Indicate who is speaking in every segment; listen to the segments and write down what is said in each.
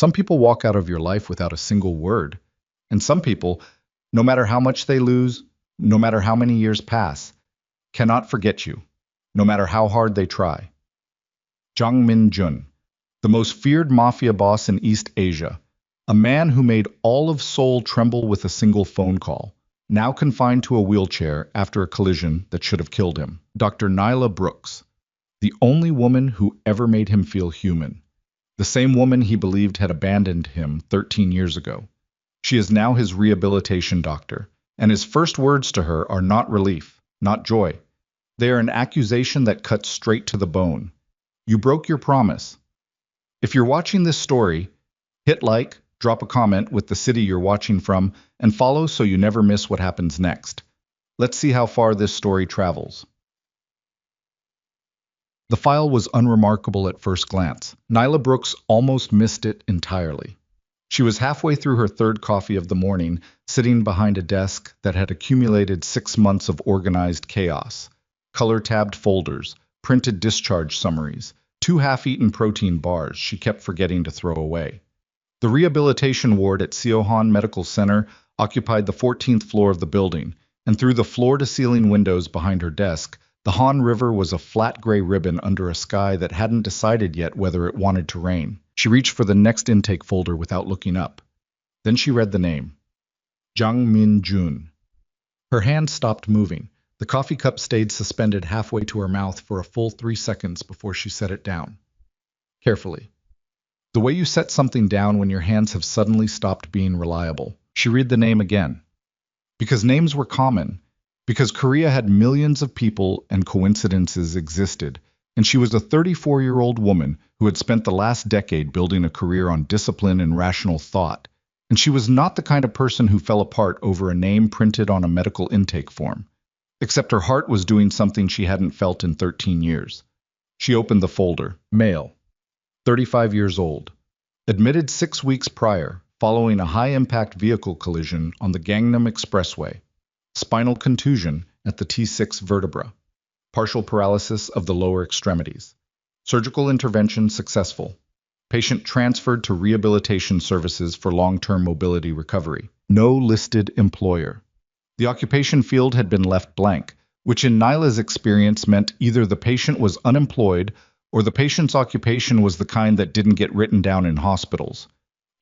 Speaker 1: Some people walk out of your life without a single word. And some people, no matter how much they lose, no matter how many years pass, cannot forget you, no matter how hard they try. Jang Min-jun, the most feared mafia boss in East Asia, a man who made all of Seoul tremble with a single phone call, now confined to a wheelchair after a collision that should have killed him. Dr. Nyla Brooks, the only woman who ever made him feel human, the same woman he believed had abandoned him 13 years ago. She is now his rehabilitation doctor, and his first words to her are not relief, not joy. They are an accusation that cuts straight to the bone. You broke your promise. If you're watching this story, hit like, drop a comment with the city you're watching from, and follow so you never miss what happens next. Let's see how far this story travels. The file was unremarkable at first glance. Nyla Brooks almost missed it entirely. She was halfway through her third coffee of the morning, sitting behind a desk that had accumulated 6 months of organized chaos. Color-tabbed folders, printed discharge summaries, 2 half-eaten protein bars she kept forgetting to throw away. The rehabilitation ward at Seohan Medical Center occupied the 14th floor of the building, and through the floor-to-ceiling windows behind her desk, the Han River was a flat gray ribbon under a sky that hadn't decided yet whether it wanted to rain. She reached for the next intake folder without looking up. Then she read the name. Jang Min-jun. Her hand stopped moving. The coffee cup stayed suspended halfway to her mouth for a full 3 seconds before she set it down. Carefully. The way you set something down when your hands have suddenly stopped being reliable. She read the name again. Because names were common. Because Korea had millions of people and coincidences existed. And she was a 34-year-old woman who had spent the last decade building a career on discipline and rational thought. And she was not the kind of person who fell apart over a name printed on a medical intake form. Except her heart was doing something she hadn't felt in 13 years. She opened the folder. Male. 35 years old. Admitted 6 weeks prior, following a high-impact vehicle collision on the Gangnam Expressway. Spinal contusion at the T6 vertebra. Partial paralysis of the lower extremities. Surgical intervention successful. Patient transferred to rehabilitation services for long-term mobility recovery. No listed employer. The occupation field had been left blank, which in Nyla's experience meant either the patient was unemployed or the patient's occupation was the kind that didn't get written down in hospitals.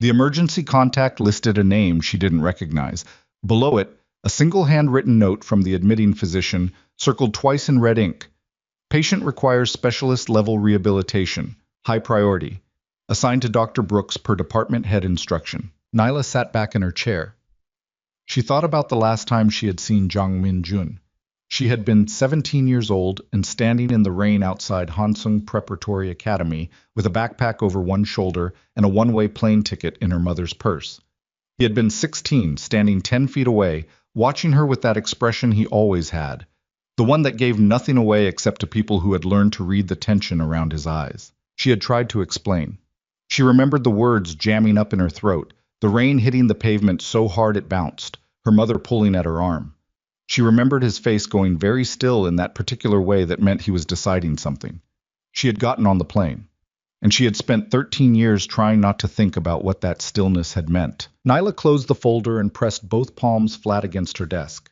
Speaker 1: The emergency contact listed a name she didn't recognize. Below it, a single handwritten note from the admitting physician, circled twice in red ink. Patient requires specialist-level rehabilitation. High priority. Assigned to Dr. Brooks per department head instruction. Nyla sat back in her chair. She thought about the last time she had seen Jang Min-jun. She had been 17 years old and standing in the rain outside Hansung Preparatory Academy with a backpack over one shoulder and a one-way plane ticket in her mother's purse. He had been 16, standing 10 feet away, watching her with that expression he always had, the one that gave nothing away except to people who had learned to read the tension around his eyes. She had tried to explain. She remembered the words jamming up in her throat, the rain hitting the pavement so hard it bounced, her mother pulling at her arm. She remembered his face going very still in that particular way that meant he was deciding something. She had gotten on the plane, and she had spent 13 years trying not to think about what that stillness had meant. Nyla closed the folder and pressed both palms flat against her desk.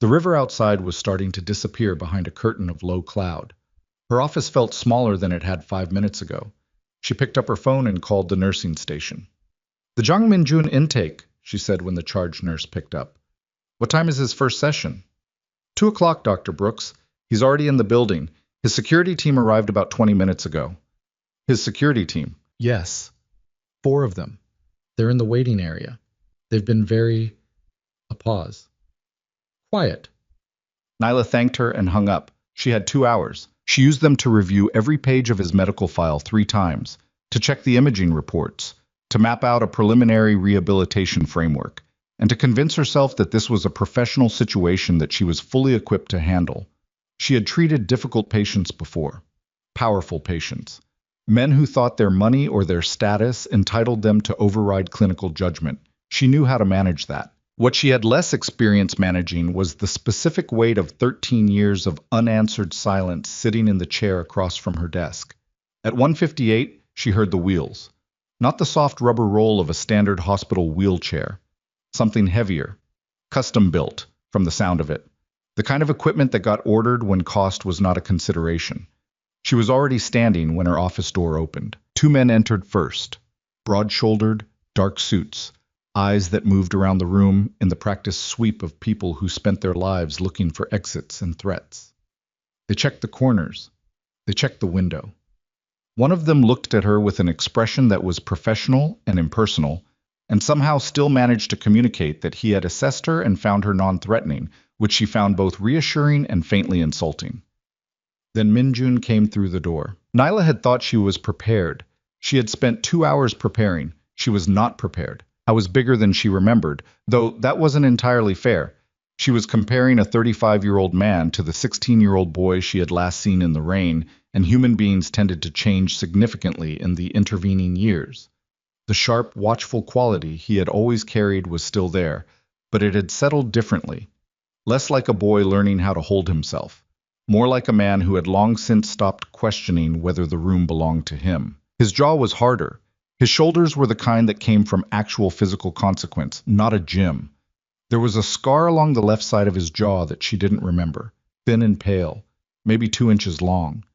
Speaker 1: The river outside was starting to disappear behind a curtain of low cloud. Her office felt smaller than it had 5 minutes ago. She picked up her phone and called the nursing station. "The Jang Min-jun intake," she said when the charge nurse picked up. "What time is his first session?" 2 o'clock, Dr. Brooks. He's already in the building. His security team arrived about 20 minutes ago. His security team? Yes. 4 of them. They're in the waiting area. They've been very... A pause. Quiet. Nyla thanked her and hung up. She had 2 hours. She used them to review every page of his medical file 3 times, to check the imaging reports, to map out a preliminary rehabilitation framework, and to convince herself that this was a professional situation that she was fully equipped to handle. She had treated difficult patients before. Powerful patients. Men who thought their money or their status entitled them to override clinical judgment. She knew how to manage that. What she had less experience managing was the specific weight of 13 years of unanswered silence sitting in the chair across from her desk. At 1:58, she heard the wheels. Not the soft rubber roll of a standard hospital wheelchair. Something heavier, custom built, from the sound of it. The kind of equipment that got ordered when cost was not a consideration. She was already standing when her office door opened. Two men entered first, broad-shouldered, dark suits, eyes that moved around the room in the practiced sweep of people who spent their lives looking for exits and threats. They checked the corners. They checked the window. One of them looked at her with an expression that was professional and impersonal, and somehow still managed to communicate that he had assessed her and found her non-threatening, which she found both reassuring and faintly insulting. Then Minjun came through the door. Nyla had thought she was prepared. She had spent 2 hours preparing. She was not prepared. I was bigger than she remembered, though that wasn't entirely fair. She was comparing a 35-year-old man to the 16-year-old boy she had last seen in the rain, and human beings tended to change significantly in the intervening years. The sharp, watchful quality he had always carried was still there, but it had settled differently. Less like a boy learning how to hold himself, more like a man who had long since stopped questioning whether the room belonged to him. His jaw was harder. His shoulders were the kind that came from actual physical consequence, not a gym. There was a scar along the left side of his jaw that she didn't remember, thin and pale, maybe 2 inches long.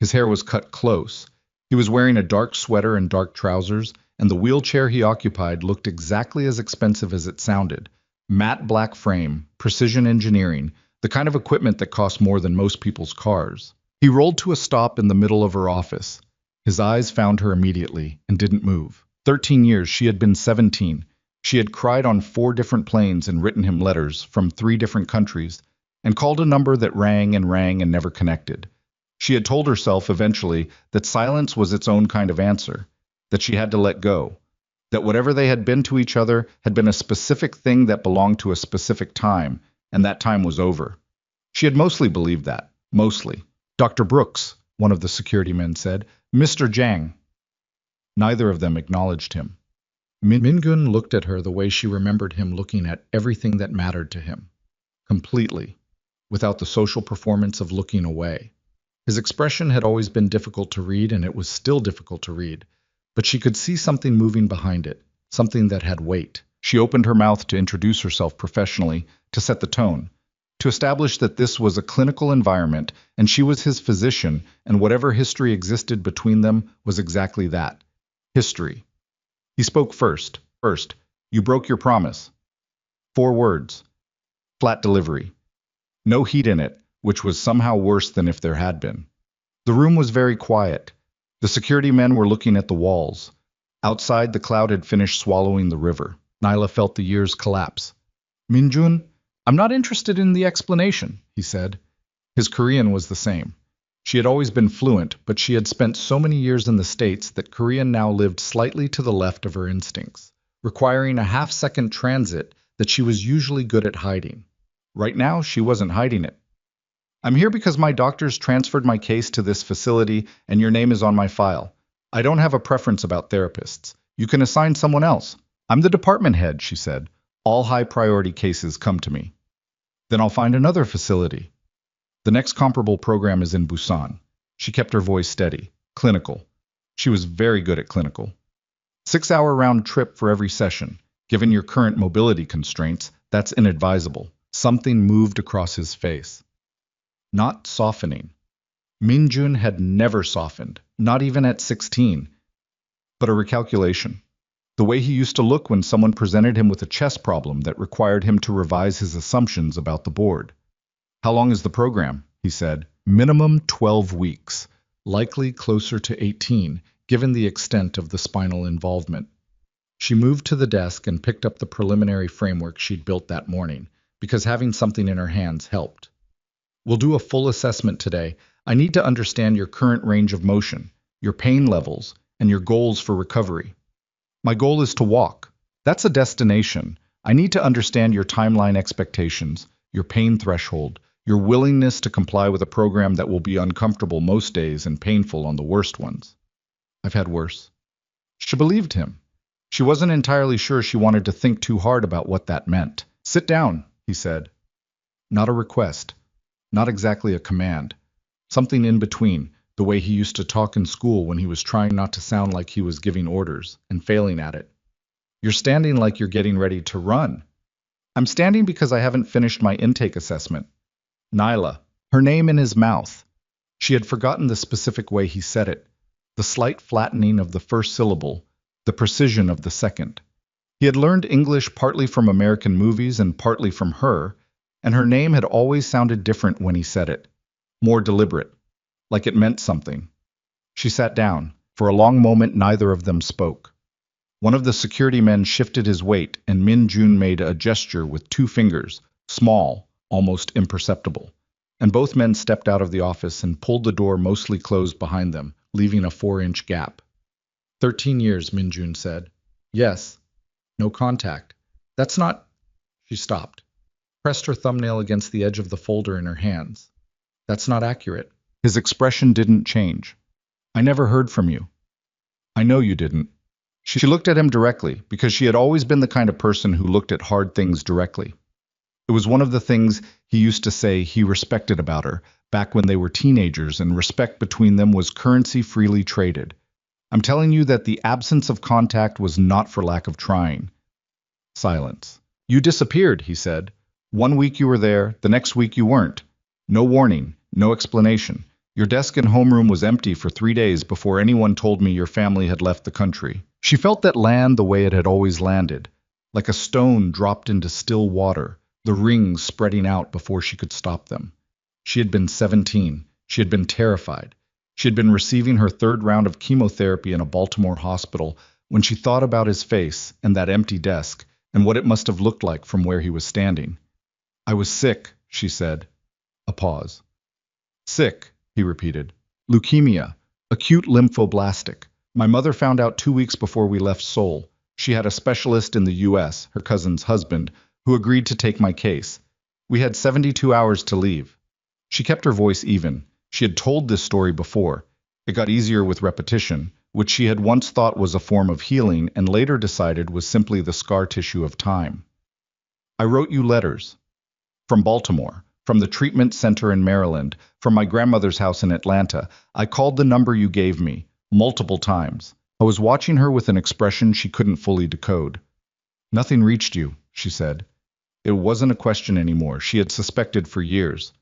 Speaker 1: His hair was cut close. He was wearing a dark sweater and dark trousers, and the wheelchair he occupied looked exactly as expensive as it sounded. Matte black frame, precision engineering, the kind of equipment that costs more than most people's cars. He rolled to a stop in the middle of her office. His eyes found her immediately and didn't move. 13 years, she had been 17. She had cried on 4 different planes and written him letters from 3 different countries, and called a number that rang and never connected. She had told herself eventually that silence was its own kind of answer, that she had to let go, that whatever they had been to each other had been a specific thing that belonged to a specific time, and that time was over. She had mostly believed that, mostly. "Dr. Brooks," one of the security men said. "Mr. Zhang." Neither of them acknowledged him. Mingun looked at her the way she remembered him looking at everything that mattered to him, completely, without the social performance of looking away. His expression had always been difficult to read, and it was still difficult to read, but she could see something moving behind it, something that had weight. She opened her mouth to introduce herself professionally, to set the tone, to establish that this was a clinical environment, and she was his physician, and whatever history existed between them was exactly that, history. He spoke first. "First, you broke your promise." 4 words. Flat delivery. No heat in it, which was somehow worse than if there had been. The room was very quiet. The security men were looking at the walls. Outside, the cloud had finished swallowing the river. Nyla felt the years collapse. "Minjun, I'm not interested in the explanation," he said. His Korean was the same. She had always been fluent, but she had spent so many years in the States that Korean now lived slightly to the left of her instincts, requiring a half-second transit that she was usually good at hiding. Right now, she wasn't hiding it. "I'm here because my doctors transferred my case to this facility and your name is on my file. I don't have a preference about therapists. You can assign someone else. I'm the department head," she said. "All high-priority cases come to me." "Then I'll find another facility. The next comparable program is in Busan." She kept her voice steady. "Clinical." She was very good at clinical. 6-hour round trip for every session. Given your current mobility constraints, that's inadvisable. Something moved across his face. Not softening. Minjun had never softened, not even at 16. But a recalculation. The way he used to look when someone presented him with a chess problem that required him to revise his assumptions about the board. "How long is the program?" he said. "Minimum 12 weeks, likely closer to 18, given the extent of the spinal involvement." She moved to the desk and picked up the preliminary framework she'd built that morning, because having something in her hands helped. "We'll do a full assessment today. I need to understand your current range of motion, your pain levels, and your goals for recovery." "My goal is to walk." "That's a destination. I need to understand your timeline expectations, your pain threshold, your willingness to comply with a program that will be uncomfortable most days and painful on the worst ones." "I've had worse." She believed him. She wasn't entirely sure she wanted to think too hard about what that meant. "Sit down," he said. Not a request. Not exactly a command. Something in between, The way he used to talk in school when he was trying not to sound like he was giving orders and failing at it. You're standing like you're getting ready to run. I'm standing because I haven't finished my intake assessment. Nyla, her name in his mouth. She had forgotten the specific way he said it, the slight flattening of the first syllable, the precision of the second. He had learned English partly from American movies and partly from her, and her name had always sounded different when he said it, more deliberate, like it meant something. She sat down. For a long moment, neither of them spoke. One of the security men shifted his weight, and Min Jun made a gesture with two fingers, small, almost imperceptible. And both men stepped out of the office and pulled the door mostly closed behind them, leaving a 4-inch gap. 13 years, Min Jun said. Yes. No contact. That's not... She stopped, pressed her thumbnail against the edge of the folder in her hands. That's not accurate. His expression didn't change. I never heard from you. I know you didn't. She looked at him directly, because she had always been the kind of person who looked at hard things directly. It was one of the things he used to say he respected about her, back when they were teenagers, and respect between them was currency freely traded. I'm telling you that the absence of contact was not for lack of trying. Silence. You disappeared, he said. 1 week you were there, the next week you weren't. No warning, no explanation. Your desk and homeroom was empty for 3 days before anyone told me your family had left the country. She felt that land the way it had always landed, like a stone dropped into still water, the rings spreading out before she could stop them. She had been 17. She had been terrified. She had been receiving her 3rd round of chemotherapy in a Baltimore hospital when she thought about his face and that empty desk and what it must have looked like from where he was standing. I was sick, she said. A pause. Sick, he repeated. Leukemia, acute lymphoblastic. My mother found out 2 weeks before we left Seoul. She had a specialist in the U.S., her cousin's husband, who agreed to take my case. We had 72 hours to leave. She kept her voice even. She had told this story before. It got easier with repetition, which she had once thought was a form of healing and later decided was simply the scar tissue of time. I wrote you letters. From Baltimore, from the treatment center in Maryland, from my grandmother's house in Atlanta. I called the number you gave me, multiple times. I was watching her with an expression she couldn't fully decode. Nothing reached you, she said. It wasn't a question anymore. She had suspected for years.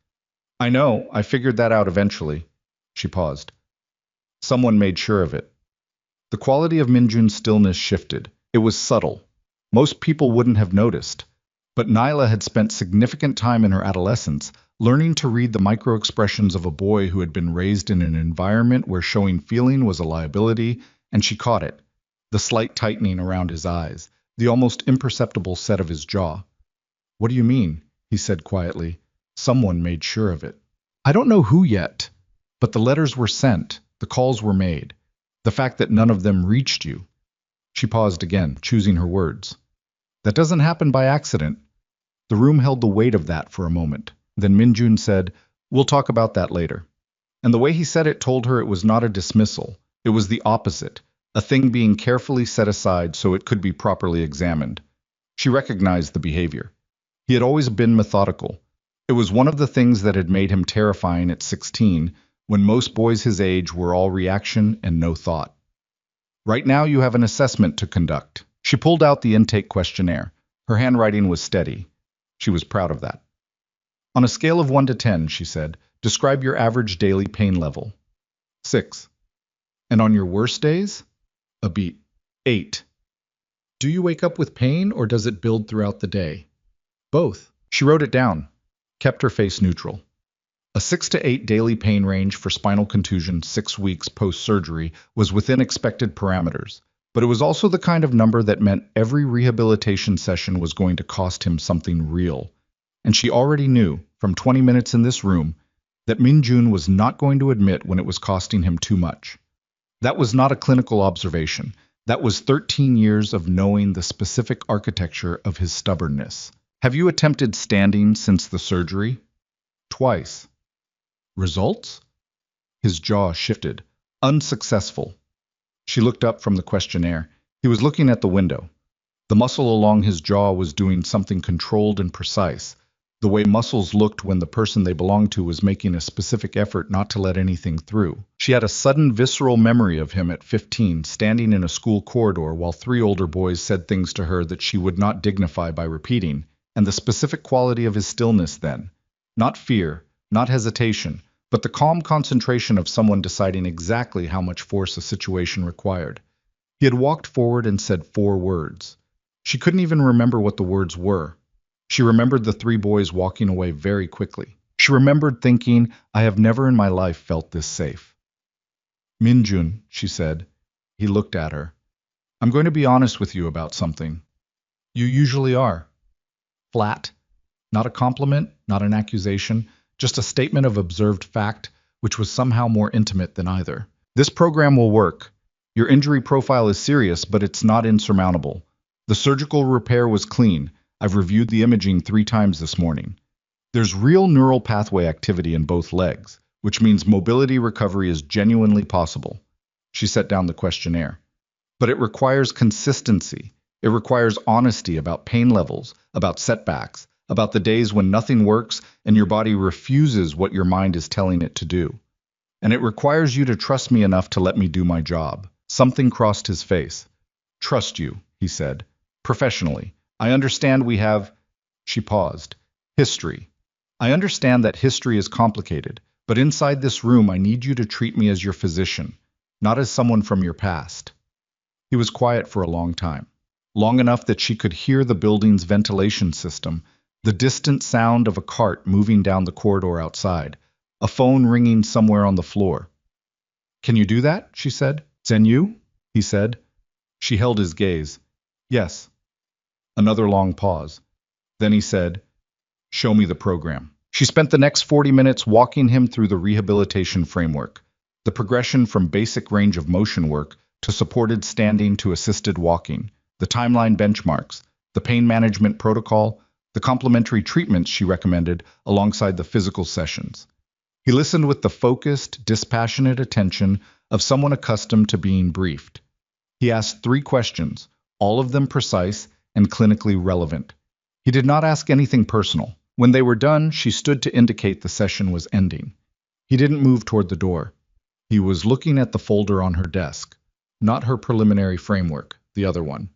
Speaker 1: I know, I figured that out eventually. She paused. Someone made sure of it. The quality of Minjun's stillness shifted. It was subtle. Most people wouldn't have noticed. But Nyla had spent significant time in her adolescence learning to read the micro-expressions of a boy who had been raised in an environment where showing feeling was a liability, and she caught it. The slight tightening around his eyes, the almost imperceptible set of his jaw. What do you mean? He said quietly. Someone made sure of it. I don't know who yet, but the letters were sent, the calls were made. The fact that none of them reached you. She paused again, choosing her words. That doesn't happen by accident. The room held the weight of that for a moment. Then Minjun said, We'll talk about that later. And the way he said it told her it was not a dismissal. It was the opposite, a thing being carefully set aside so it could be properly examined. She recognized the behavior. He had always been methodical. It was one of the things that had made him terrifying at 16, when most boys his age were all reaction and no thought. Right now you have an assessment to conduct. She pulled out the intake questionnaire. Her handwriting was steady. She was proud of that. On a scale of 1 to 10, she said, describe your average daily pain level. 6. And on your worst days? A beat. 8. Do you wake up with pain or does it build throughout the day? Both. She wrote it down, kept her face neutral. A 6 to 8 daily pain range for spinal contusion 6 weeks post-surgery was within expected parameters, but it was also the kind of number that meant every rehabilitation session was going to cost him something real. And she already knew, from 20 minutes in this room, that Minjun was not going to admit when it was costing him too much. That was not a clinical observation. That was 13 years of knowing the specific architecture of his stubbornness. Have you attempted standing since the surgery? Twice. Results? His jaw shifted. Unsuccessful. She looked up from the questionnaire. He was looking at the window. The muscle along his jaw was doing something controlled and precise, the way muscles looked when the person they belonged to was making a specific effort not to let anything through. She had a sudden visceral memory of him at 15, standing in a school corridor while three older boys said things to her that she would not dignify by repeating, and the specific quality of his stillness then. Not fear, not hesitation, but the calm concentration of someone deciding exactly how much force a situation required. He had walked forward and said 4 words. She couldn't even remember what the words were. She remembered the 3 boys walking away very quickly. She remembered thinking, I have never in my life felt this safe. Minjun, she said. He looked at her. I'm going to be honest with you about something. You usually are. Flat. Not a compliment, not an accusation, just a statement of observed fact, which was somehow more intimate than either. This program will work. Your injury profile is serious, but it's not insurmountable. The surgical repair was clean. I've reviewed the imaging 3 times this morning. There's real neural pathway activity in both legs, which means mobility recovery is genuinely possible. She set down the questionnaire. But it requires consistency. It requires honesty about pain levels, about setbacks, about the days when nothing works and your body refuses what your mind is telling it to do. And it requires you to trust me enough to let me do my job. Something crossed his face. Trust you, he said. Professionally. I understand we have... She paused. History. I understand that history is complicated, but inside this room I need you to treat me as your physician, not as someone from your past. He was quiet for a long time. Long enough that she could hear the building's ventilation system, the distant sound of a cart moving down the corridor outside, a phone ringing somewhere on the floor. Can you do that? She said. Zenyu? He said. She held his gaze. Yes. Another long pause. Then he said, show me the program. She spent the next 40 minutes walking him through the rehabilitation framework, the progression from basic range of motion work to supported standing to assisted walking, the timeline benchmarks, the pain management protocol, the complementary treatments she recommended alongside the physical sessions. He listened with the focused, dispassionate attention of someone accustomed to being briefed. He asked 3 questions, all of them precise and clinically relevant. He did not ask anything personal. When they were done, she stood to indicate the session was ending. He didn't move toward the door. He was looking at the folder on her desk, not her preliminary framework, the other one.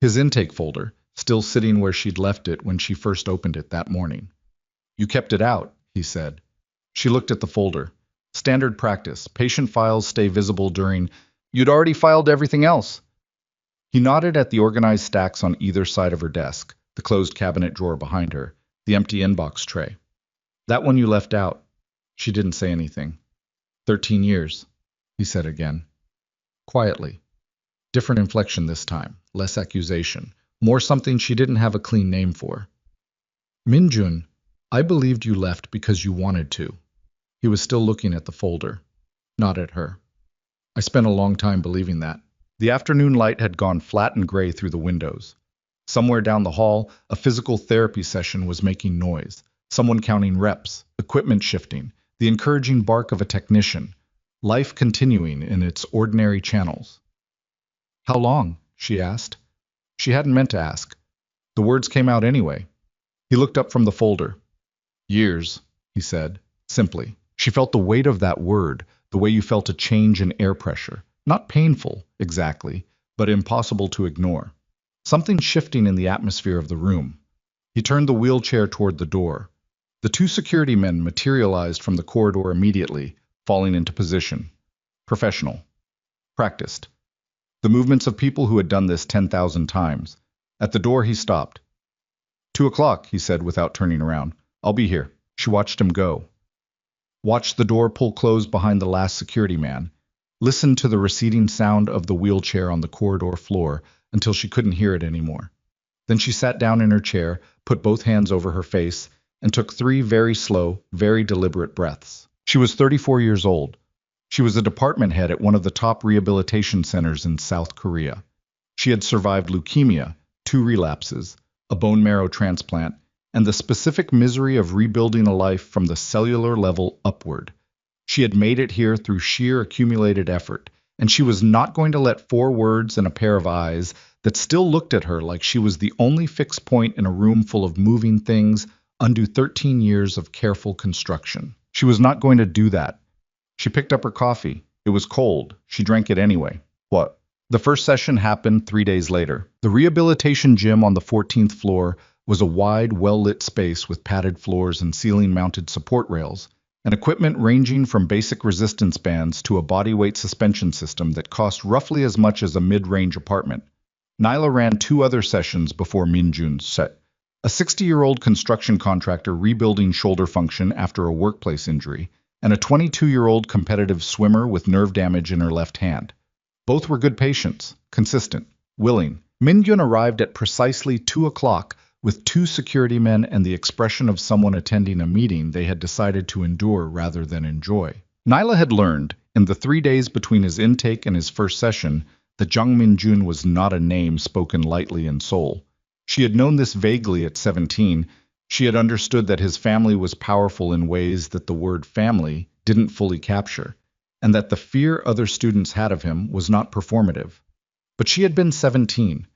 Speaker 1: His intake folder, still sitting where she'd left it when she first opened it that morning. You kept it out, he said. She looked at the folder. Standard practice. Patient files stay visible during... You'd already filed everything else. He nodded at the organized stacks on either side of her desk, the closed cabinet drawer behind her, the empty inbox tray. That one you left out. She didn't say anything. 13 years, he said again. Quietly. Different inflection this time, less accusation, more something she didn't have a clean name for. Minjun, I believed you left because you wanted to. He was still looking at the folder, not at her. I spent a long time believing that. The afternoon light had gone flat and gray through the windows. Somewhere down the hall, a physical therapy session was making noise, someone counting reps, equipment shifting, the encouraging bark of a technician, life continuing in its ordinary channels. How long? She asked. She hadn't meant to ask. The words came out anyway. He looked up from the folder. Years, he said, simply. She felt the weight of that word, the way you felt a change in air pressure. Not painful, exactly, but impossible to ignore. Something shifting in the atmosphere of the room. He turned the wheelchair toward the door. The 2 security men materialized from the corridor immediately, falling into position. Professional. Practiced. The movements of people who had done this 10,000 times. At the door he stopped. 2 o'clock, he said without turning around. I'll be here. She watched him go. Watched the door pull closed behind the last security man. Listened to the receding sound of the wheelchair on the corridor floor until she couldn't hear it anymore. Then she sat down in her chair, put both hands over her face, and took 3 very slow, very deliberate breaths. She was 34 years old. She was a department head at one of the top rehabilitation centers in South Korea. She had survived leukemia, 2 relapses, a bone marrow transplant, and the specific misery of rebuilding a life from the cellular level upward. She had made it here through sheer accumulated effort, and she was not going to let 4 words and a pair of eyes that still looked at her like she was the only fixed point in a room full of moving things undo 13 years of careful construction. She was not going to do that. She picked up her coffee. It was cold. She drank it anyway. What? The first session happened 3 days later. The rehabilitation gym on the 14th floor was a wide, well-lit space with padded floors and ceiling-mounted support rails, and equipment ranging from basic resistance bands to a bodyweight suspension system that cost roughly as much as a mid-range apartment. Nyla ran 2 other sessions before Minjun's set. A 60-year-old construction contractor rebuilding shoulder function after a workplace injury, and a 22-year-old competitive swimmer with nerve damage in her left hand. Both were good patients, consistent, willing. Minjun arrived at precisely 2 o'clock with 2 security men and the expression of someone attending a meeting they had decided to endure rather than enjoy. Nyla had learned, in the 3 days between his intake and his first session, that Jung Minjun was not a name spoken lightly in Seoul. She had known this vaguely at 17. She had understood that his family was powerful in ways that the word family didn't fully capture, and that the fear other students had of him was not performative. But she had been 17.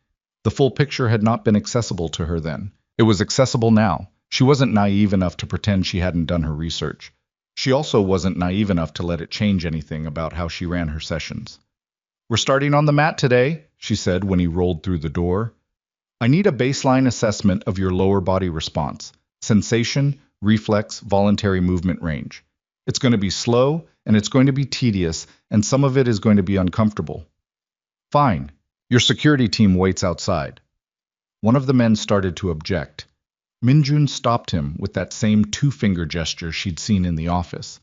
Speaker 1: The full picture had not been accessible to her then. It was accessible now. She wasn't naive enough to pretend she hadn't done her research. She also wasn't naive enough to let it change anything about how she ran her sessions. "We're starting on the mat today," she said when he rolled through the door. "I need a baseline assessment of your lower body response, sensation, reflex, voluntary movement range. It's going to be slow, and it's going to be tedious, and some of it is going to be uncomfortable." "Fine. Your security team waits outside." One of the men started to object. Minjun stopped him with that same 2-finger gesture she'd seen in the office.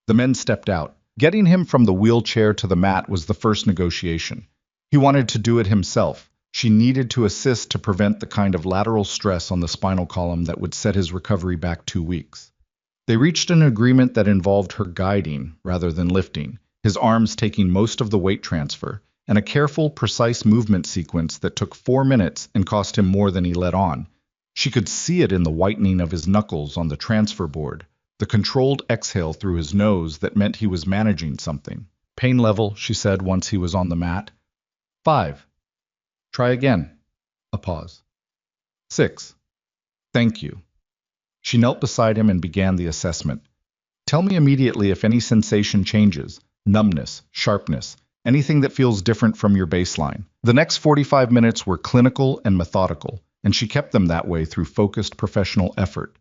Speaker 1: The men stepped out. Getting him from the wheelchair to the mat was the first negotiation. He wanted to do it himself. She needed to assist to prevent the kind of lateral stress on the spinal column that would set his recovery back 2 weeks. They reached an agreement that involved her guiding rather than lifting, his arms taking most of the weight transfer, and a careful, precise movement sequence that took 4 minutes and cost him more than he let on. She could see it in the whitening of his knuckles on the transfer board, the controlled exhale through his nose that meant he was managing something. "Pain level," she said once he was on the mat. 5. "Try again." A pause. 6. "Thank you." She knelt beside him and began the assessment. "Tell me immediately if any sensation changes, numbness, sharpness, anything that feels different from your baseline." The next 45 minutes were clinical and methodical, and she kept them that way through focused professional effort.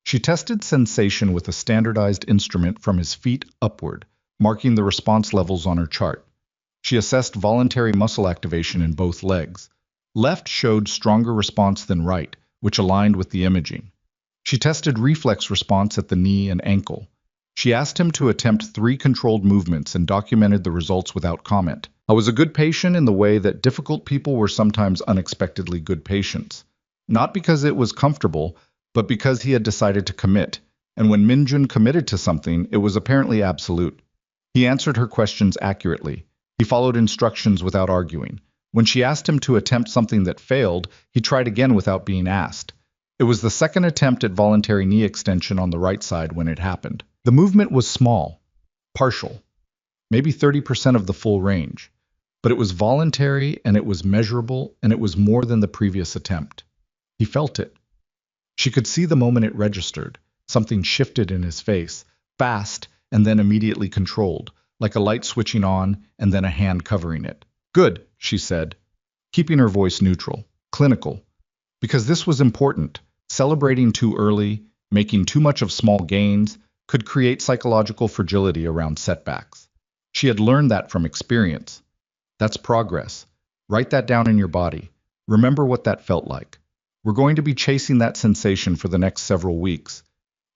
Speaker 1: She tested sensation with a standardized instrument from his feet upward, marking the response levels on her chart. She assessed voluntary muscle activation in both legs. Left showed stronger response than right, which aligned with the imaging. She tested reflex response at the knee and ankle. She asked him to attempt 3 controlled movements and documented the results without comment. "I was a good patient in the way that difficult people were sometimes unexpectedly good patients. Not because it was comfortable, but because he had decided to commit. And when Minjun committed to something, it was apparently absolute. He answered her questions accurately. He followed instructions without arguing. When she asked him to attempt something that failed, he tried again without being asked. It was the second attempt at voluntary knee extension on the right side when it happened. The movement was small, partial, maybe 30% of the full range. But it was voluntary, and it was measurable, and it was more than the previous attempt. He felt it. She could see the moment it registered. Something shifted in his face, fast and then immediately controlled, like a light switching on and then a hand covering it. "Good," she said, keeping her voice neutral, clinical. Because this was important. Celebrating too early, making too much of small gains, could create psychological fragility around setbacks. She had learned that from experience. That's progress. Write that down in your body. Remember what that felt like. We're going to be chasing that sensation for the next several weeks.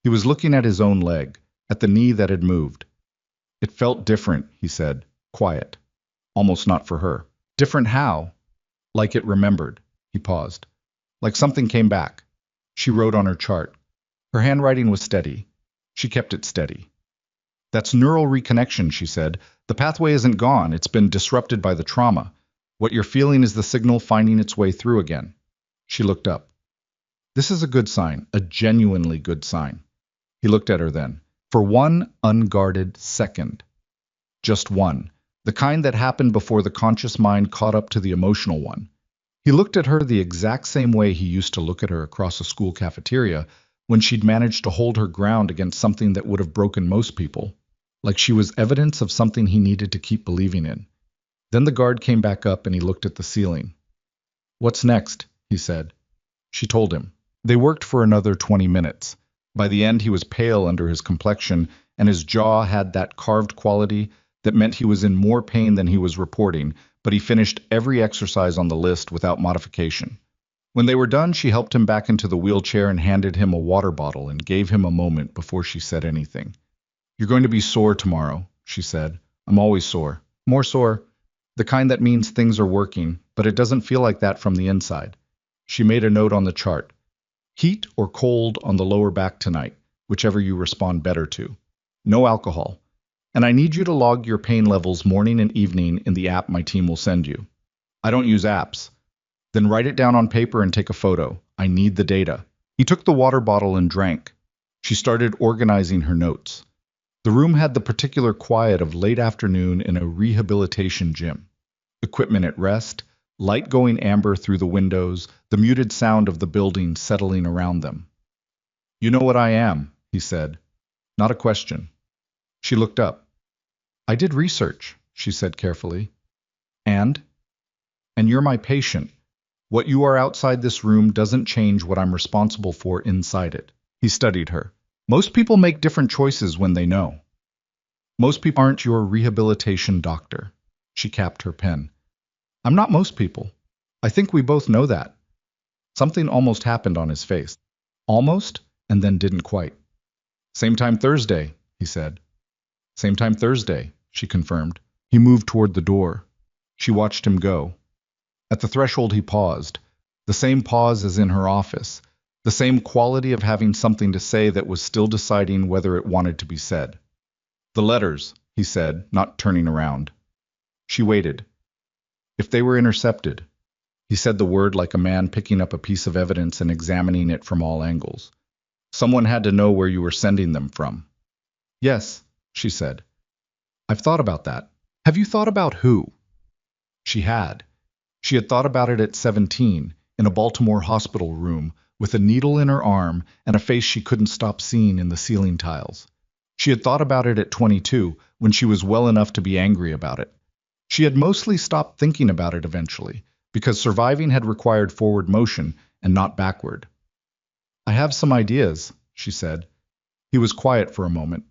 Speaker 1: He was looking at his own leg, at the knee that had moved. "It felt different," he said, quiet. Almost not for her. "Different how?" "Like it remembered." He paused. "Like something came back." She wrote on her chart. Her handwriting was steady. She kept it steady. "That's neural reconnection," she said. "The pathway isn't gone. It's been disrupted by the trauma. What you're feeling is the signal finding its way through again." She looked up. "This is a good sign, a genuinely good sign." He looked at her then, for one unguarded second. Just one, the kind that happened before the conscious mind caught up to the emotional one. He looked at her the exact same way he used to look at her across a school cafeteria, when she'd managed to hold her ground against something that would have broken most people, like she was evidence of something he needed to keep believing in. Then the guard came back up and he looked at the ceiling. "What's next?" he said. She told him. They worked for another 20 minutes. By the end, he was pale under his complexion, and his jaw had that carved quality that meant he was in more pain than he was reporting, but he finished every exercise on the list without modification. When they were done, she helped him back into the wheelchair and handed him a water bottle and gave him a moment before she said anything. "You're going to be sore tomorrow," she said. "I'm always sore. More sore. The kind that means things are working, but it doesn't feel like that from the inside." She made a note on the chart. "Heat or cold on the lower back tonight, whichever you respond better to. No alcohol. And I need you to log your pain levels morning and evening in the app my team will send you." "I don't use apps." "Then write it down on paper and take a photo. I need the data." He took the water bottle and drank. She started organizing her notes. The room had the particular quiet of late afternoon in a rehabilitation gym. Equipment at rest, light going amber through the windows, the muted sound of the building settling around them. "You know what I am," he said. Not a question. She looked up. "I did research," she said carefully. And? "And you're my patient. What you are outside this room doesn't change what I'm responsible for inside it." He studied her. "Most people make different choices when they know. Most people aren't your rehabilitation doctor." She capped her pen. "I'm not most people. I think we both know that." Something almost happened on his face. Almost, and then didn't quite. "Same time Thursday," he said. "Same time Thursday," she confirmed. He moved toward the door. She watched him go. At the threshold he paused. The same pause as in her office. The same quality of having something to say that was still deciding whether it wanted to be said. "The letters," he said, not turning around. She waited. "If they were intercepted." He said the word like a man picking up a piece of evidence and examining it from all angles. "Someone had to know where you were sending them from." "Yes," she said. "I've thought about that." "Have you thought about who?" She had. She had thought about it at 17, in a Baltimore hospital room, with a needle in her arm and a face she couldn't stop seeing in the ceiling tiles. She had thought about it at 22, when she was well enough to be angry about it. She had mostly stopped thinking about it eventually, because surviving had required forward motion and not backward. "I have some ideas," she said. He was quiet for a moment.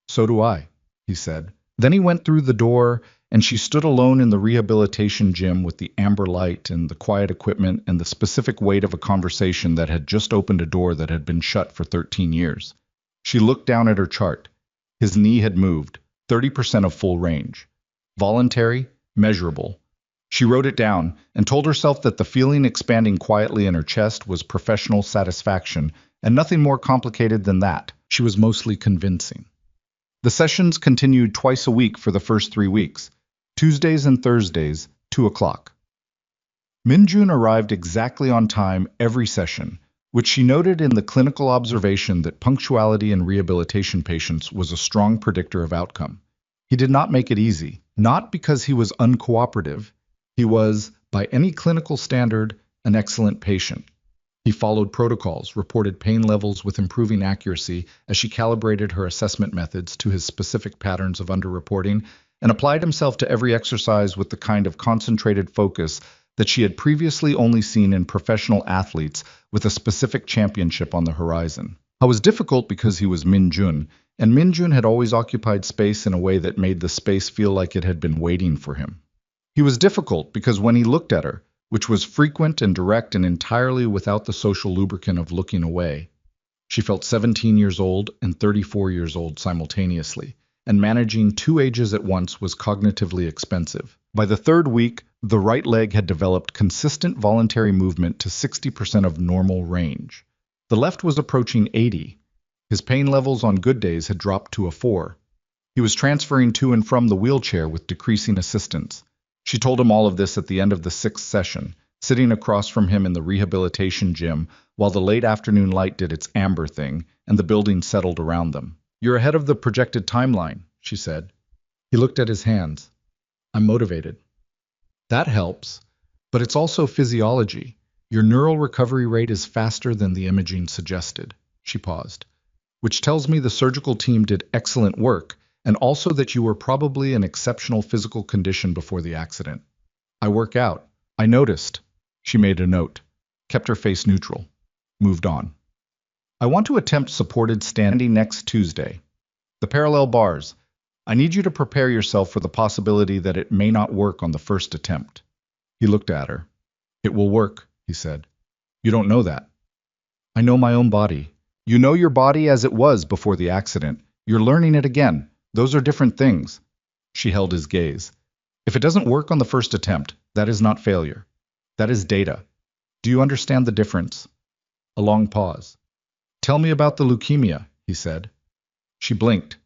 Speaker 1: "So do I," he said. Then he went through the door, and she stood alone in the rehabilitation gym with the amber light and the quiet equipment and the specific weight of a conversation that had just opened a door that had been shut for 13 years. She looked down at her chart. His knee had moved, 30% of full range. Voluntary, measurable. She wrote it down and told herself that the feeling expanding quietly in her chest was professional satisfaction, and nothing more complicated than that. She was mostly convincing. The sessions continued twice a week for the first 3 weeks, Tuesdays and Thursdays, 2 o'clock. Minjun arrived exactly on time every session, which she noted in the clinical observation that punctuality in rehabilitation patients was a strong predictor of outcome. He did not make it easy, not because he was uncooperative. He was, by any clinical standard, an excellent patient. He followed protocols, reported pain levels with improving accuracy as she calibrated her assessment methods to his specific patterns of underreporting, and applied himself to every exercise with the kind of concentrated focus that she had previously only seen in professional athletes with a specific championship on the horizon. It was difficult because he was Minjun, and Minjun had always occupied space in a way that made the space feel like it had been waiting for him. He was difficult because when he looked at her, which was frequent and direct and entirely without the social lubricant of looking away, she felt 17 years old and 34 years old simultaneously, and managing 2 ages at once was cognitively expensive. By the 3rd week, the right leg had developed consistent voluntary movement to 60% of normal range. The left was approaching 80. His pain levels on good days had dropped to a 4. He was transferring to and from the wheelchair with decreasing assistance. She told him all of this at the end of the 6th session, sitting across from him in the rehabilitation gym while the late afternoon light did its amber thing and the building settled around them. "You're ahead of the projected timeline," she said. He looked at his hands. "I'm motivated." "That helps, but it's also physiology. Your neural recovery rate is faster than the imaging suggested." She paused. Which tells me the surgical team did excellent work, and also that you were probably in exceptional physical condition before the accident. I work out. I noticed. She made a note, kept her face neutral, moved on. I want to attempt supported standing next Tuesday. The parallel bars. I need you to prepare yourself for the possibility that it may not work on the first attempt. He looked at her. It will work, he said. You don't know that. I know my own body. You know your body as it was before the accident. You're learning it again. Those are different things. She held his gaze. If it doesn't work on the first attempt, that is not failure. That is data. Do you understand the difference? A long pause. Tell me about the leukemia, he said. She blinked.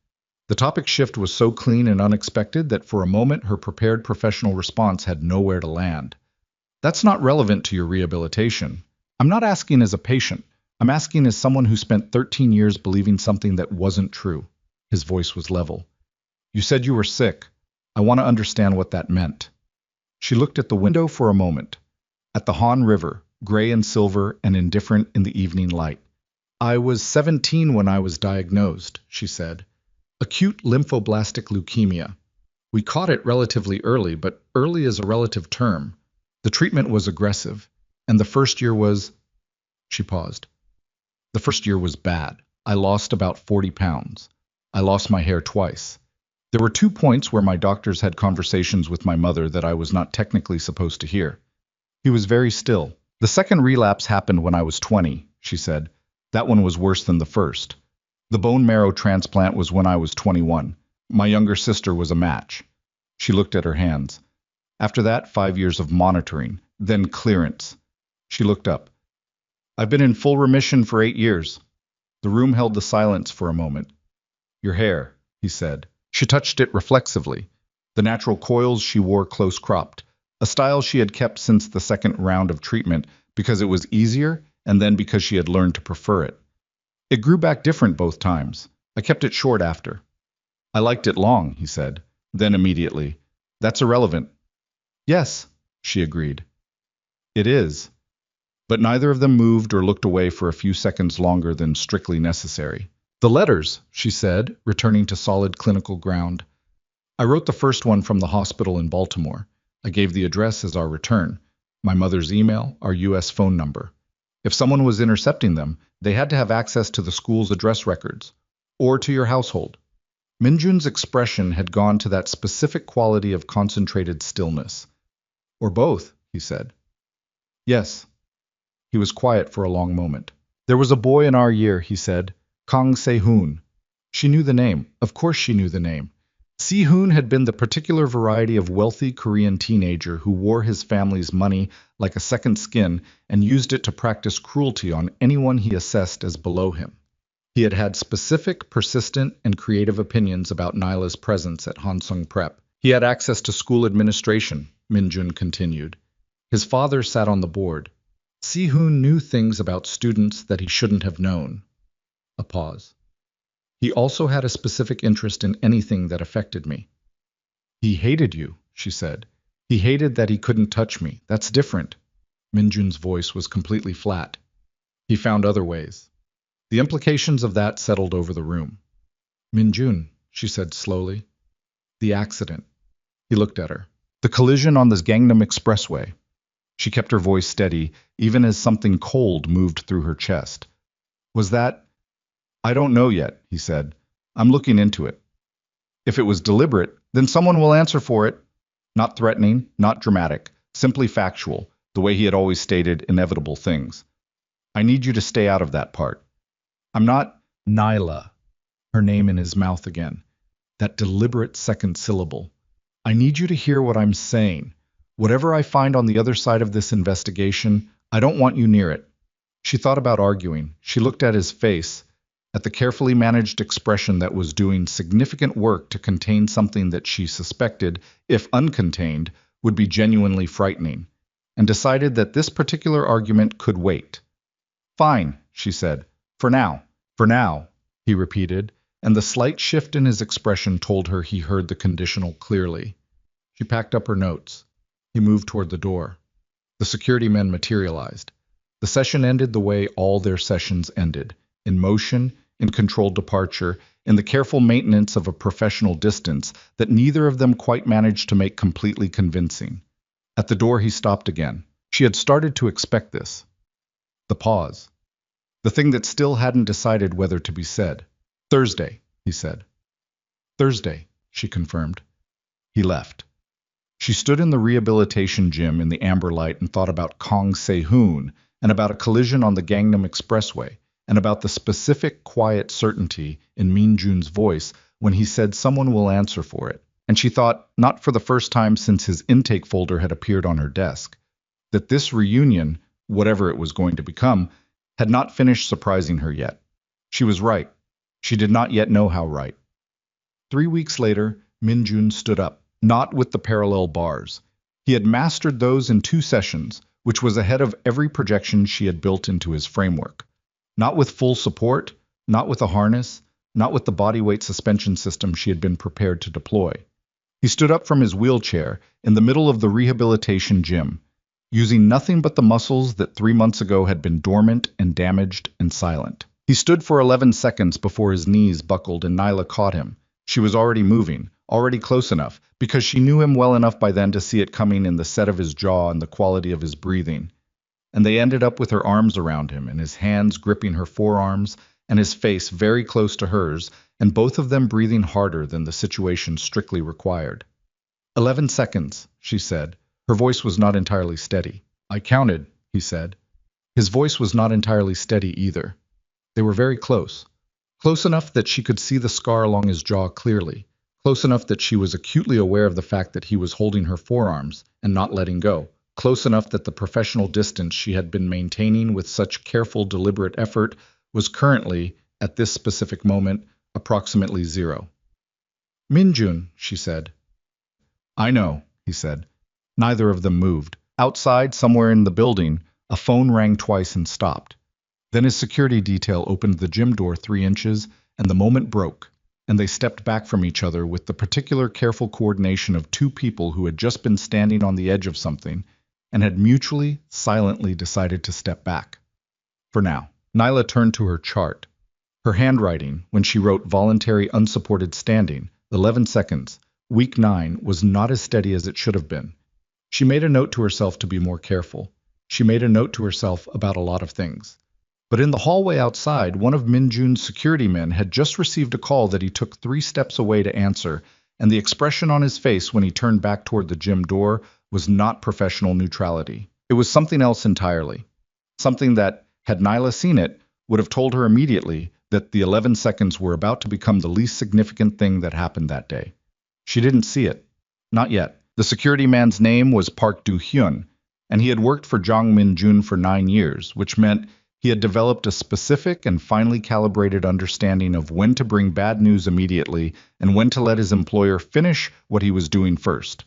Speaker 1: The topic shift was so clean and unexpected that for a moment her prepared professional response had nowhere to land. That's not relevant to your rehabilitation. I'm not asking as a patient. I'm asking as someone who spent 13 years believing something that wasn't true. His voice was level. You said you were sick. I want to understand what that meant. She looked at the window for a moment. At the Han River, gray and silver and indifferent in the evening light. I was 17 when I was diagnosed, she said. Acute lymphoblastic leukemia. We caught it relatively early, but early is a relative term. The treatment was aggressive, and the first year was... She paused. The first year was bad. I lost about 40 pounds. I lost my hair twice. There were 2 points where my doctors had conversations with my mother that I was not technically supposed to hear. He was very still. The second relapse happened when I was 20, she said. That one was worse than the first. The bone marrow transplant was when I was 21. My younger sister was a match. She looked at her hands. After that, 5 years of monitoring, then clearance. She looked up. I've been in full remission for 8 years. The room held the silence for a moment. Your hair, he said. She touched it reflexively. The natural coils she wore close-cropped, a style she had kept since the second round of treatment because it was easier and then because she had learned to prefer it. It grew back different both times. I kept it short after. I liked it long, he said. Then immediately, that's irrelevant. Yes, she agreed. It is. But neither of them moved or looked away for a few seconds longer than strictly necessary. The letters, she said, returning to solid clinical ground. I wrote the first one from the hospital in Baltimore. I gave the address as our return, my mother's email, our U.S. phone number. If someone was intercepting them, they had to have access to the school's address records, or to your household. Minjun's expression had gone to that specific quality of concentrated stillness. Or both, he said. Yes. He was quiet for a long moment. There was a boy in our year, he said, Kang Se-hoon. She knew the name. Of course she knew the name. Si-hoon had been the particular variety of wealthy Korean teenager who wore his family's money like a second skin and used it to practice cruelty on anyone he assessed as below him. He had had specific, persistent, and creative opinions about Nyla's presence at Hansung Prep. He had access to school administration, Minjun continued. His father sat on the board. Si-hoon knew things about students that he shouldn't have known. A pause. He also had a specific interest in anything that affected me. He hated you, she said. He hated that he couldn't touch me. That's different. Minjun's voice was completely flat. He found other ways. The implications of that settled over the room. Minjun, she said slowly. The accident. He looked at her. The collision on the Gangnam Expressway. She kept her voice steady, even as something cold moved through her chest. Was that... I don't know yet, he said. I'm looking into it. If it was deliberate, then someone will answer for it. Not threatening, not dramatic, simply factual, the way he had always stated inevitable things. I need you to stay out of that part. I'm not Nyla, her name in his mouth again. That deliberate second syllable. I need you to hear what I'm saying. Whatever I find on the other side of this investigation, I don't want you near it. She thought about arguing. She looked at his face, at the carefully managed expression that was doing significant work to contain something that she suspected, if uncontained, would be genuinely frightening, and decided that this particular argument could wait. Fine, she said. For now. For now, he repeated, and the slight shift in his expression told her he heard the conditional clearly. She packed up her notes. He moved toward the door. The security men materialized. The session ended the way all their sessions ended, in motion, in controlled departure, in the careful maintenance of a professional distance that neither of them quite managed to make completely convincing. At the door he stopped again. She had started to expect this. The pause. The thing that still hadn't decided whether to be said. Thursday, he said. Thursday, she confirmed. He left. She stood in the rehabilitation gym in the amber light and thought about Kong Se-hoon and about a collision on the Gangnam Expressway and about the specific quiet certainty in Min-jun's voice when he said someone will answer for it. And she thought, not for the first time since his intake folder had appeared on her desk, that this reunion, whatever it was going to become, had not finished surprising her yet. She was right. She did not yet know how right. 3 weeks later, Min-jun stood up, not with the parallel bars. He had mastered those in 2 sessions, which was ahead of every projection she had built into his framework. Not with full support, not with a harness, not with the bodyweight suspension system she had been prepared to deploy. He stood up from his wheelchair in the middle of the rehabilitation gym, using nothing but the muscles that 3 months ago had been dormant and damaged and silent. He stood for 11 seconds before his knees buckled and Nyla caught him. She was already moving, already close enough, because she knew him well enough by then to see it coming in the set of his jaw and the quality of his breathing. And they ended up with her arms around him and his hands gripping her forearms and his face very close to hers, and both of them breathing harder than the situation strictly required. 11 seconds, she said. Her voice was not entirely steady. I counted, he said. His voice was not entirely steady either. They were very close. Close enough that she could see the scar along his jaw clearly. Close enough that she was acutely aware of the fact that he was holding her forearms and not letting go. Close enough that the professional distance she had been maintaining with such careful, deliberate effort was currently, at this specific moment, approximately 0. Min-jun, she said. I know, he said. Neither of them moved. Outside, somewhere in the building, a phone rang twice and stopped. Then his security detail opened the gym door 3 inches, and the moment broke, and they stepped back from each other with the particular careful coordination of 2 people who had just been standing on the edge of something and had mutually, silently decided to step back. For now. Nyla turned to her chart. Her handwriting, when she wrote voluntary unsupported standing, 11 seconds, week 9, was not as steady as it should have been. She made a note to herself to be more careful. She made a note to herself about a lot of things. But in the hallway outside, one of Min-jun's security men had just received a call that he took 3 steps away to answer, and the expression on his face when he turned back toward the gym door was not professional neutrality. It was something else entirely. Something that, had Nyla seen it, would have told her immediately that the 11 seconds were about to become the least significant thing that happened that day. She didn't see it. Not yet. The security man's name was Park Do-hyun, and he had worked for Jang Min-jun for 9 years, which meant he had developed a specific and finely calibrated understanding of when to bring bad news immediately and when to let his employer finish what he was doing first.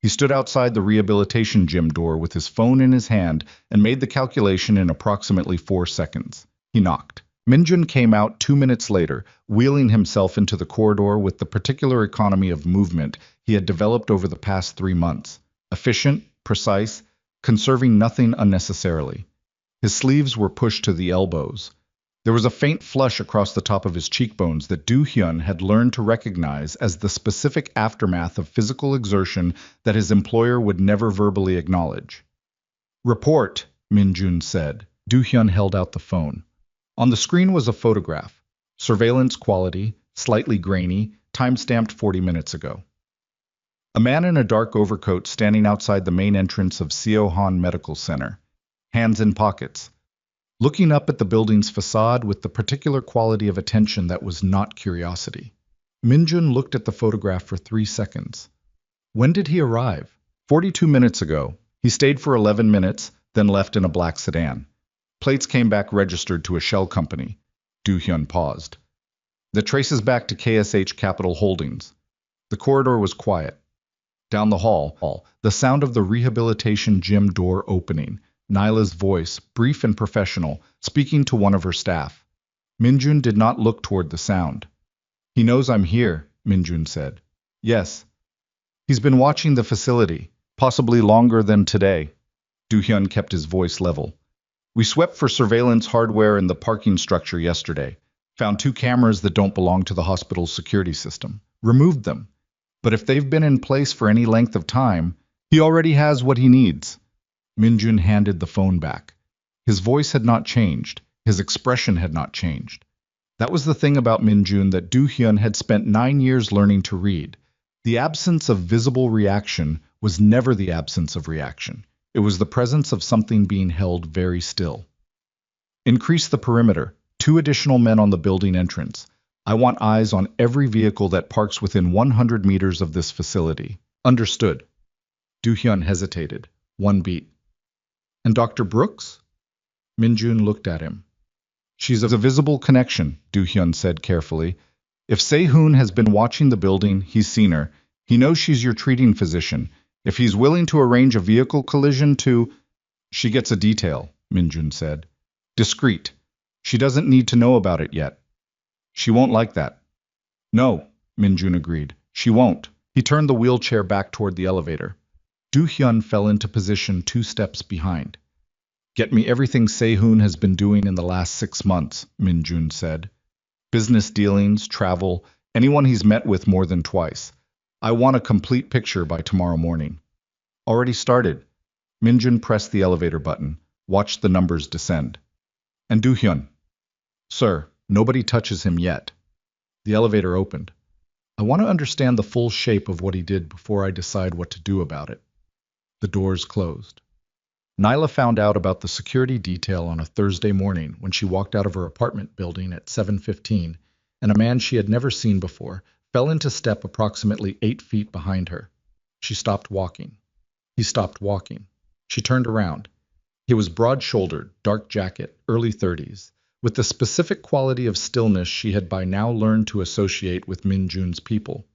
Speaker 1: He stood outside the rehabilitation gym door with his phone in his hand and made the calculation in approximately 4 seconds. He knocked. Min-jun came out 2 minutes later, wheeling himself into the corridor with the particular economy of movement he had developed over the past 3 months. Efficient, precise, conserving nothing unnecessarily. His sleeves were pushed to the elbows. There was a faint flush across the top of his cheekbones that Do-hyun had learned to recognize as the specific aftermath of physical exertion that his employer would never verbally acknowledge. Report, Min-jun said. Do-hyun held out the phone. On the screen was a photograph. Surveillance quality, slightly grainy, time-stamped 40 minutes ago. A man in a dark overcoat standing outside the main entrance of Seohan Medical Center. Hands in pockets. Looking up at the building's facade with the particular quality of attention that was not curiosity. Min-jun looked at the photograph for 3 seconds. When did he arrive? 42 minutes ago. He stayed for 11 minutes, then left in a black sedan. Plates came back registered to a shell company. Do-hyun paused. That traces back to KSH Capital Holdings. The corridor was quiet. Down the hall, the sound of the rehabilitation gym door opening. Nyla's voice, brief and professional, speaking to one of her staff. Min-jun did not look toward the sound. He knows I'm here, Min-jun said. Yes. He's been watching the facility, possibly longer than today. Do-hyun kept his voice level. We swept for surveillance hardware in the parking structure yesterday. Found 2 cameras that don't belong to the hospital's security system. Removed them. But if they've been in place for any length of time, he already has what he needs. Minjun handed the phone back. His voice had not changed. His expression had not changed. That was the thing about Minjun that Do-hyun had spent 9 years learning to read. The absence of visible reaction was never the absence of reaction. It was the presence of something being held very still. Increase the perimeter. 2 additional men on the building entrance. I want eyes on every vehicle that parks within 100 meters of this facility. Understood. Do-hyun hesitated. 1 beat. And Dr. Brooks? Minjun looked at him. She's a visible connection, Do-hyun said carefully. If Se-hoon has been watching the building, he's seen her. He knows she's your treating physician. If he's willing to arrange a vehicle collision to... She gets a detail, Minjun said. Discreet. She doesn't need to know about it yet. She won't like that. No, Minjun agreed. She won't. He turned the wheelchair back toward the elevator. Do-hyun fell into position 2 steps behind. Get me everything Se-hoon has been doing in the last 6 months, Minjun said. Business dealings, travel, anyone he's met with more than twice. I want a complete picture by tomorrow morning. Already started. Minjun pressed the elevator button, watched the numbers descend. And Do-hyun. Sir, nobody touches him yet. The elevator opened. I want to understand the full shape of what he did before I decide what to do about it. The doors closed. Nyla found out about the security detail on a Thursday morning when she walked out of her apartment building at 7:15, and a man she had never seen before fell into step approximately 8 feet behind her. She stopped walking. He stopped walking. She turned around. He was broad-shouldered, dark jacket, early 30s, with the specific quality of stillness she had by now learned to associate with Minjun's people.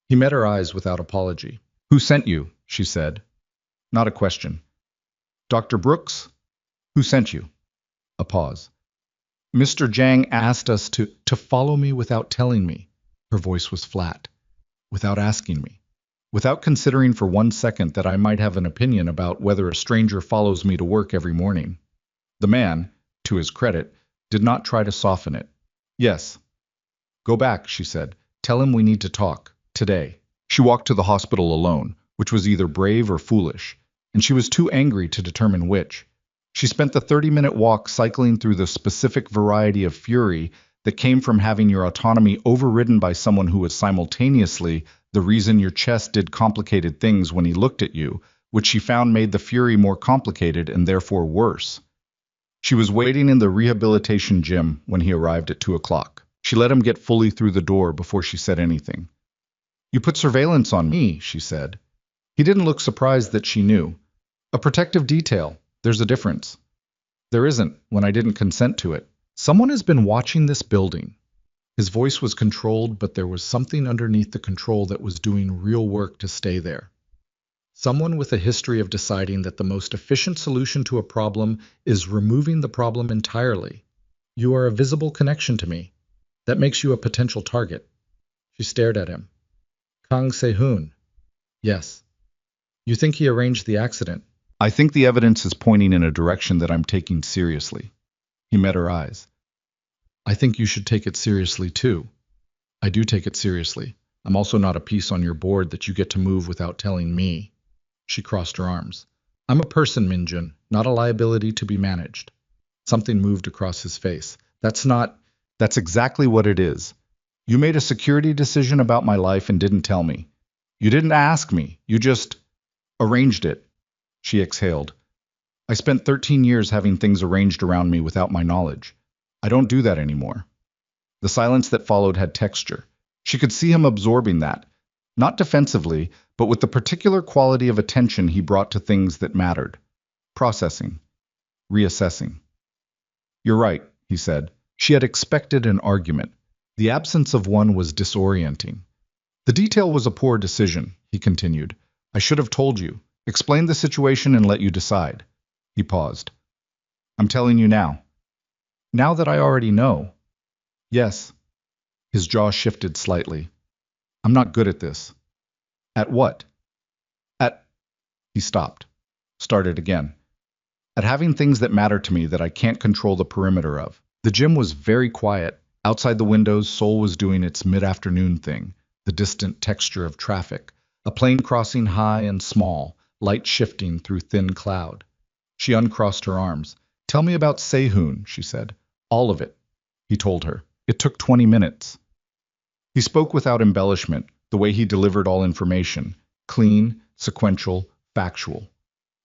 Speaker 1: He met her eyes without apology. Who sent you? She said. Not a question. Dr. Brooks? Who sent you? A pause. Mr. Jang asked us to follow me without telling me. Her voice was flat. Without asking me. Without considering for 1 second that I might have an opinion about whether a stranger follows me to work every morning. The man, to his credit, did not try to soften it. Yes. Go back, she said. Tell him we need to talk. Today. She walked to the hospital alone, which was either brave or foolish, and she was too angry to determine which. She spent the 30-minute walk cycling through the specific variety of fury that came from having your autonomy overridden by someone who was simultaneously the reason your chest did complicated things when he looked at you, which she found made the fury more complicated and therefore worse. She was waiting in the rehabilitation gym when he arrived at 2 o'clock. She let him get fully through the door before she said anything. You put surveillance on me, she said. He didn't look surprised that she knew. A protective detail. There's a difference. There isn't when I didn't consent to it. Someone has been watching this building. His voice was controlled, but there was something underneath the control that was doing real work to stay there. Someone with a history of deciding that the most efficient solution to a problem is removing the problem entirely. You are a visible connection to me. That makes you a potential target. She stared at him. Kang Se-hoon. Yes. You think he arranged the accident? I think the evidence is pointing in a direction that I'm taking seriously. He met her eyes. I think you should take it seriously too. I do take it seriously. I'm also not a piece on your board that you get to move without telling me. She crossed her arms. I'm a person, Minjun, not a liability to be managed. Something moved across his face. That's exactly what it is. You made a security decision about my life and didn't tell me. You didn't ask me. You just arranged it. She exhaled. I spent 13 years having things arranged around me without my knowledge. I don't do that anymore. The silence that followed had texture. She could see him absorbing that, not defensively, but with the particular quality of attention he brought to things that mattered. Processing. Reassessing. You're right, he said. She had expected an argument. The absence of one was disorienting. The detail was a poor decision, he continued. I should have told you. Explain the situation and let you decide. He paused. I'm telling you now. Now that I already know. Yes. His jaw shifted slightly. I'm not good at this. At what? He stopped. Started again. at having things that matter to me that I can't control the perimeter of. The gym was very quiet. Outside the windows, Seoul was doing its mid-afternoon thing, the distant texture of traffic, a plane crossing high and small, light shifting through thin cloud. She uncrossed her arms. "Tell me about Sehun," she said. "All of it," he told her. It took 20 minutes. He spoke without embellishment, the way he delivered all information, clean, sequential, factual.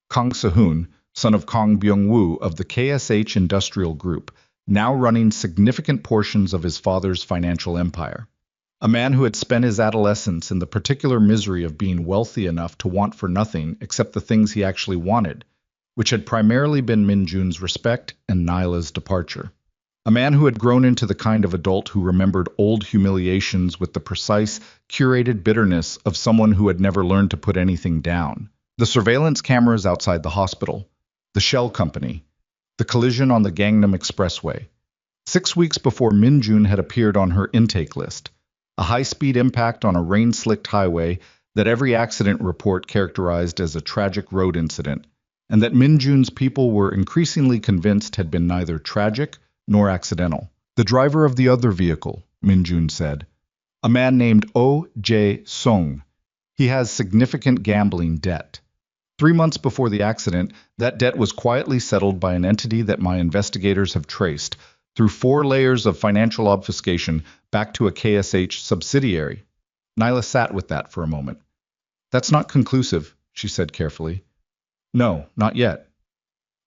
Speaker 1: Kang Sehun, son of Kang Byung-woo of the KSH Industrial Group, now running significant portions of his father's financial empire. A man who had spent his adolescence in the particular misery of being wealthy enough to want for nothing except the things he actually wanted, which had primarily been Min-jun's respect and Nyla's departure. A man who had grown into the kind of adult who remembered old humiliations with the precise, curated bitterness of someone who had never learned to put anything down. The surveillance cameras outside the hospital, the shell company, the collision on the Gangnam Expressway. 6 weeks before Min-jun had appeared on her intake list, a high-speed impact on a rain-slicked highway that every accident report characterized as a tragic road incident, and that Min-jun's people were increasingly convinced had been neither tragic nor accidental. The driver of the other vehicle, Min-jun said, a man named Oh Jae-sung. He has significant gambling debt. 3 months before the accident, that debt was quietly settled by an entity that my investigators have traced, through 4 layers of financial obfuscation, back to a KSH subsidiary. Nyla sat with that for a moment. "That's not conclusive," she said carefully. "No, not yet.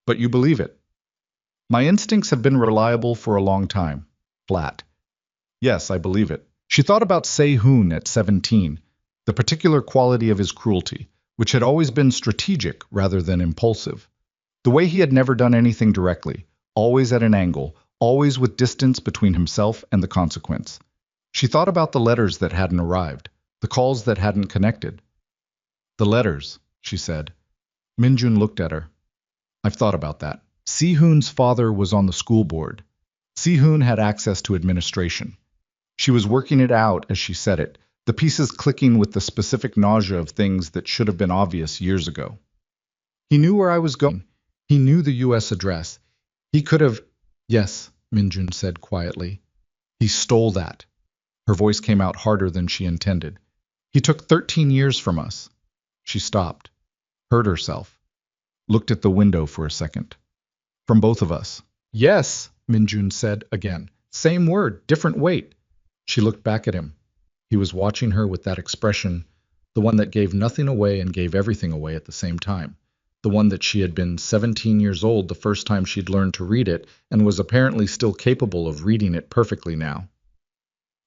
Speaker 1: But you believe it." "My instincts have been reliable for a long time." Flat. "Yes, I believe it." She thought about Se-hoon at 17, the particular quality of his cruelty, which had always been strategic rather than impulsive. The way he had never done anything directly, always at an angle, always with distance between himself and the consequence. She thought about the letters that hadn't arrived, the calls that hadn't connected. "The letters," she said. Min-jun looked at her. "I've thought about that." Si-hoon's father was on the school board. Si-hoon had access to administration. She was working it out as she said it, the pieces clicking with the specific nausea of things that should have been obvious years ago. "He knew where I was going. He knew the U.S. address. He could have—" "Yes," Min-jun said quietly. "He stole that." Her voice came out harder than she intended. "He took 13 years from us." She stopped, heard herself, looked at the window for a second. "From both of us." "Yes," Min-jun said again. "Same word, different weight." She looked back at him. He was watching her with that expression, the one that gave nothing away and gave everything away at the same time. The one that she had been 17 years old the first time she'd learned to read it and was apparently still capable of reading it perfectly now.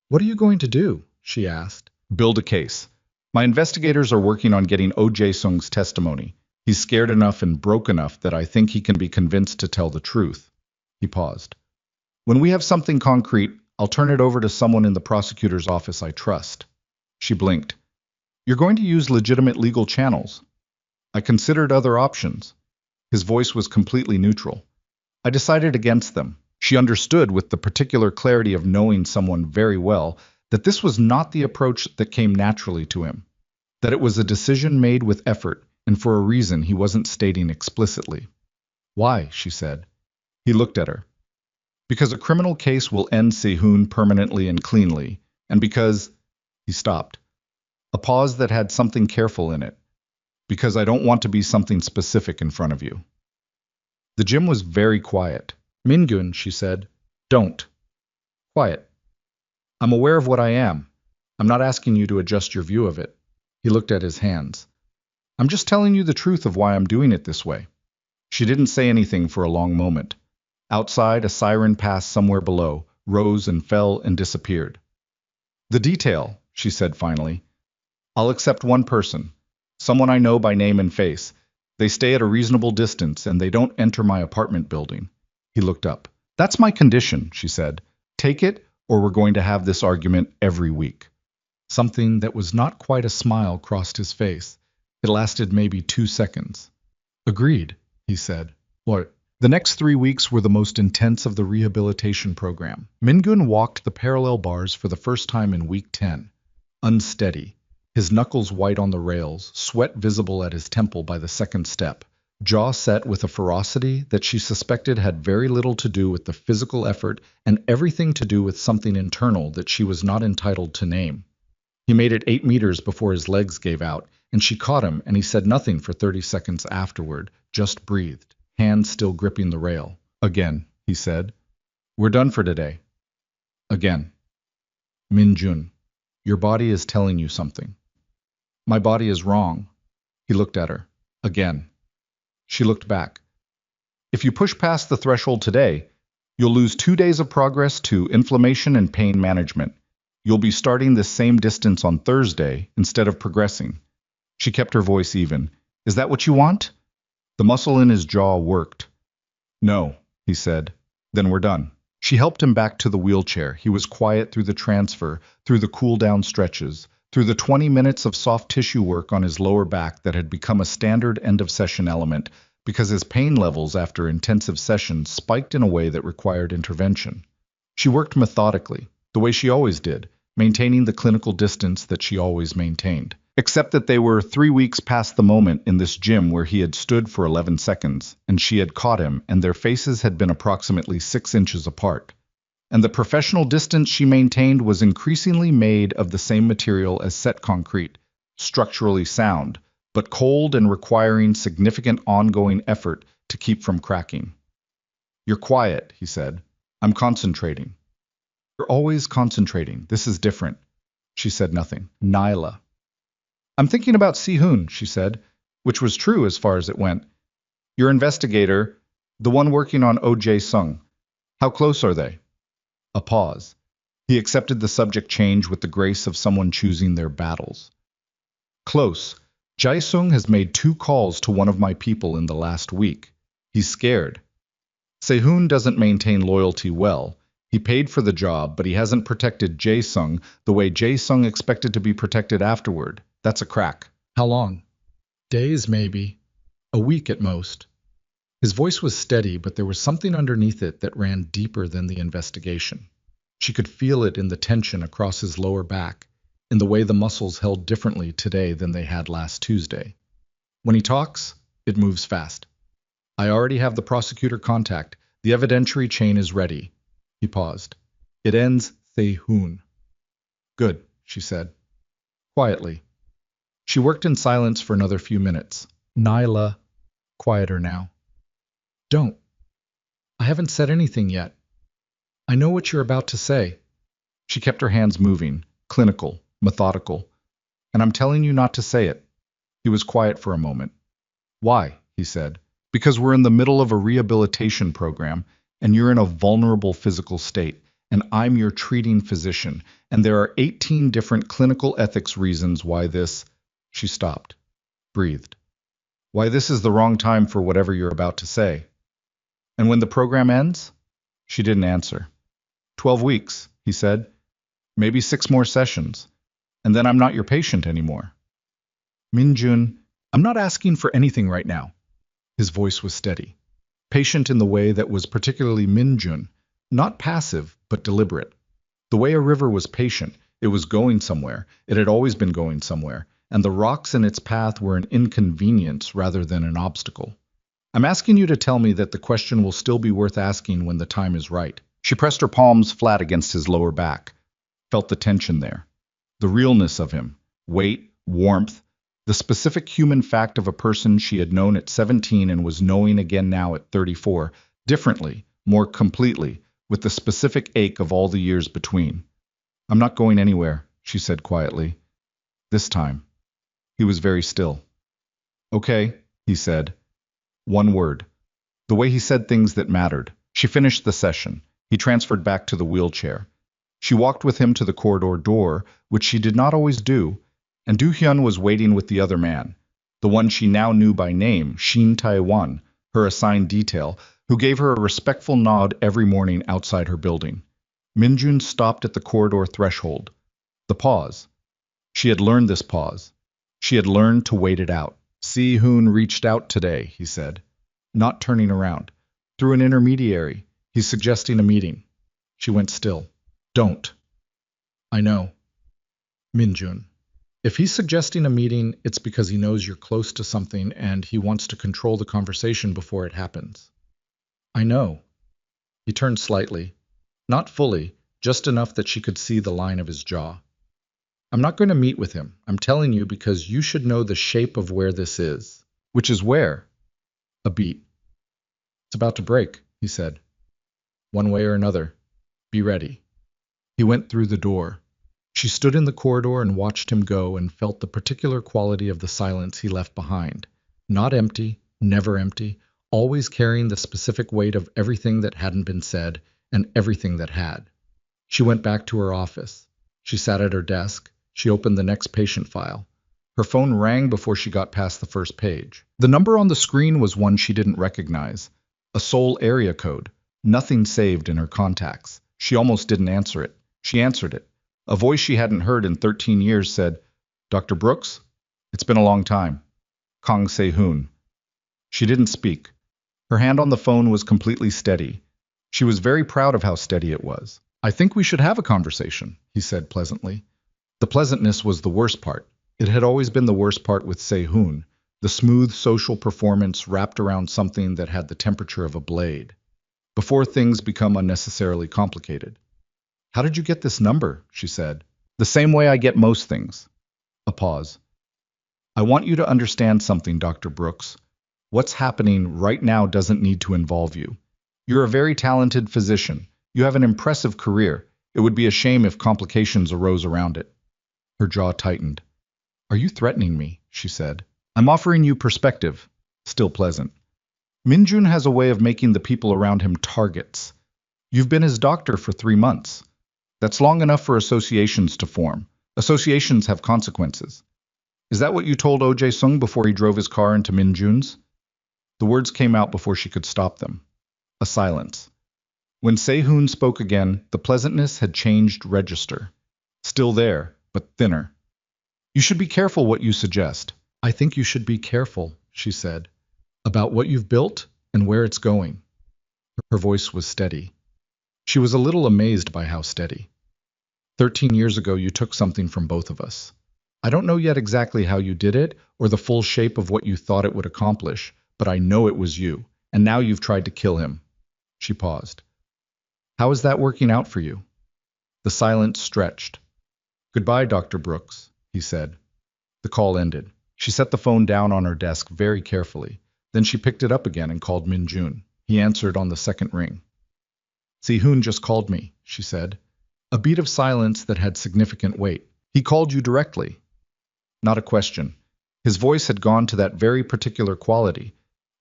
Speaker 1: "What are you going to do?" she asked. "Build a case. My investigators are working on getting Oh Jae-sung's testimony. He's scared enough and broke enough that I think he can be convinced to tell the truth." He paused. "When we have something concrete, I'll turn it over to someone in the prosecutor's office I trust." She blinked. "You're going to use legitimate legal channels." "I considered other options." His voice was completely neutral. "I decided against them." She understood with the particular clarity of knowing someone very well that this was not the approach that came naturally to him, that it was a decision made with effort and for a reason he wasn't stating explicitly. "Why?" she said. He looked at her. "Because a criminal case will end Se-hoon permanently and cleanly, and because—" He stopped. A pause that had something careful in it. "Because I don't want to be something specific in front of you." The gym was very quiet. "Min-gun," she said, "don't." "Quiet. I'm aware of what I am. I'm not asking you to adjust your view of it." He looked at his hands. "I'm just telling you the truth of why I'm doing it this way." She didn't say anything for a long moment. Outside, a siren passed somewhere below, rose and fell and disappeared. "The detail," she said finally. "I'll accept one person, someone I know by name and face. They stay at a reasonable distance and they don't enter my apartment building." He looked up. "That's my condition," she said. "Take it, or we're going to have this argument every week." Something that was not quite a smile crossed his face. It lasted maybe 2 seconds. "Agreed," he said. "What?" The next 3 weeks were the most intense of the rehabilitation program. Min-gun walked the parallel bars for the first time in week 10. Unsteady, his knuckles white on the rails, sweat visible at his temple by the second step, jaw set with a ferocity that she suspected had very little to do with the physical effort and everything to do with something internal that she was not entitled to name. He made it 8 meters before his legs gave out, and she caught him, and he said nothing for 30 seconds afterward, just breathed, hands still gripping the rail. Again, he said, "We're done for today." Again. "Min-jun, your body is telling you something." "My body is wrong." He looked at her. Again. She looked back. "If you push past the threshold today, you'll lose 2 days of progress to inflammation and pain management. You'll be starting this same distance on Thursday instead of progressing." She kept her voice even. "Is that what you want?" The muscle in his jaw worked. "No," he said. "Then we're done." She helped him back to the wheelchair. He was quiet through the transfer, through the cool-down stretches, through the 20 minutes of soft tissue work on his lower back that had become a standard end-of-session element because his pain levels after intensive sessions spiked in a way that required intervention. She worked methodically, the way she always did, maintaining the clinical distance that she always maintained. Except that they were 3 weeks past the moment in this gym where he had stood for 11 seconds, and she had caught him, and their faces had been approximately 6 inches apart. And the professional distance she maintained was increasingly made of the same material as set concrete, structurally sound, but cold and requiring significant ongoing effort to keep from cracking. "You're quiet," he said. "I'm concentrating." "You're always concentrating. This is different." She said nothing. Nyla. "I'm thinking about Si-hoon," she said, which was true as far as it went. "Your investigator, the one working on O.J. Sung. How close are they?" A pause. He accepted the subject change with the grace of someone choosing their battles. "Close. Jae-sung has made 2 calls to one of my people in the last week. He's scared. Se-hoon doesn't maintain loyalty well. He paid for the job, but he hasn't protected Jae-sung the way Jae-sung expected to be protected afterward. That's a crack." "How long?" "Days, maybe. A week at most." His voice was steady, but there was something underneath it that ran deeper than the investigation. She could feel it in the tension across his lower back, in the way the muscles held differently today than they had last Tuesday. "When he talks, it moves fast. I already have the prosecutor contact. The evidentiary chain is ready." He paused. "It ends Se-hoon." "Good," she said, quietly. She worked in silence for another few minutes. Nyla, quieter now. "Don't. I haven't said anything yet. I know what you're about to say." She kept her hands moving, clinical, methodical. "And I'm telling you not to say it." He was quiet for a moment. "Why?" he said. "Because we're in the middle of a rehabilitation program, and you're in a vulnerable physical state, and I'm your treating physician, and there are 18 different clinical ethics reasons why this—" She stopped, breathed. "Why this is the wrong time for whatever you're about to say." "And when the program ends?" She didn't answer. 12 weeks, he said. "Maybe 6 more sessions. And then I'm not your patient anymore." "Min-jun, I'm not asking for anything right now." His voice was steady. Patient in the way that was particularly Min-jun, not passive, but deliberate. The way a river was patient, it was going somewhere, it had always been going somewhere, and the rocks in its path were an inconvenience rather than an obstacle. "I'm asking you to tell me that the question will still be worth asking when the time is right." She pressed her palms flat against his lower back, felt the tension there, the realness of him, weight, warmth, the specific human fact of a person she had known at 17 and was knowing again now at 34, differently, more completely, with the specific ache of all the years between. "I'm not going anywhere," she said quietly. This time. He was very still. "Okay," he said. One word. The way he said things that mattered. She finished the session. He transferred back to the wheelchair. She walked with him to the corridor door, which she did not always do, and Do-hyun was waiting with the other man, the one she now knew by name, Shin Tae-won, her assigned detail, who gave her a respectful nod every morning outside her building. Min-jun stopped at the corridor threshold. The pause. She had learned this pause. She had learned to wait it out. "Si-hoon reached out today," he said, not turning around. "Through an intermediary. He's suggesting a meeting." She went still. "Don't." "I know." "Min-jun." If he's suggesting a meeting, it's because he knows you're close to something and he wants to control the conversation before it happens. I know. He turned slightly. Not fully, just enough that she could see the line of his jaw. I'm not going to meet with him. I'm telling you because you should know the shape of where this is. Which is where? A beat. It's about to break, he said. One way or another. Be ready. He went through the door. She stood in the corridor and watched him go and felt the particular quality of the silence he left behind. Not empty, never empty, always carrying the specific weight of everything that hadn't been said and everything that had. She went back to her office. She sat at her desk. She opened the next patient file. Her phone rang before she got past the first page. The number on the screen was one she didn't recognize. A Seoul area code. Nothing saved in her contacts. She almost didn't answer it. She answered it. A voice she hadn't heard in 13 years said, "Dr. Brooks? It's been a long time. Kang Se-hoon." She didn't speak. Her hand on the phone was completely steady. She was very proud of how steady it was. "I think we should have a conversation," he said pleasantly. The pleasantness was the worst part. It had always been the worst part with Se-hoon, the smooth social performance wrapped around something that had the temperature of a blade. Before things become unnecessarily complicated. "How did you get this number?" she said. "The same way I get most things." A pause. "I want you to understand something, Dr. Brooks. What's happening right now doesn't need to involve you. You're a very talented physician. You have an impressive career. It would be a shame if complications arose around it." Her jaw tightened. "Are you threatening me?" she said. "I'm offering you perspective." Still pleasant. "Minjun has a way of making the people around him targets. You've been his doctor for 3 months. That's long enough for associations to form. Associations have consequences. Is that what you told O.J. Sung before he drove his car into Minjun's?" The words came out before she could stop them. A silence. When Se-hoon spoke again, the pleasantness had changed register. Still there, but thinner. "You should be careful what you suggest." "I think you should be careful," she said, "about what you've built and where it's going." Her voice was steady. She was a little amazed by how steady. 13 years ago, you took something from both of us. I don't know yet exactly how you did it or the full shape of what you thought it would accomplish, but I know it was you, and now you've tried to kill him. She paused. How is that working out for you? The silence stretched. Goodbye, Dr. Brooks, he said. The call ended. She set the phone down on her desk very carefully. Then she picked it up again and called Min Jun. He answered on the second ring. Si-hoon just called me, she said. A beat of silence that had significant weight. He called you directly. Not a question. His voice had gone to that very particular quality,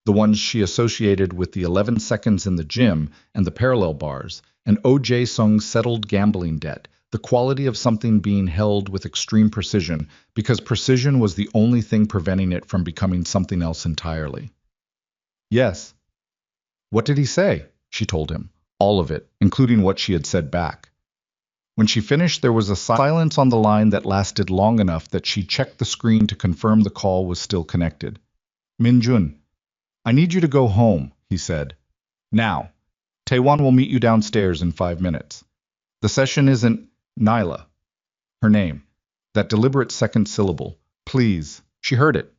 Speaker 1: the ones she associated with the 11 seconds in the gym and the parallel bars, and O.J. Sung's settled gambling debt, the quality of something being held with extreme precision, because precision was the only thing preventing it from becoming something else entirely. Yes. What did he say? She told him. All of it, including what she had said back. When she finished, there was a silence on the line that lasted long enough that she checked the screen to confirm the call was still connected. Min Jun, I need you to go home, he said. Now. Taewon will meet you downstairs in 5 minutes. The session isn't Nyla. Her name. That deliberate second syllable. Please. She heard it.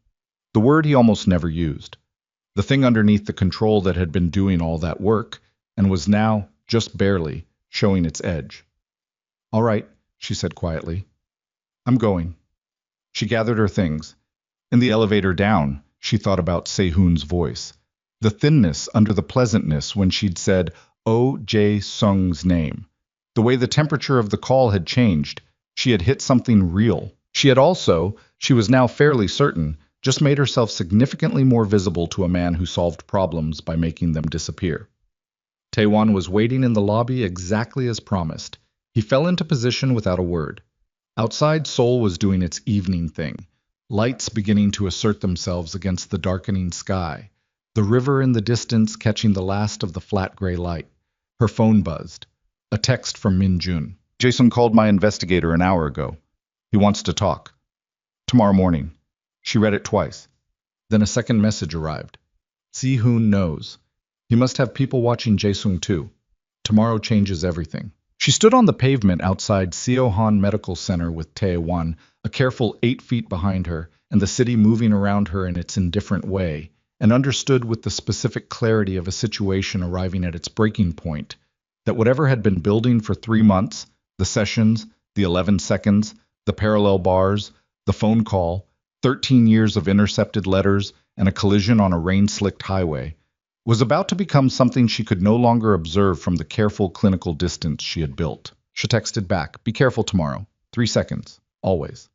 Speaker 1: The word he almost never used. The thing underneath the control that had been doing all that work and was now, just barely, showing its edge. All right, she said quietly. I'm going. She gathered her things. In the elevator down, she thought about Se-hoon's voice. The thinness under the pleasantness when she'd said O.J. Sung's name. The way the temperature of the call had changed. She had hit something real. She had also, she was now fairly certain, just made herself significantly more visible to a man who solved problems by making them disappear. Taewon was waiting in the lobby exactly as promised. He fell into position without a word. Outside, Seoul was doing its evening thing. Lights beginning to assert themselves against the darkening sky. The river in the distance catching the last of the flat gray light. Her phone buzzed. A text from Min Jun. Jason called my investigator an hour ago. He wants to talk. Tomorrow morning. She read it twice. Then a second message arrived. Si-hoon knows. He must have people watching Jae-sung too. Tomorrow changes everything. She stood on the pavement outside Seohan Medical Center with Tae-won, a careful 8 feet behind her, and the city moving around her in its indifferent way, and understood with the specific clarity of a situation arriving at its breaking point that whatever had been building for 3 months, the sessions, the 11 seconds, the parallel bars, the phone call, 13 years of intercepted letters, and a collision on a rain-slicked highway, was about to become something she could no longer observe from the careful clinical distance she had built. She texted back, "Be careful tomorrow. 3 seconds. Always."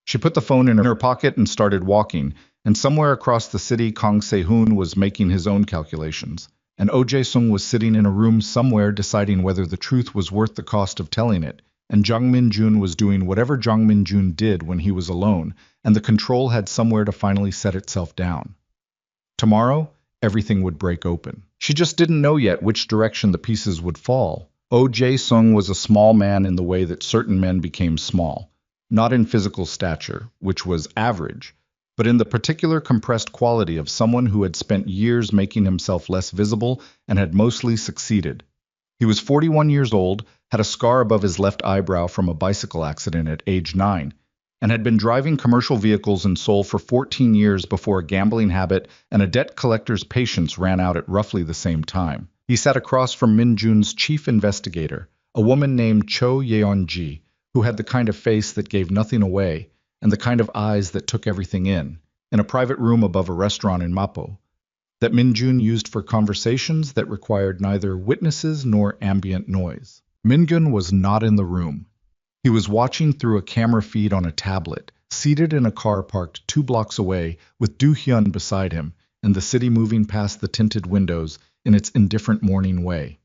Speaker 1: She put the phone in her pocket and started walking, and somewhere across the city, Kang Se-hoon was making his own calculations, and Oh Jae-sung was sitting in a room somewhere deciding whether the truth was worth the cost of telling it, and Jang Min-jun was doing whatever Jang Min-jun did when he was alone, and the control had somewhere to finally set itself down. Tomorrow, everything would break open. She just didn't know yet which direction the pieces would fall. Oh Jae-sung was a small man in the way that certain men became small, not in physical stature, which was average, but in the particular compressed quality of someone who had spent years making himself less visible and had mostly succeeded. He was 41 years old, had a scar above his left eyebrow from a bicycle accident at age 9, and had been driving commercial vehicles in Seoul for 14 years before a gambling habit and a debt collector's patience ran out at roughly the same time. He sat across from Min-jun's chief investigator, a woman named Cho Yeon-ji, who had the kind of face that gave nothing away and the kind of eyes that took everything in a private room above a restaurant in Mapo, that Min-jun used for conversations that required neither witnesses nor ambient noise. Min-gun was not in the room. He was watching through a camera feed on a tablet, seated in a car parked 2 blocks away, with Do-hyun beside him, and the city moving past the tinted windows in its indifferent morning way.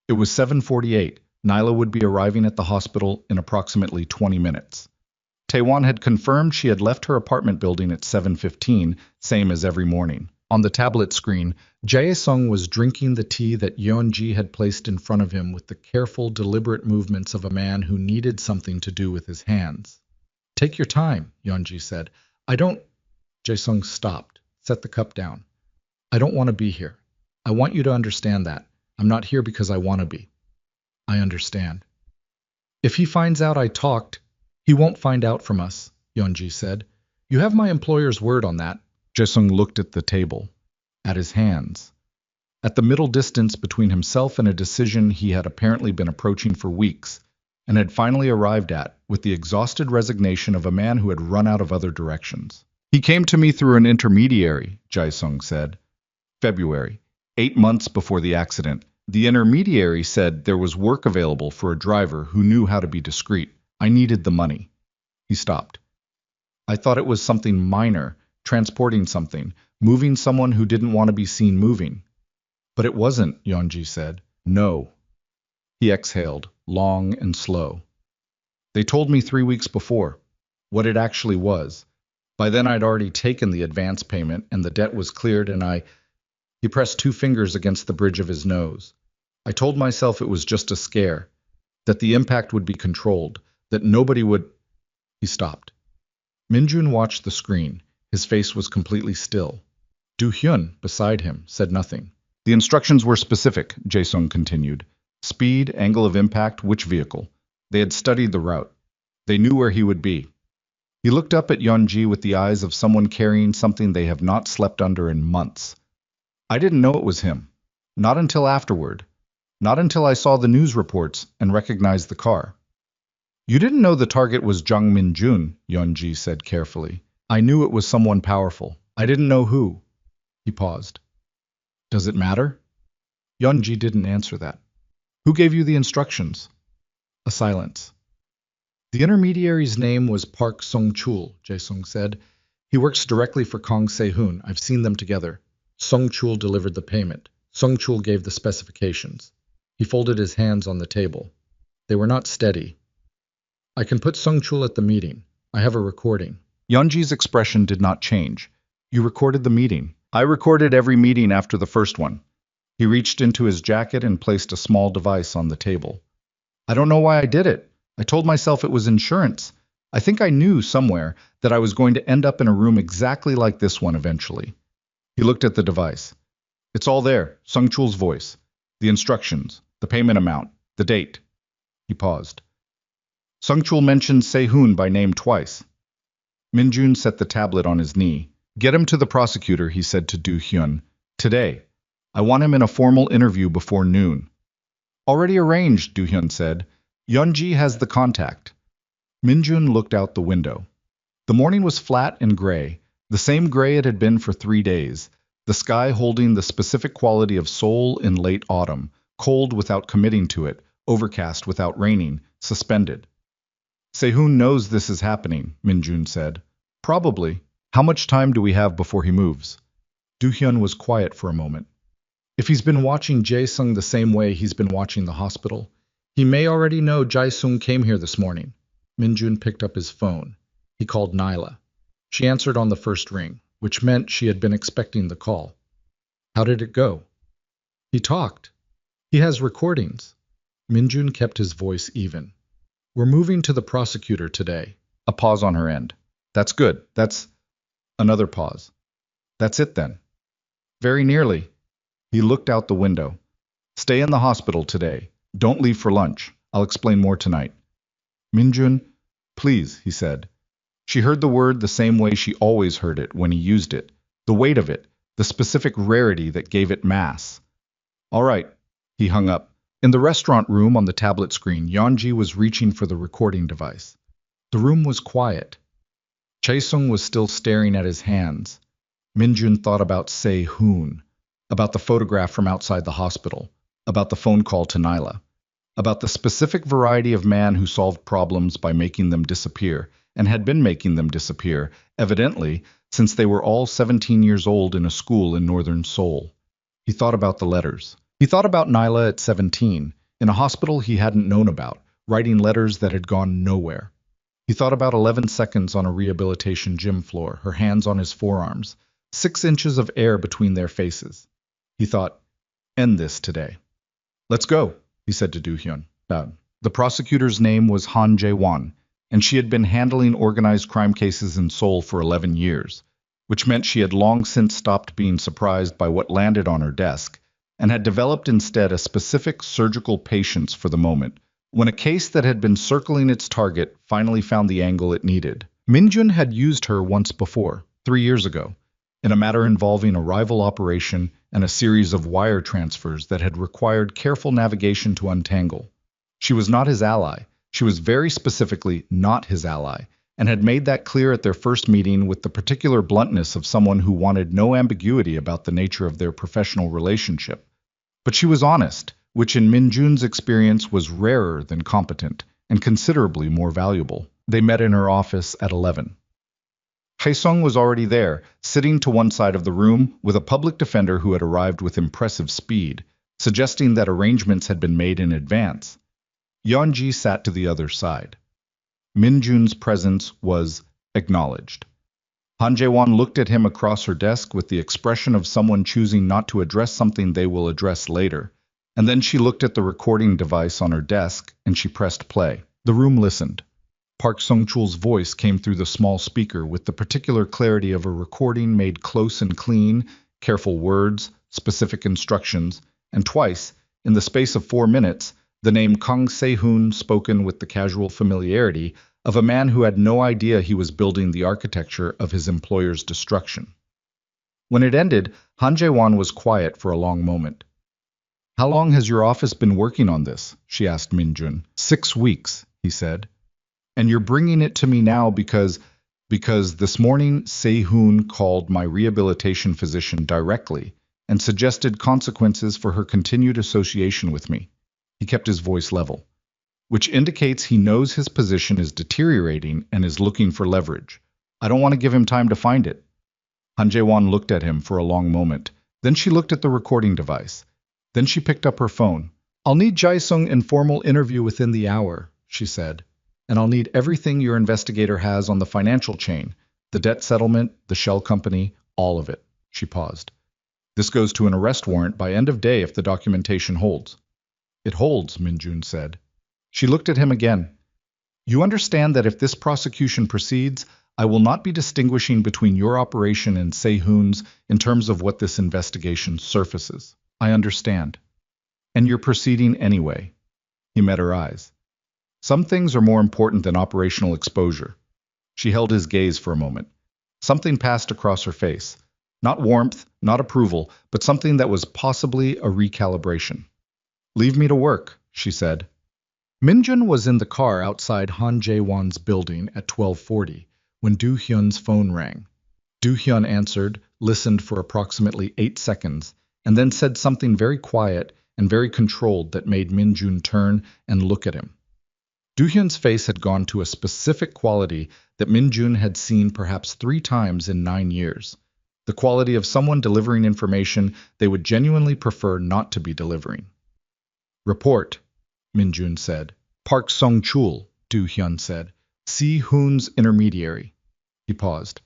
Speaker 1: It was 7:48. Nyla would be arriving at the hospital in approximately 20 minutes. Tae-won had confirmed she had left her apartment building at 7:15, same as every morning. On the tablet screen, Jae-sung was drinking the tea that Yeon-ji had placed in front of him with the careful, deliberate movements of a man who needed something to do with his hands. "Take your time," Yeon-ji said. "I don't—" Jae-sung stopped, set the cup down. "I don't want to be here. I want you to understand that. I'm not here because I want to be. I understand. If he finds out I talked, he won't find out from us," Yeon-ji said. "You have my employer's word on that." Jae-sung looked at the table, at his hands, at the middle distance between himself and a decision he had apparently been approaching for weeks, and had finally arrived at, with the exhausted resignation of a man who had run out of other directions. "He came to me through an intermediary," Jae-sung said. "February, 8 months before the accident. The intermediary said there was work available for a driver who knew how to be discreet. I needed the money." He stopped. "I thought it was something minor, transporting something, moving someone who didn't want to be seen moving." "But it wasn't," Yeon-ji said. "No." He exhaled, long and slow. "They told me 3 weeks before what it actually was. By then I'd already taken the advance payment and the debt was cleared, and He pressed 2 fingers against the bridge of his nose. "I told myself it was just a scare, that the impact would be controlled, that nobody would—" He stopped. Min-jun watched the screen. His face was completely still. Do-hyun, beside him, said nothing. "The instructions were specific," Jae-sung continued. "Speed, angle of impact, which vehicle. They had studied the route. They knew where he would be." He looked up at Yeon-ji with the eyes of someone carrying something they have not slept under in months. "I didn't know it was him. Not until afterward. Not until I saw the news reports and recognized the car." "You didn't know the target was Jang Min-jun," Yeon-ji said carefully. "I knew it was someone powerful. I didn't know who." He paused. "Does it matter?" Yeon-ji didn't answer that. "Who gave you the instructions?" A silence. "The intermediary's name was Park Sung-chul," Jae-sung said. "He works directly for Kang Se-hoon. I've seen them together. Sung-chul delivered the payment. Sung-chul gave the specifications." He folded his hands on the table. They were not steady. "I can put Sung-chul at the meeting. I have a recording." Yeon-ji's expression did not change. "You recorded the meeting?" "I recorded every meeting after the first one." He reached into his jacket and placed a small device on the table. "I don't know why I did it. I told myself it was insurance. I think I knew somewhere that I was going to end up in a room exactly like this one eventually." He looked at the device. "It's all there, Sung-chul's voice, the instructions, the payment amount, the date." He paused. Sungchul mentioned Se-hoon by name twice. Minjun set the tablet on his knee. Get him to the prosecutor, he said to Do-hyun. Today. I want him in a formal interview before noon. Already arranged, Do-hyun said. Yeonji has the contact. Minjun looked out the window. The morning was flat and gray, the same gray it had been for 3 days, the sky holding the specific quality of Seoul in late autumn, cold without committing to it, overcast without raining, suspended. Se-hoon knows this is happening, Minjun said. Probably. How much time do we have before he moves? Do-hyun was quiet for a moment. If he's been watching Jae-sung the same way he's been watching the hospital, he may already know Jae-sung came here this morning. Minjun picked up his phone. He called Nyla. She answered on the first ring, which meant she had been expecting the call. How did it go? He talked. He has recordings. Minjun kept his voice even. We're moving to the prosecutor today. A pause on her end. That's good. That's... Another pause. That's it then. Very nearly. He looked out the window. Stay in the hospital today. Don't leave for lunch. I'll explain more tonight. Minjun, please, he said. She heard the word the same way she always heard it when he used it. The weight of it, the specific rarity that gave it mass. All right. He hung up. In the restaurant room on the tablet screen, Yeonji was reaching for the recording device. The room was quiet. Chae-sung was still staring at his hands. Minjun thought about Se-hoon, about the photograph from outside the hospital, about the phone call to Nyla, about the specific variety of man who solved problems by making them disappear, and had been making them disappear, evidently, since they were all 17 years old in a school in northern Seoul. He thought about the letters. He thought about Nyla at 17, in a hospital he hadn't known about, writing letters that had gone nowhere. He thought about 11 seconds on a rehabilitation gym floor, her hands on his forearms, 6 inches of air between their faces. He thought, end this today. Let's go, he said to Do-hyun. The prosecutor's name was Han Jae-won, and she had been handling organized crime cases in Seoul for 11 years, which meant she had long since stopped being surprised by what landed on her desk, and had developed instead a specific surgical patience for the moment, when a case that had been circling its target finally found the angle it needed. Minjun had used her once before, 3 years ago, in a matter involving a rival operation and a series of wire transfers that had required careful navigation to untangle. She was not his ally. She was very specifically not his ally, and had made that clear at their first meeting with the particular bluntness of someone who wanted no ambiguity about the nature of their professional relationship. But she was honest, which in Minjun's experience was rarer than competent, and considerably more valuable. They met in her office at 11. Hae-sung was already there, sitting to one side of the room, with a public defender who had arrived with impressive speed, suggesting that arrangements had been made in advance. Yeonji sat to the other side. Minjun's presence was acknowledged. Han Jae-won looked at him across her desk with the expression of someone choosing not to address something they will address later, and then she looked at the recording device on her desk and she pressed play. The room listened. Park Sung-chul's voice came through the small speaker with the particular clarity of a recording made close and clean, careful words, specific instructions, and twice, in the space of 4 minutes, the name Kang Se-hoon spoken with the casual familiarity of a man who had no idea he was building the architecture of his employer's destruction. When it ended, Han Jae-won was quiet for a long moment. How long has your office been working on this? She asked Minjun. 6 weeks, he said. And you're bringing it to me now because this morning Se-hoon called my rehabilitation physician directly and suggested consequences for her continued association with me. He kept his voice level, which indicates he knows his position is deteriorating and is looking for leverage. I don't want to give him time to find it. Han Jae-won looked at him for a long moment. Then she looked at the recording device. Then she picked up her phone. I'll need Jae-sung informal interview within the hour, she said. And I'll need everything your investigator has on the financial chain, the debt settlement, the shell company, all of it. She paused. This goes to an arrest warrant by end of day if the documentation holds. It holds, Minjun said. She looked at him again. You understand that if this prosecution proceeds, I will not be distinguishing between your operation and Se-hoon's in terms of what this investigation surfaces. I understand. And you're proceeding anyway. He met her eyes. Some things are more important than operational exposure. She held his gaze for a moment. Something passed across her face. Not warmth, not approval, but something that was possibly a recalibration. Leave me to work, she said. Minjun was in the car outside Han Jae-won's building at 12:40 when Do-hyun's phone rang. Do-hyun answered, listened for approximately 8 seconds, and then said something very quiet and very controlled that made Minjun turn and look at him. Do-hyun's face had gone to a specific quality that Minjun had seen perhaps 3 times in 9 years. The quality of someone delivering information they would genuinely prefer not to be delivering. Report, Minjun said. Park Song-chul, Do-hyun said. Si-hoon's intermediary. He paused.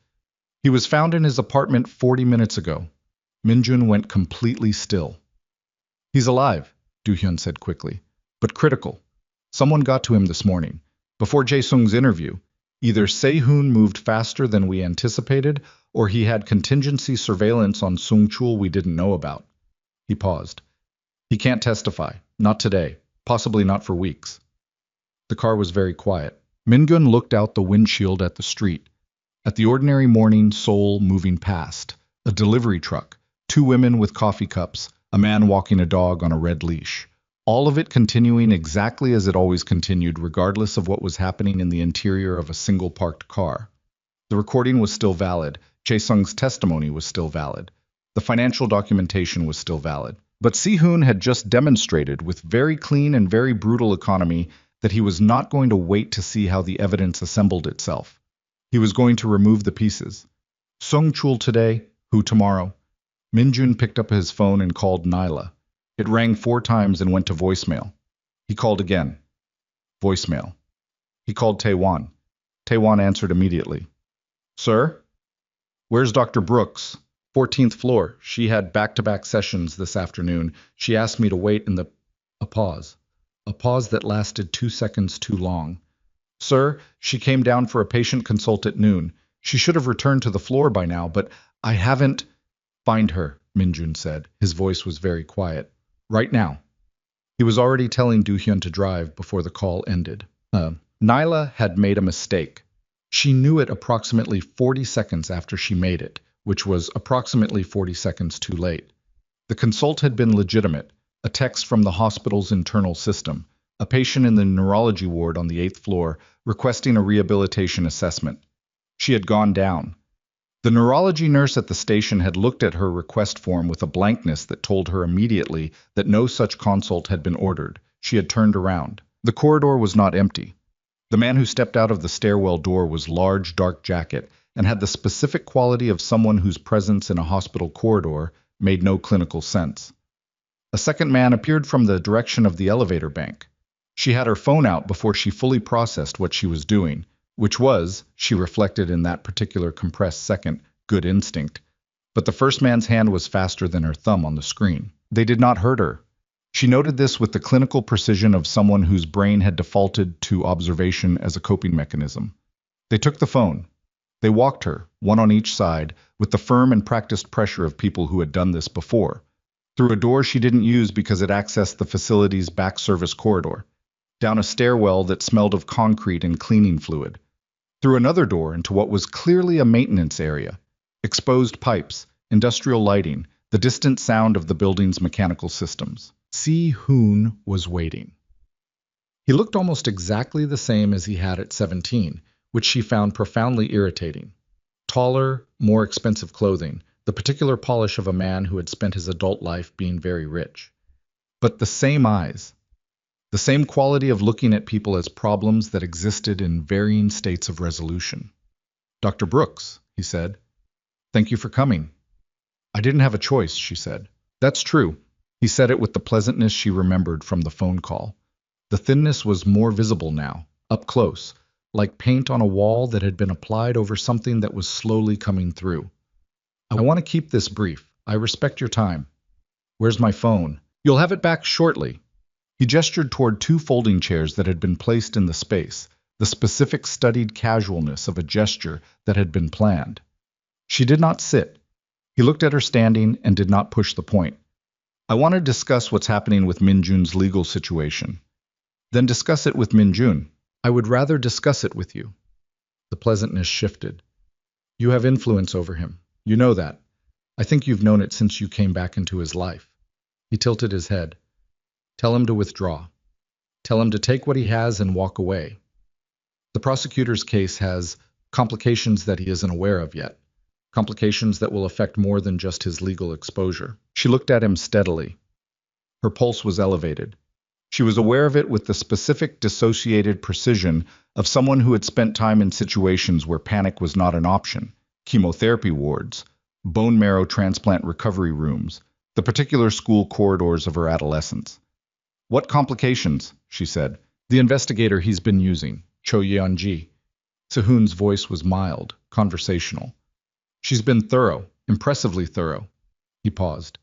Speaker 1: He was found in his apartment 40 minutes ago. Minjun went completely still. He's alive, Do-hyun said quickly, but critical. Someone got to him this morning. Before Jae-sung's interview, either Se-hoon moved faster than we anticipated, or he had contingency surveillance on Sung-chul we didn't know about. He paused. He can't testify. Not today. Possibly not for weeks. The car was very quiet. Mingun looked out the windshield at the street. At the ordinary morning Seoul moving past. A delivery truck. 2 women with coffee cups. A man walking a dog on a red leash. All of it continuing exactly as it always continued, regardless of what was happening in the interior of a single parked car. The recording was still valid. Jae-sung's testimony was still valid. The financial documentation was still valid. But Si-hoon had just demonstrated with very clean and very brutal economy that he was not going to wait to see how the evidence assembled itself. He was going to remove the pieces. Sung-chul today, who tomorrow? Minjun picked up his phone and called Nyla. It rang 4 times and went to voicemail. He called again. Voicemail. He called Taewon. Taewon answered immediately. Sir? Where's Dr. Brooks? 14th floor. She had back-to-back sessions this afternoon. She asked me to wait in the... A pause. A pause that lasted 2 seconds too long. Sir, she came down for a patient consult at noon. She should have returned to the floor by now, but I haven't... Find her, Minjun said. His voice was very quiet. Right now. He was already telling Do-hyun to drive before the call ended. Nyla had made a mistake. She knew it approximately 40 seconds after she made it, which was approximately 40 seconds too late. The consult had been legitimate, a text from the hospital's internal system, a patient in the neurology ward on the 8th floor requesting a rehabilitation assessment. She had gone down. The neurology nurse at the station had looked at her request form with a blankness that told her immediately that no such consult had been ordered. She had turned around. The corridor was not empty. The man who stepped out of the stairwell door was large, dark jacket, and had the specific quality of someone whose presence in a hospital corridor made no clinical sense. A second man appeared from the direction of the elevator bank. She had her phone out before she fully processed what she was doing, which was, she reflected in that particular compressed second, good instinct. But the first man's hand was faster than her thumb on the screen. They did not hurt her. She noted this with the clinical precision of someone whose brain had defaulted to observation as a coping mechanism. They took the phone. They walked her, one on each side, with the firm and practiced pressure of people who had done this before, through a door she didn't use because it accessed the facility's back service corridor, down a stairwell that smelled of concrete and cleaning fluid, through another door into what was clearly a maintenance area, exposed pipes, industrial lighting, the distant sound of the building's mechanical systems. Si-hoon was waiting. He looked almost exactly the same as he had at 17, which she found profoundly irritating. Taller, more expensive clothing, the particular polish of a man who had spent his adult life being very rich. But the same eyes, the same quality of looking at people as problems that existed in varying states of resolution. Dr. Brooks, he said. Thank you for coming. I didn't have a choice, she said. That's true. He said it with the pleasantness she remembered from the phone call. The thinness was more visible now, up close, like paint on a wall that had been applied over something that was slowly coming through. I want to keep this brief. I respect your time. Where's my phone? You'll have it back shortly. He gestured toward 2 folding chairs that had been placed in the space, the specific studied casualness of a gesture that had been planned. She did not sit. He looked at her standing and did not push the point. I want to discuss what's happening with Minjun's legal situation. Then discuss it with Minjun. I would rather discuss it with you. The pleasantness shifted. You have influence over him. You know that. I think you've known it since you came back into his life. He tilted his head. Tell him to withdraw. Tell him to take what he has and walk away. The prosecutor's case has complications that he isn't aware of yet. Complications that will affect more than just his legal exposure. She looked at him steadily. Her pulse was elevated. She was aware of it with the specific dissociated precision of someone who had spent time in situations where panic was not an option. Chemotherapy wards, bone marrow transplant recovery rooms, the particular school corridors of her adolescence. What complications? She said. The investigator he's been using, Cho Yeon-ji. Sehun's voice was mild, conversational. She's been thorough, impressively thorough. He paused.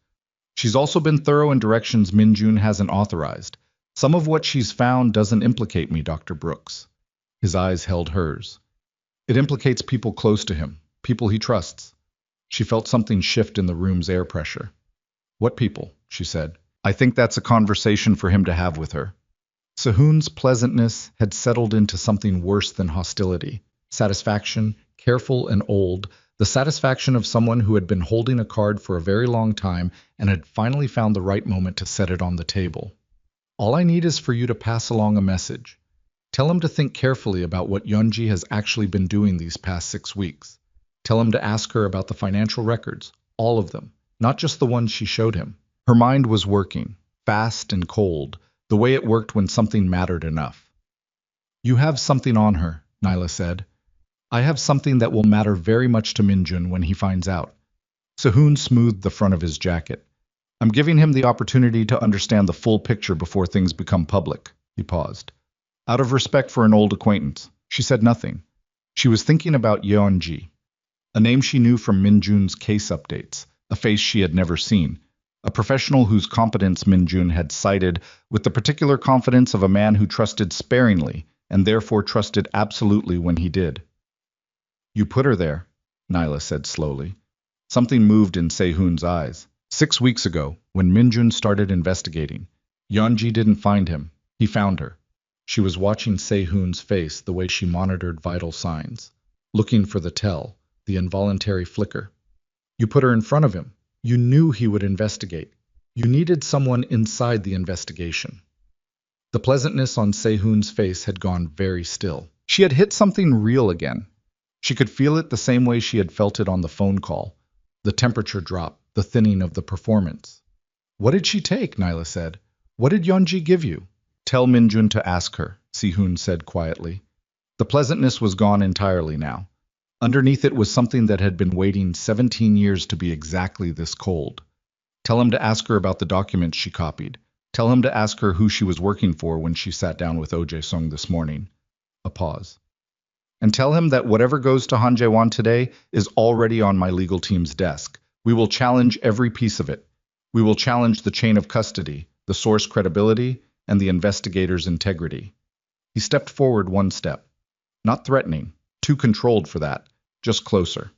Speaker 1: She's also been thorough in directions Minjun hasn't authorized. Some of what she's found doesn't implicate me, Dr. Brooks. His eyes held hers. It implicates people close to him, people he trusts. She felt something shift in the room's air pressure. What people? She said. I think that's a conversation for him to have with her. Sehun's pleasantness had settled into something worse than hostility. Satisfaction, careful and old, the satisfaction of someone who had been holding a card for a very long time and had finally found the right moment to set it on the table. All I need is for you to pass along a message. Tell him to think carefully about what Yeonji has actually been doing these past 6 weeks. Tell him to ask her about the financial records, all of them, not just the ones she showed him. Her mind was working, fast and cold, the way it worked when something mattered enough. You have something on her, Nyla said. I have something that will matter very much to Minjun when he finds out. Sehun smoothed the front of his jacket. I'm giving him the opportunity to understand the full picture before things become public. He paused. Out of respect for an old acquaintance, she said nothing. She was thinking about Yeon-ji, a name she knew from Minjun's case updates, a face she had never seen, a professional whose competence Minjun had cited with the particular confidence of a man who trusted sparingly and therefore trusted absolutely when he did. You put her there, Nyla said slowly. Something moved in Sehun's eyes. 6 weeks ago, when Minjun started investigating, Yeonji didn't find him. He found her. She was watching Sehun's face the way she monitored vital signs, looking for the tell, the involuntary flicker. You put her in front of him. You knew he would investigate. You needed someone inside the investigation. The pleasantness on Sehun's face had gone very still. She had hit something real again. She could feel it the same way she had felt it on the phone call. The temperature drop, the thinning of the performance. What did she take? Nyla said. What did Yeonji give you? Tell Minjun to ask her, Sehun said quietly. The pleasantness was gone entirely now. Underneath it was something that had been waiting 17 years to be exactly this cold. Tell him to ask her about the documents she copied. Tell him to ask her who she was working for when she sat down with O.J. Sung this morning. A pause. And tell him that whatever goes to Han Jae-won today is already on my legal team's desk. We will challenge every piece of it. We will challenge the chain of custody, the source credibility, and the investigator's integrity. He stepped forward one step. Not threatening, too controlled for that, just closer.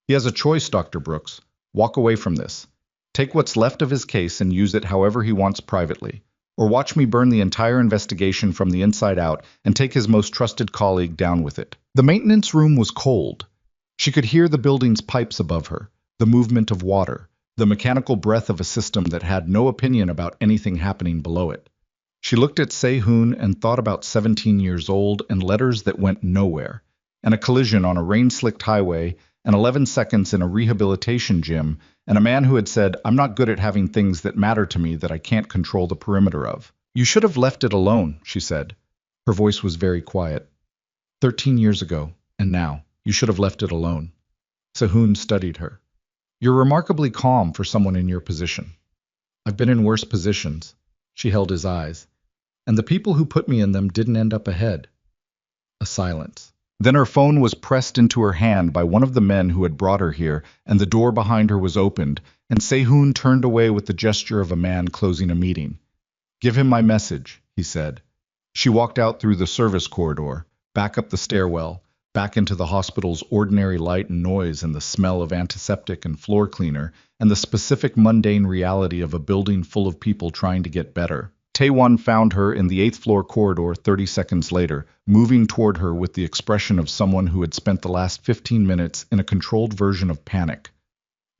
Speaker 1: He has a choice, Dr. Brooks. Walk away from this. Take what's left of his case and use it however he wants privately. Or watch me burn the entire investigation from the inside out and take his most trusted colleague down with it. The maintenance room was cold. She could hear the building's pipes above her, the movement of water, the mechanical breath of a system that had no opinion about anything happening below it. She looked at Sehun and thought about 17 years old and letters that went nowhere, and a collision on a rain-slicked highway, and 11 seconds in a rehabilitation gym, and a man who had said, I'm not good at having things that matter to me that I can't control the perimeter of. You should have left it alone, she said. Her voice was very quiet. 13 years ago, and now, you should have left it alone. Sehun studied her. You're remarkably calm for someone in your position. I've been in worse positions. She held his eyes. And the people who put me in them didn't end up ahead. A silence. Then her phone was pressed into her hand by one of the men who had brought her here, and the door behind her was opened, and Sehun turned away with the gesture of a man closing a meeting. Give him my message, he said. She walked out through the service corridor, back up the stairwell, back into the hospital's ordinary light and noise and the smell of antiseptic and floor cleaner, and the specific mundane reality of a building full of people trying to get better. Taewon found her in the 8th-floor corridor 30 seconds later, moving toward her with the expression of someone who had spent the last 15 minutes in a controlled version of panic.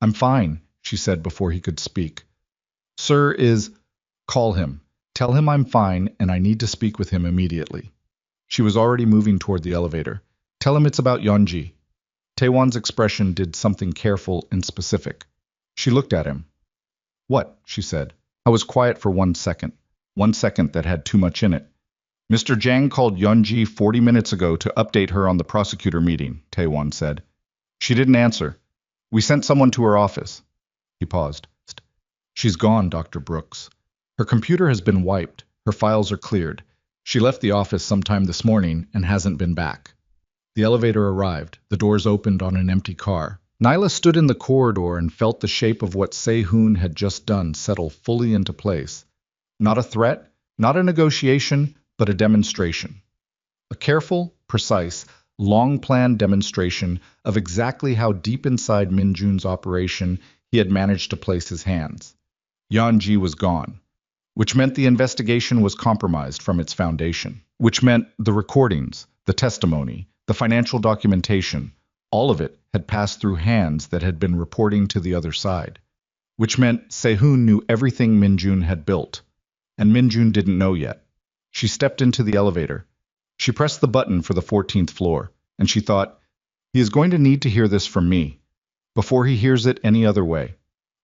Speaker 1: "I'm fine," she said before he could speak. "Sir is—" "Call him. Tell him I'm fine and I need to speak with him immediately." She was already moving toward the elevator. "Tell him it's about Yeonji." Taewon's expression did something careful and specific. She looked at him. "What?" she said. I was quiet for 1 second. 1 second that had too much in it. "Mr. Jang called Yeonji 40 minutes ago to update her on the prosecutor meeting," Taewon said. "She didn't answer. We sent someone to her office." He paused. "She's gone, Dr. Brooks. Her computer has been wiped. Her files are cleared. She left the office sometime this morning and hasn't been back." The elevator arrived. The doors opened on an empty car. Nyla stood in the corridor and felt the shape of what Se-hoon had just done settle fully into place. Not a threat, not a negotiation, but a demonstration. A careful, precise, long-planned demonstration of exactly how deep inside Min-jun's operation he had managed to place his hands. Yeonji was gone, which meant the investigation was compromised from its foundation, which meant the recordings, the testimony, the financial documentation, all of it had passed through hands that had been reporting to the other side, which meant Se-hoon knew everything Min-jun had built, and Min-jun didn't know yet. She stepped into the elevator. She pressed the button for the 14th floor, and she thought, he is going to need to hear this from me, before he hears it any other way,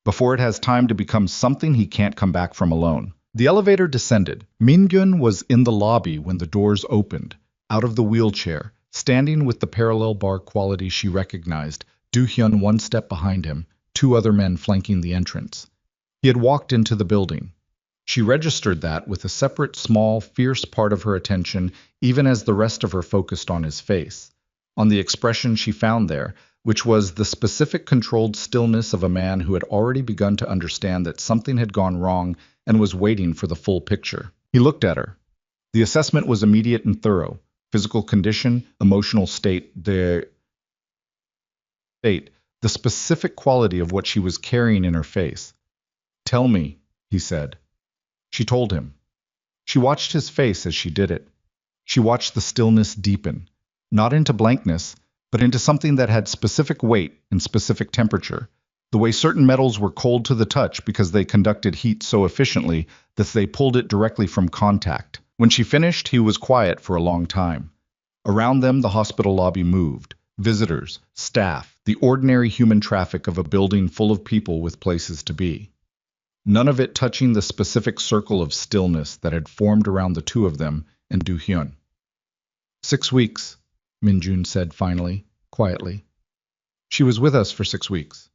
Speaker 1: before it has time to become something he can't come back from alone. The elevator descended. Min-gyun was in the lobby when the doors opened. Out of the wheelchair, standing with the parallel bar quality she recognized, Do-hyun 1 step behind him, 2 other men flanking the entrance. He had walked into the building. She registered that with a separate, small, fierce part of her attention, even as the rest of her focused on his face, on the expression she found there, which was the specific controlled stillness of a man who had already begun to understand that something had gone wrong and was waiting for the full picture. He looked at her. The assessment was immediate and thorough. Physical condition, emotional state, the specific quality of what she was carrying in her face. "Tell me," he said. She told him. She watched his face as she did it. She watched the stillness deepen, not into blankness, but into something that had specific weight and specific temperature, the way certain metals were cold to the touch because they conducted heat so efficiently that they pulled it directly from contact. When she finished, he was quiet for a long time. Around them, the hospital lobby moved. Visitors, staff, the ordinary human traffic of a building full of people with places to be. None of it touching the specific circle of stillness that had formed around the two of them and Do-hyun. 6 weeks, Min-jun said finally, quietly. "She was with us for 6 weeks.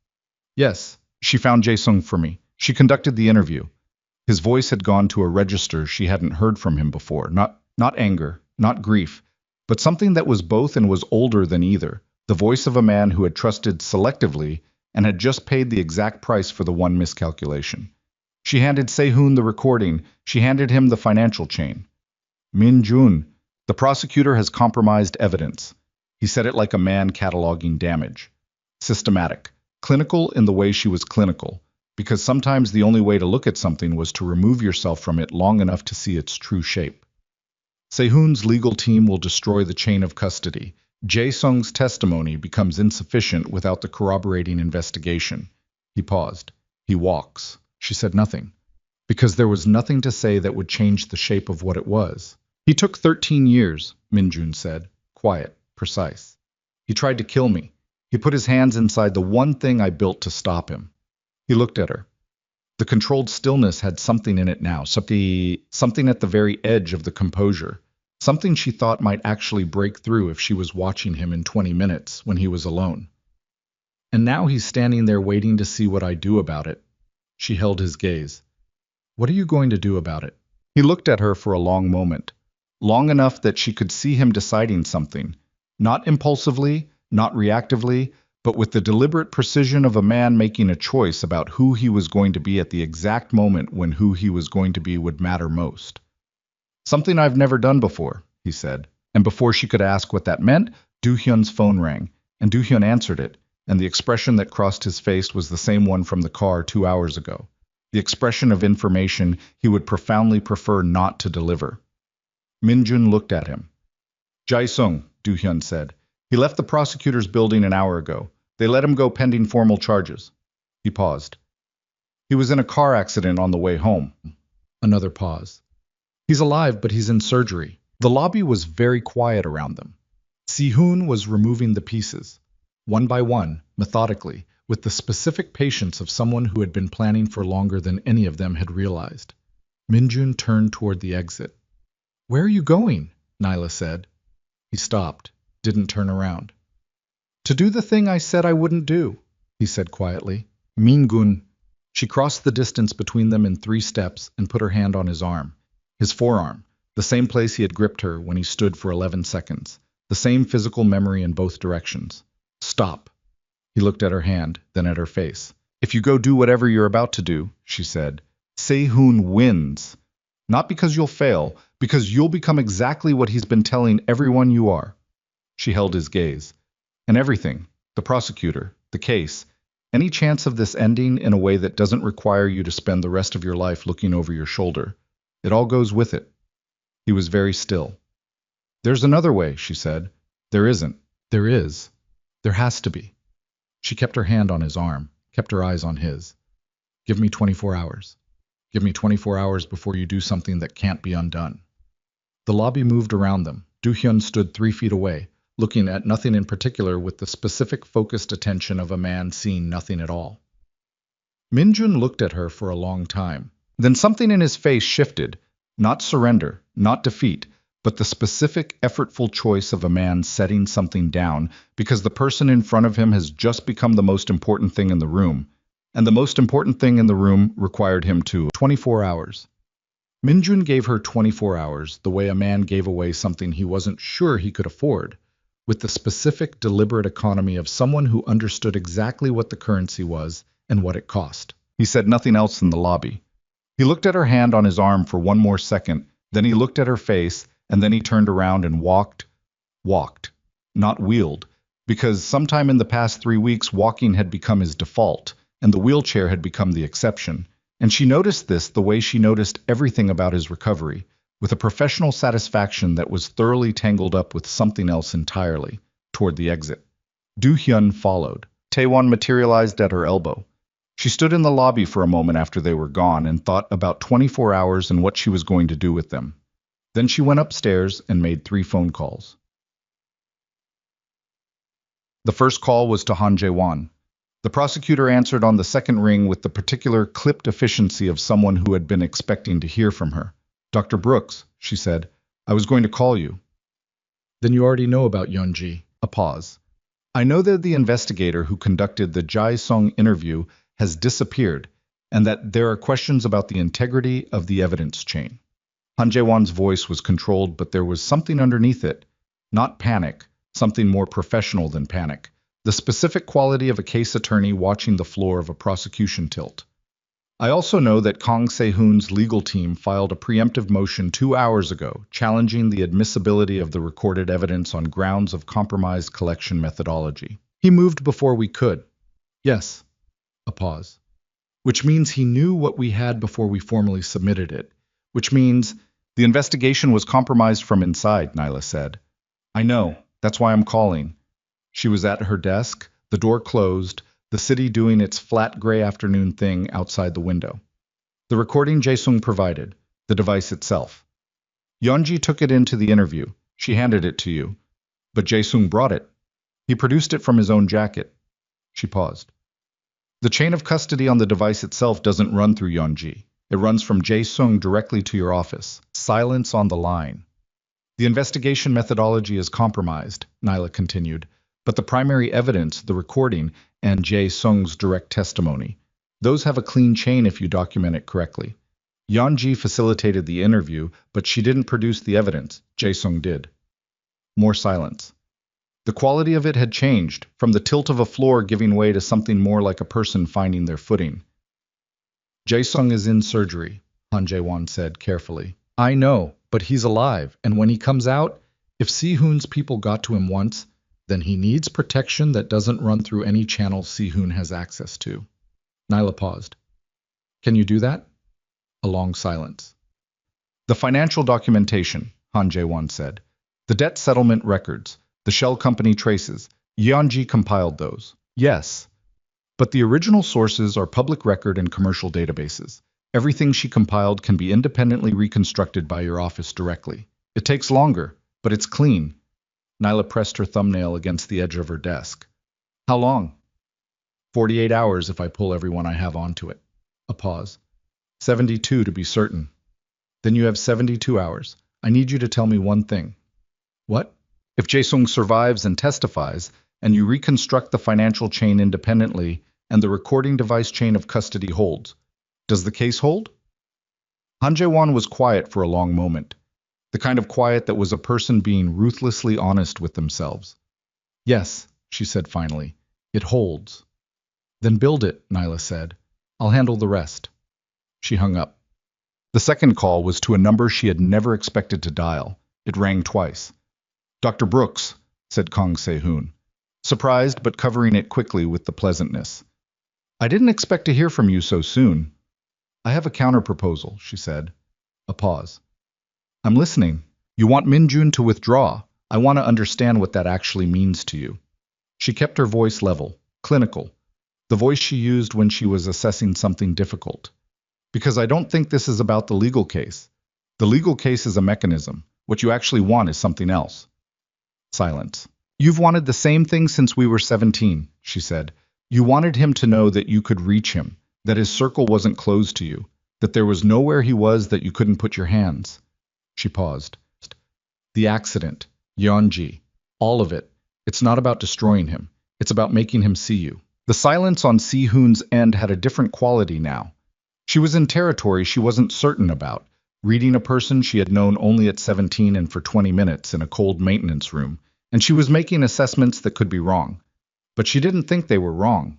Speaker 1: Yes, she found Jae-sung for me. She conducted the interview." His voice had gone to a register she hadn't heard from him before. Not anger, not grief, but something that was both and was older than either. The voice of a man who had trusted selectively and had just paid the exact price for the one miscalculation. She handed Se-hoon the recording. She handed him the financial chain. "Min-jun, the prosecutor has compromised evidence." He said it like a man cataloging damage. Systematic. Clinical in the way she was clinical. Because sometimes the only way to look at something was to remove yourself from it long enough to see its true shape. Se-hoon's legal team will destroy the chain of custody. Jae-sung's testimony becomes insufficient without the corroborating investigation. He paused. He walks. She said nothing, because there was nothing to say that would change the shape of what it was. "He took 13 years, Min-jun said, quiet, precise. "He tried to kill me. He put his hands inside the one thing I built to stop him." He looked at her. The controlled stillness had something in it now, something at the very edge of the composure, something she thought might actually break through if she was watching him in 20 minutes when he was alone. "And now he's standing there waiting to see what I do about it." She held his gaze. "What are you going to do about it?" He looked at her for a long moment, long enough that she could see him deciding something, not impulsively, not reactively, but with the deliberate precision of a man making a choice about who he was going to be at the exact moment when who he was going to be would matter most. "Something I've never done before," he said. And before she could ask what that meant, Do-hyun's phone rang, and Do-hyun answered it, and the expression that crossed his face was the same one from the car 2 hours ago. the expression of information he would profoundly prefer not to deliver. Minjun looked at him. Jae-sung, Do-hyun said. He left the prosecutor's building an hour ago. They let him go pending formal charges. He paused. He was in a car accident on the way home. Another pause. He's alive, but he's in surgery. The lobby was very quiet around them. Si-hoon was removing the pieces, one by one, methodically, with the specific patience of someone who had been planning for longer than any of them had realized. Minjun turned toward the exit. Where are you going? Nyla said. He stopped, didn't turn around. To do the thing I said I wouldn't do, he said quietly. Mingun. She crossed the distance between them in 3 steps and put her hand on his arm. His forearm, the same place he had gripped her when he stood for 11 seconds. The same physical memory in both directions. Stop. He looked at her hand, then at her face. If you go do whatever you're about to do, she said, Se-hoon wins. Not because you'll fail, because you'll become exactly what he's been telling everyone you are. She held his gaze. And everything, the prosecutor, the case, any chance of this ending in a way that doesn't require you to spend the rest of your life looking over your shoulder. It all goes with it. He was very still. There's another way, she said. There isn't. There is. There has to be. She kept her hand on his arm, kept her eyes on his. Give me 24 hours. Give me 24 hours before you do something that can't be undone. The lobby moved around them. Do-hyun stood 3 feet away, looking at nothing in particular with the specific focused attention of a man seeing nothing at all. Minjun looked at her for a long time. Then something in his face shifted. Not surrender, not defeat, but the specific, effortful choice of a man setting something down because the person in front of him has just become the most important thing in the room, and the most important thing in the room required him to 24 hours. Minjun gave her 24 hours the way a man gave away something he wasn't sure he could afford, with the specific, deliberate economy of someone who understood exactly what the currency was and what it cost. He said nothing else in the lobby. He looked at her hand on his arm for 1 more second, then he looked at her face, and then he turned around and walked, not wheeled, because sometime in the past 3 weeks walking had become his default, and the wheelchair had become the exception, and she noticed this the way she noticed everything about his recovery, with a professional satisfaction that was thoroughly tangled up with something else entirely, toward the exit. Do-hyun followed. Taewon materialized at her elbow. She stood in the lobby for a moment after they were gone and thought about 24 hours and what she was going to do with them. Then she went upstairs and made 3 phone calls. The first call was to Han Jae-won. The prosecutor answered on the second ring with the particular clipped efficiency of someone who had been expecting to hear from her. Dr. Brooks, she said, I was going to call you. Then you already know about Yeonji. A pause. I know that the investigator who conducted the Jae-sung interview has disappeared, and that there are questions about the integrity of the evidence chain. Han Jae-won's voice was controlled, but there was something underneath it. Not panic, something more professional than panic. The specific quality of a case attorney watching the floor of a prosecution tilt. I also know that Kang Se-hoon's legal team filed a preemptive motion 2 hours ago, challenging the admissibility of the recorded evidence on grounds of compromised collection methodology. He moved before we could. Yes. A pause. Which means he knew what we had before we formally submitted it. Which means the investigation was compromised from inside, Nyla said. I know. That's why I'm calling. She was at her desk, the door closed, the city doing its flat gray afternoon thing outside the window. The recording Jae-sung provided, the device itself. Yeonji took it into the interview. She handed it to you. But Jae-sung brought it. He produced it from his own jacket. She paused. The chain of custody on the device itself doesn't run through Yeonji. It runs from Jae-sung directly to your office. Silence on the line. The investigation methodology is compromised, Nyla continued, but the primary evidence, the recording, and Jae-sung's direct testimony, those have a clean chain if you document it correctly. Yeonji facilitated the interview, but she didn't produce the evidence. Jae-sung did. More silence. The quality of it had changed, from the tilt of a floor giving way to something more like a person finding their footing. Jae-sung is in surgery, Han Jae-won said carefully. I know, but he's alive, and when he comes out, if Si-hoon's people got to him once, then he needs protection that doesn't run through any channel Si-hoon has access to. Nyla paused. Can you do that? A long silence. The financial documentation, Han Jae-won said. The debt settlement records, the shell company traces. Yeonji compiled those. Yes. But the original sources are public record and commercial databases. Everything she compiled can be independently reconstructed by your office directly. It takes longer, but it's clean. Nyla pressed her thumbnail against the edge of her desk. How long? 48 hours if I pull everyone I have onto it. A pause. 72 to be certain. Then you have 72 hours. I need you to tell me one thing. What? If Jae-sung survives and testifies, and you reconstruct the financial chain independently, and the recording device chain of custody holds, does the case hold? Han Jae-won was quiet for a long moment, the kind of quiet that was a person being ruthlessly honest with themselves. Yes, she said finally, it holds. Then build it, Nyla said. I'll handle the rest. She hung up. The second call was to a number she had never expected to dial. It rang twice. Dr. Brooks, said Kang Se-hoon, surprised but covering it quickly with the pleasantness. I didn't expect to hear from you so soon. I have a counter-proposal, she said. A pause. I'm listening. You want Min-jun to withdraw. I want to understand what that actually means to you. She kept her voice level, clinical, the voice she used when she was assessing something difficult. Because I don't think this is about the legal case. The legal case is a mechanism. What you actually want is something else. Silence. You've wanted the same thing since we were 17, she said. You wanted him to know that you could reach him, that his circle wasn't closed to you, that there was nowhere he was that you couldn't put your hands. She paused. The accident, Yeonji, all of it. It's not about destroying him. It's about making him see you. The silence on Si-hoon's end had a different quality now. She was in territory she wasn't certain about, reading a person she had known only at 17 and for 20 minutes in a cold maintenance room, and she was making assessments that could be wrong. But she didn't think they were wrong.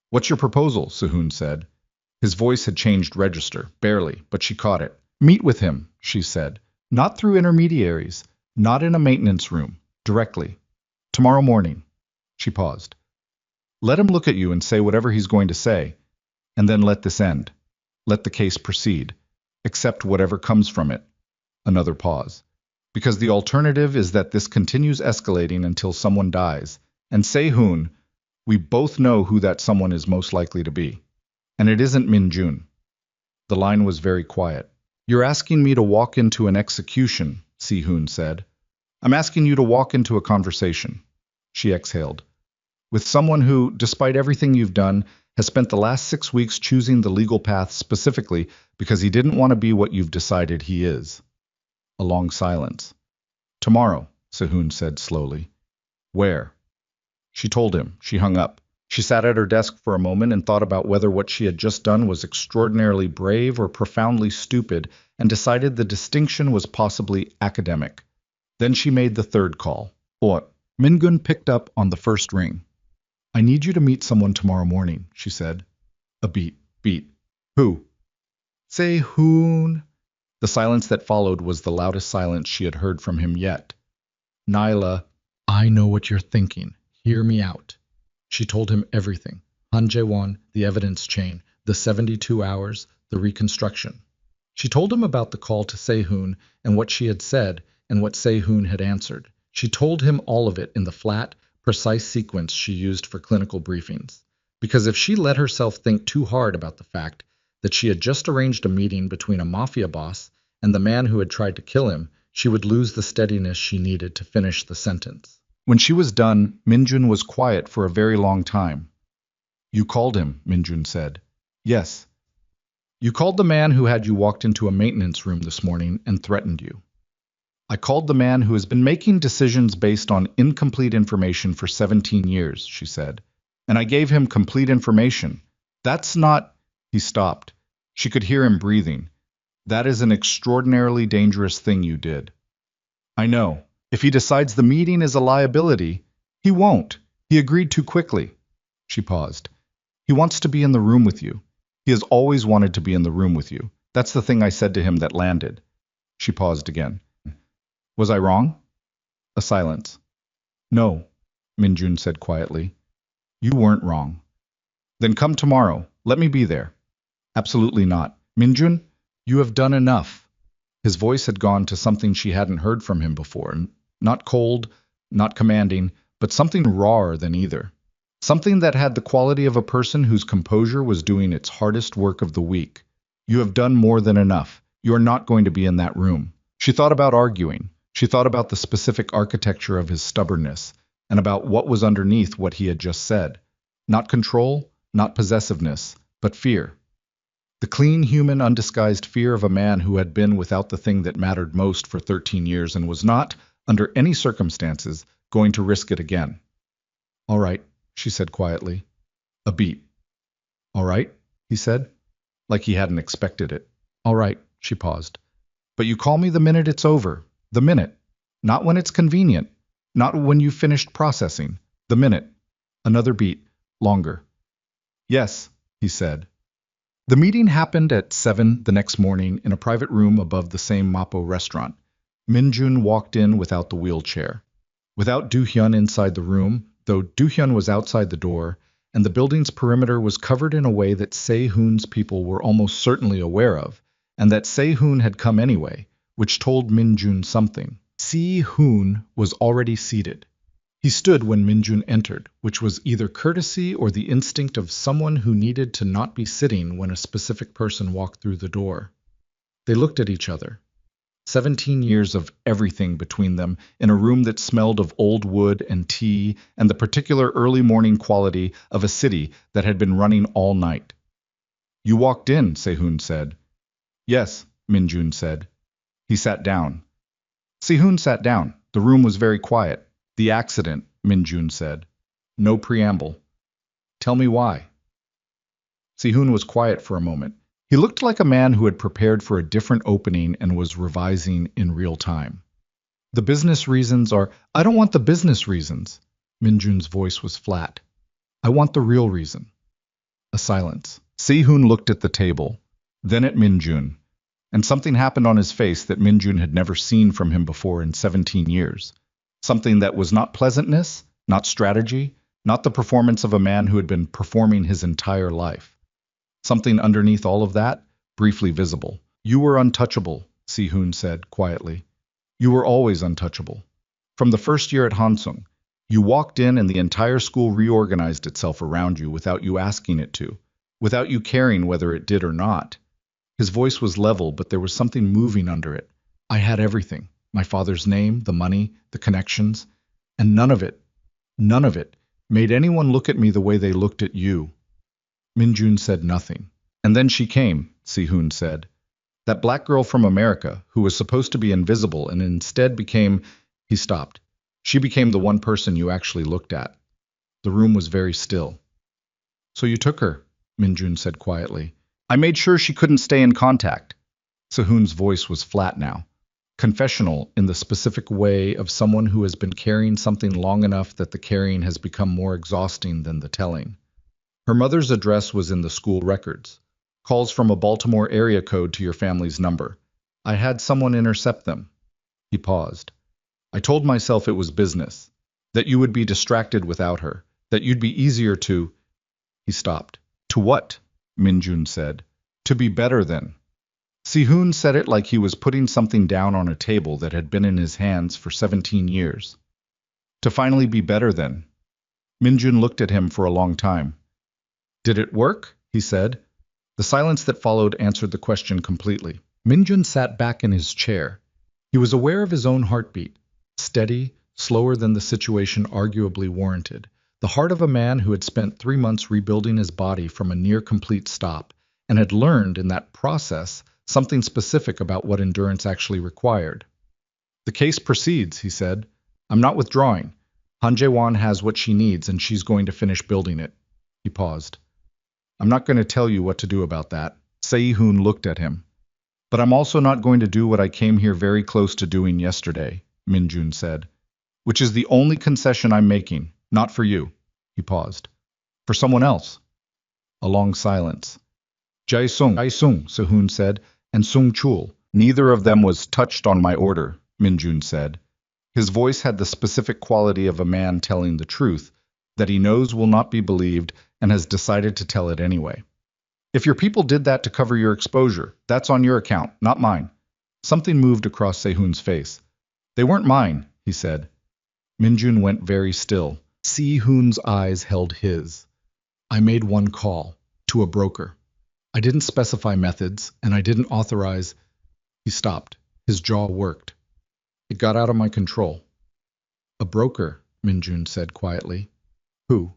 Speaker 1: What's your proposal? Si-hoon said. His voice had changed register, barely, but she caught it. Meet with him, she said. Not through intermediaries, not in a maintenance room, directly. Tomorrow morning. She paused. Let him look at you and say whatever he's going to say, and then let this end. Let the case proceed. Accept whatever comes from it. Another pause. Because the alternative is that this continues escalating until someone dies. And Se-hoon, we both know who that someone is most likely to be. And it isn't Min-jun. The line was very quiet. You're asking me to walk into an execution, Si-hoon said. I'm asking you to walk into a conversation. She exhaled. With someone who, despite everything you've done, has spent the last 6 weeks choosing the legal path specifically because he didn't want to be what you've decided he is. A long silence. Tomorrow, Si-hoon said slowly. Where? She told him. She hung up. She sat at her desk for a moment and thought about whether what she had just done was extraordinarily brave or profoundly stupid, and decided the distinction was possibly academic. Then she made the third call. What? Min-gun picked up on the first ring. I need you to meet someone tomorrow morning, she said. A beat. Who? Se-hoon. The silence that followed was the loudest silence she had heard from him yet. Nyla, I know what you're thinking. Hear me out. She told him everything. Han Jae-won, the evidence chain, the 72 hours, the reconstruction. She told him about the call to Se-hoon and what she had said and what Se-hoon had answered. She told him all of it in the flat, precise sequence she used for clinical briefings. Because if she let herself think too hard about the fact that she had just arranged a meeting between a mafia boss and the man who had tried to kill him, she would lose the steadiness she needed to finish the sentence. When she was done, Min-jun was quiet for a very long time. You called him, Min-jun said. Yes. You called the man who had you walked into a maintenance room this morning and threatened you. I called the man who has been making decisions based on incomplete information for 17 years, she said. And I gave him complete information. That's not... He stopped. She could hear him breathing. That is an extraordinarily dangerous thing you did. I know. If he decides the meeting is a liability, he won't. He agreed too quickly. She paused. He wants to be in the room with you. He has always wanted to be in the room with you. That's the thing I said to him that landed. She paused again. Was I wrong? A silence. No, Min-jun said quietly. You weren't wrong. Then come tomorrow. Let me be there. Absolutely not. Minjun, you have done enough. His voice had gone to something she hadn't heard from him before. Not cold, not commanding, but something rawer than either. Something that had the quality of a person whose composure was doing its hardest work of the week. You have done more than enough. You are not going to be in that room. She thought about arguing. She thought about the specific architecture of his stubbornness, and about what was underneath what he had just said. Not control, not possessiveness, but fear. The clean, human, undisguised fear of a man who had been without the thing that mattered most for 13 years and was not, under any circumstances, going to risk it again. All right, she said quietly. A beat. All right, he said, like he hadn't expected it. All right, she paused. But you call me the minute it's over. The minute. Not when it's convenient. Not when you've finished processing. The minute. Another beat. Longer. Yes, he said. The meeting happened at 7 the next morning in a private room above the same Mapo restaurant. Minjun walked in without the wheelchair. Without Do-hyun inside the room, though Do-hyun was outside the door, and the building's perimeter was covered in a way that Se-hoon's people were almost certainly aware of, and that Se-hoon had come anyway, which told Minjun something. Se-hoon was already seated. He stood when Minjun entered, which was either courtesy or the instinct of someone who needed to not be sitting when a specific person walked through the door. They looked at each other. 17 years of everything between them in a room that smelled of old wood and tea and the particular early morning quality of a city that had been running all night. You walked in, Se-hoon said. Yes, Minjun said. He sat down. Se-hoon sat down. The room was very quiet. The accident, Minjun said. No preamble. Tell me why. Se-hoon was quiet for a moment. He looked like a man who had prepared for a different opening and was revising in real time. The business reasons are— I don't want the business reasons. Minjun's voice was flat. I want the real reason. A silence. Se-hoon looked at the table, then at Minjun, and something happened on his face that Minjun had never seen from him before in 17 years. Something that was not pleasantness, not strategy, not the performance of a man who had been performing his entire life. Something underneath all of that, briefly visible. You were untouchable, Se-hoon said quietly. You were always untouchable. From the first year at Hansung, you walked in and the entire school reorganized itself around you without you asking it to, without you caring whether it did or not. His voice was level, but there was something moving under it. I had everything. My father's name, the money, the connections, and none of it made anyone look at me the way they looked at you. Minjun said nothing. And then she came, Se-hoon said. That black girl from America, who was supposed to be invisible and instead became— He stopped. She became the one person you actually looked at. The room was very still. So you took her, Minjun said quietly. I made sure she couldn't stay in contact. Se-hoon's voice was flat now. Confessional in the specific way of someone who has been carrying something long enough that the carrying has become more exhausting than the telling. Her mother's address was in the school records. Calls from a Baltimore area code to your family's number. I had someone intercept them. He paused. I told myself it was business, that you would be distracted without her, that you'd be easier to— He stopped. To what? Minjun said. To be better than. Se-hoon said it like he was putting something down on a table that had been in his hands for 17 years. To finally be better than. Minjun looked at him for a long time. Did it work? He said. The silence that followed answered the question completely. Minjun sat back in his chair. He was aware of his own heartbeat, steady, slower than the situation arguably warranted. The heart of a man who had spent 3 months rebuilding his body from a near-complete stop, and had learned in that process something specific about what endurance actually required. The case proceeds, he said. I'm not withdrawing. Han Jae-won has what she needs, and she's going to finish building it. He paused. I'm not going to tell you what to do about that. Se-hoon looked at him. But I'm also not going to do what I came here very close to doing yesterday, Minjun said. Which is the only concession I'm making. Not for you. He paused. For someone else. A long silence. Jae-sung, Se-hoon said, and Sung-chul. Neither of them was touched on my order, Minjun said. His voice had the specific quality of a man telling the truth, that he knows will not be believed and has decided to tell it anyway. If your people did that to cover your exposure, that's on your account, not mine. Something moved across Sehun's face. They weren't mine, he said. Minjun went very still. Sehun's eyes held his. I made one call, to a broker. I didn't specify methods, and I didn't authorize. He stopped. His jaw worked. It got out of my control. A broker, Minjun said quietly. Who?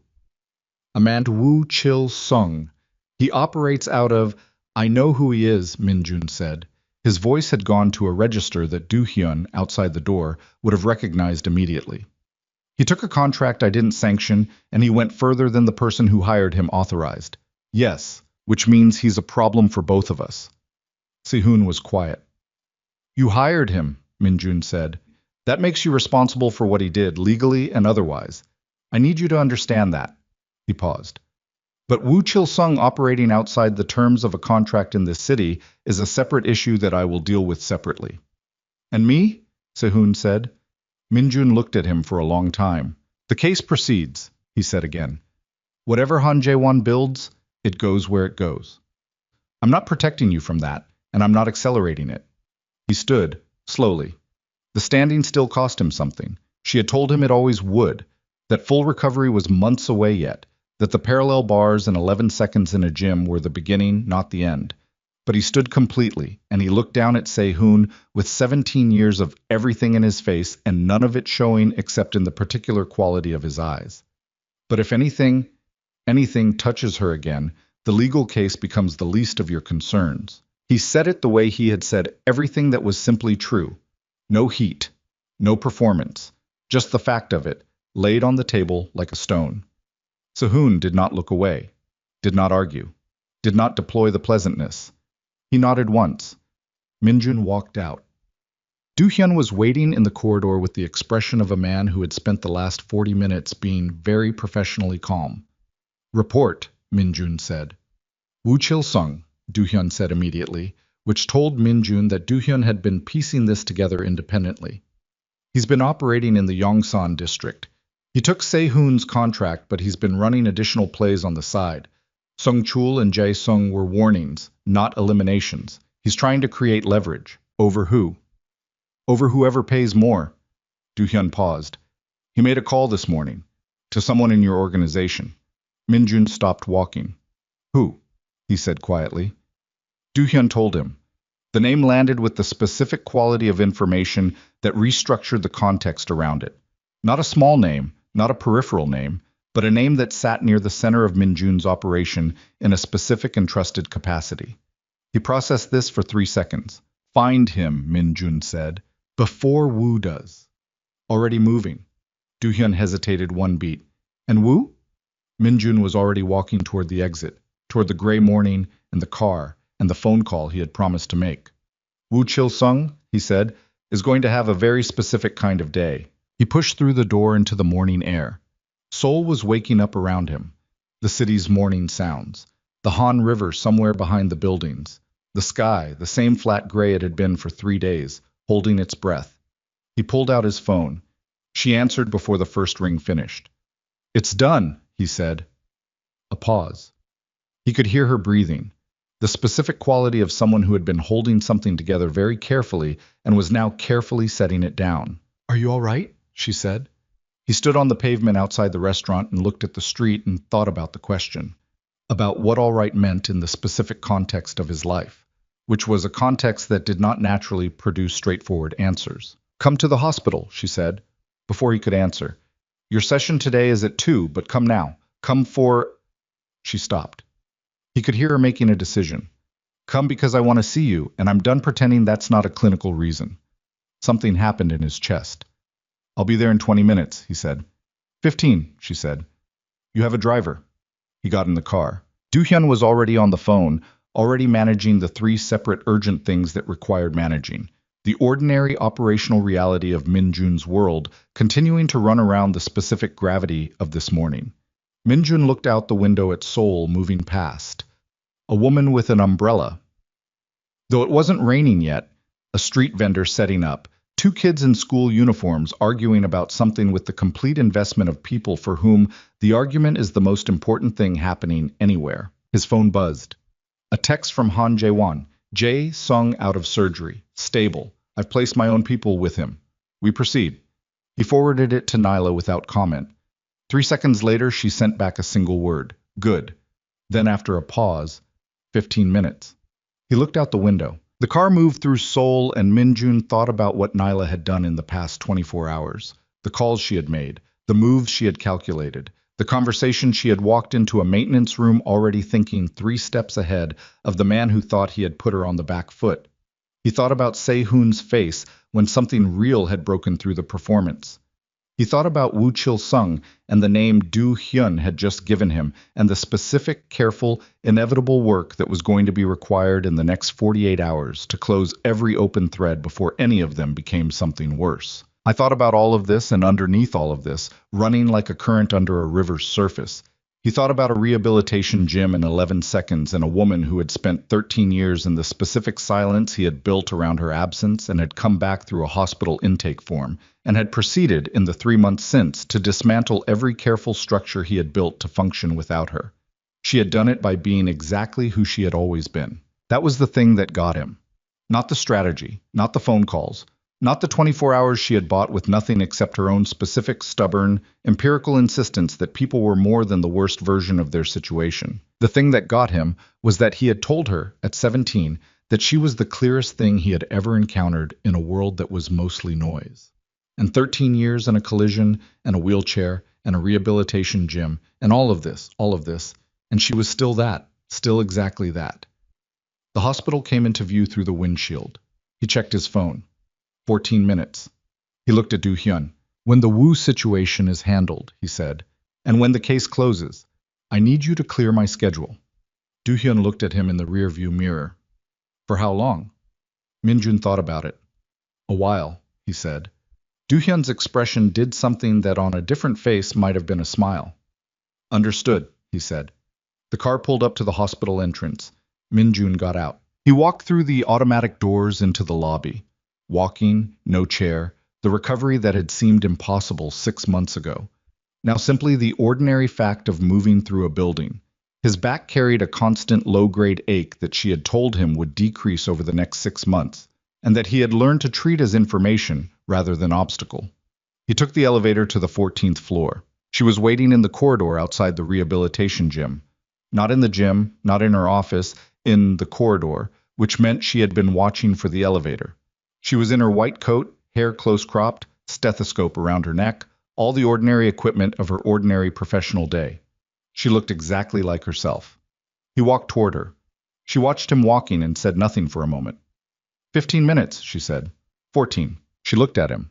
Speaker 1: A man Wu Chil Sung. He operates out of... I know who he is, Minjun said. His voice had gone to a register that Do-hyun, outside the door, would have recognized immediately. He took a contract I didn't sanction, and he went further than the person who hired him authorized. Yes, which means he's a problem for both of us. Sehun was quiet. You hired him, Minjun said. That makes you responsible for what he did, legally and otherwise. I need you to understand that. He paused. But Wu Chil-sung operating outside the terms of a contract in this city is a separate issue that I will deal with separately. And me? Sehun said. Minjun looked at him for a long time. The case proceeds, he said again. Whatever Han Jae-won builds, it goes where it goes. I'm not protecting you from that, and I'm not accelerating it. He stood, slowly. The standing still cost him something. She had told him it always would, that full recovery was months away yet, that the parallel bars and 11 seconds in a gym were the beginning, not the end. But he stood completely, and he looked down at Sehun with 17 years of everything in his face and none of it showing except in the particular quality of his eyes. But if anything touches her again, the legal case becomes the least of your concerns. He said it the way he had said everything that was simply true. No heat, no performance, just the fact of it, laid on the table like a stone. Sehun did not look away, did not argue, did not deploy the pleasantness. He nodded once. Minjun walked out. Do-hyun was waiting in the corridor with the expression of a man who had spent the last 40 minutes being very professionally calm. Report, Minjun said. Wu Chil-sung, Do-hyun said immediately, which told Minjun that Do-hyun had been piecing this together independently. He's been operating in the Yongsan district. He took Sehun's contract, but he's been running additional plays on the side. Sung-chul and Jae-sung were warnings, not eliminations. He's trying to create leverage. Over who? Over whoever pays more. Do-hyun paused. He made a call this morning. To someone in your organization. Minjun stopped walking. Who? He said quietly. Do-hyun told him. The name landed with the specific quality of information that restructured the context around it. Not a small name, not a peripheral name, but a name that sat near the center of Minjun's operation in a specific and trusted capacity. He processed this for 3 seconds. Find him, Minjun said, before Wu does. Already moving. Do-hyun hesitated 1 beat. And Wu? Minjun was already walking toward the exit, toward the gray morning and the car and the phone call he had promised to make. Wu Chil-sung, he said, is going to have a very specific kind of day. He pushed through the door into the morning air. Seoul was waking up around him. The city's morning sounds. The Han River somewhere behind the buildings. The sky, the same flat gray it had been for 3 days, holding its breath. He pulled out his phone. She answered before the first ring finished. It's done, he said. A pause. He could hear her breathing. The specific quality of someone who had been holding something together very carefully and was now carefully setting it down. Are you all right? She said. He stood on the pavement outside the restaurant and looked at the street and thought about the question. About what all right meant in the specific context of his life, which was a context that did not naturally produce straightforward answers. Come to the hospital, she said, before he could answer. Your session today is at 2, but come now. Come for... She stopped. He could hear her making a decision. Come because I want to see you, and I'm done pretending that's not a clinical reason. Something happened in his chest. I'll be there in 20 minutes, he said. 15, she said. You have a driver. He got in the car. Do-hyun was already on the phone, already managing the 3 separate urgent things that required managing. The ordinary operational reality of Minjun's world continuing to run around the specific gravity of this morning. Minjun looked out the window at Seoul moving past. A woman with an umbrella. Though it wasn't raining yet, a street vendor setting up, 2 kids in school uniforms arguing about something with the complete investment of people for whom the argument is the most important thing happening anywhere. His phone buzzed. A text from Han Jae-won. Jae Sung out of surgery. Stable. I've placed my own people with him. We proceed. He forwarded it to Nyla without comment. 3 seconds later, she sent back a single word. Good. Then after a pause, 15 minutes. He looked out the window. The car moved through Seoul, and Minjun thought about what Nyla had done in the past 24 hours. The calls she had made, the moves she had calculated, the conversation she had walked into a maintenance room already thinking 3 steps ahead of the man who thought he had put her on the back foot. He thought about Se-hoon's face when something real had broken through the performance. He thought about Woo Chil-sung and the name Do-hyun had just given him, and the specific, careful, inevitable work that was going to be required in the next 48 hours to close every open thread before any of them became something worse. I thought about all of this, and underneath all of this, running like a current under a river's surface, he thought about a rehabilitation gym in 11 seconds and a woman who had spent 13 years in the specific silence he had built around her absence and had come back through a hospital intake form, and had proceeded in the 3 months since to dismantle every careful structure he had built to function without her. She had done it by being exactly who she had always been. That was the thing that got him. Not the strategy, not the phone calls, not the 24 hours she had bought with nothing except her own specific, stubborn, empirical insistence that people were more than the worst version of their situation. The thing that got him was that he had told her, at 17, that she was the clearest thing he had ever encountered in a world that was mostly noise. And 13 years and a collision, and a wheelchair, and a rehabilitation gym, and all of this, and she was still that, still exactly that. The hospital came into view through the windshield. He checked his phone. 14 minutes. He looked at Do-hyun. When the Woo situation is handled, he said, and when the case closes, I need you to clear my schedule. Do-hyun looked at him in the rearview mirror. For how long? Minjun thought about it. A while, he said. Do-hyun's expression did something that on a different face might have been a smile. Understood, he said. The car pulled up to the hospital entrance. Minjun got out. He walked through the automatic doors into the lobby. Walking, no chair, the recovery that had seemed impossible 6 months ago. Now simply the ordinary fact of moving through a building. His back carried a constant low-grade ache that she had told him would decrease over the next 6 months, and that he had learned to treat as information rather than obstacle. He took the elevator to the 14th floor. She was waiting in the corridor outside the rehabilitation gym. Not in the gym, not in her office, in the corridor, which meant she had been watching for the elevator. She was in her white coat, hair close-cropped, stethoscope around her neck, all the ordinary equipment of her ordinary professional day. She looked exactly like herself. He walked toward her. She watched him walking and said nothing for a moment. 15 minutes, she said. 14. She looked at him.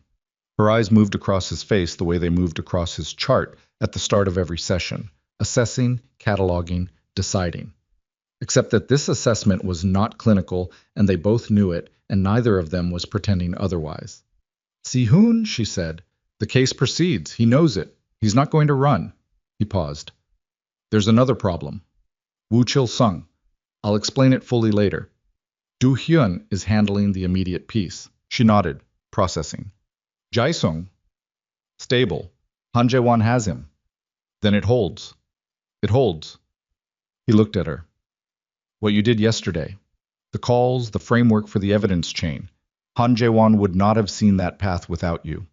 Speaker 1: Her eyes moved across his face the way they moved across his chart at the start of every session, assessing, cataloging, deciding. Except that this assessment was not clinical, and they both knew it, and neither of them was pretending otherwise. Se-hoon, she said. The case proceeds. He knows it. He's not going to run. He paused. There's another problem. Woo Chil-sung. I'll explain it fully later. Do-hyun is handling the immediate piece. She nodded, processing. Jae-sung. Stable. Han Jae-won has him. Then it holds. It holds. He looked at her. What you did yesterday. The calls, the framework for the evidence chain. Han Jae-won would not have seen that path without you.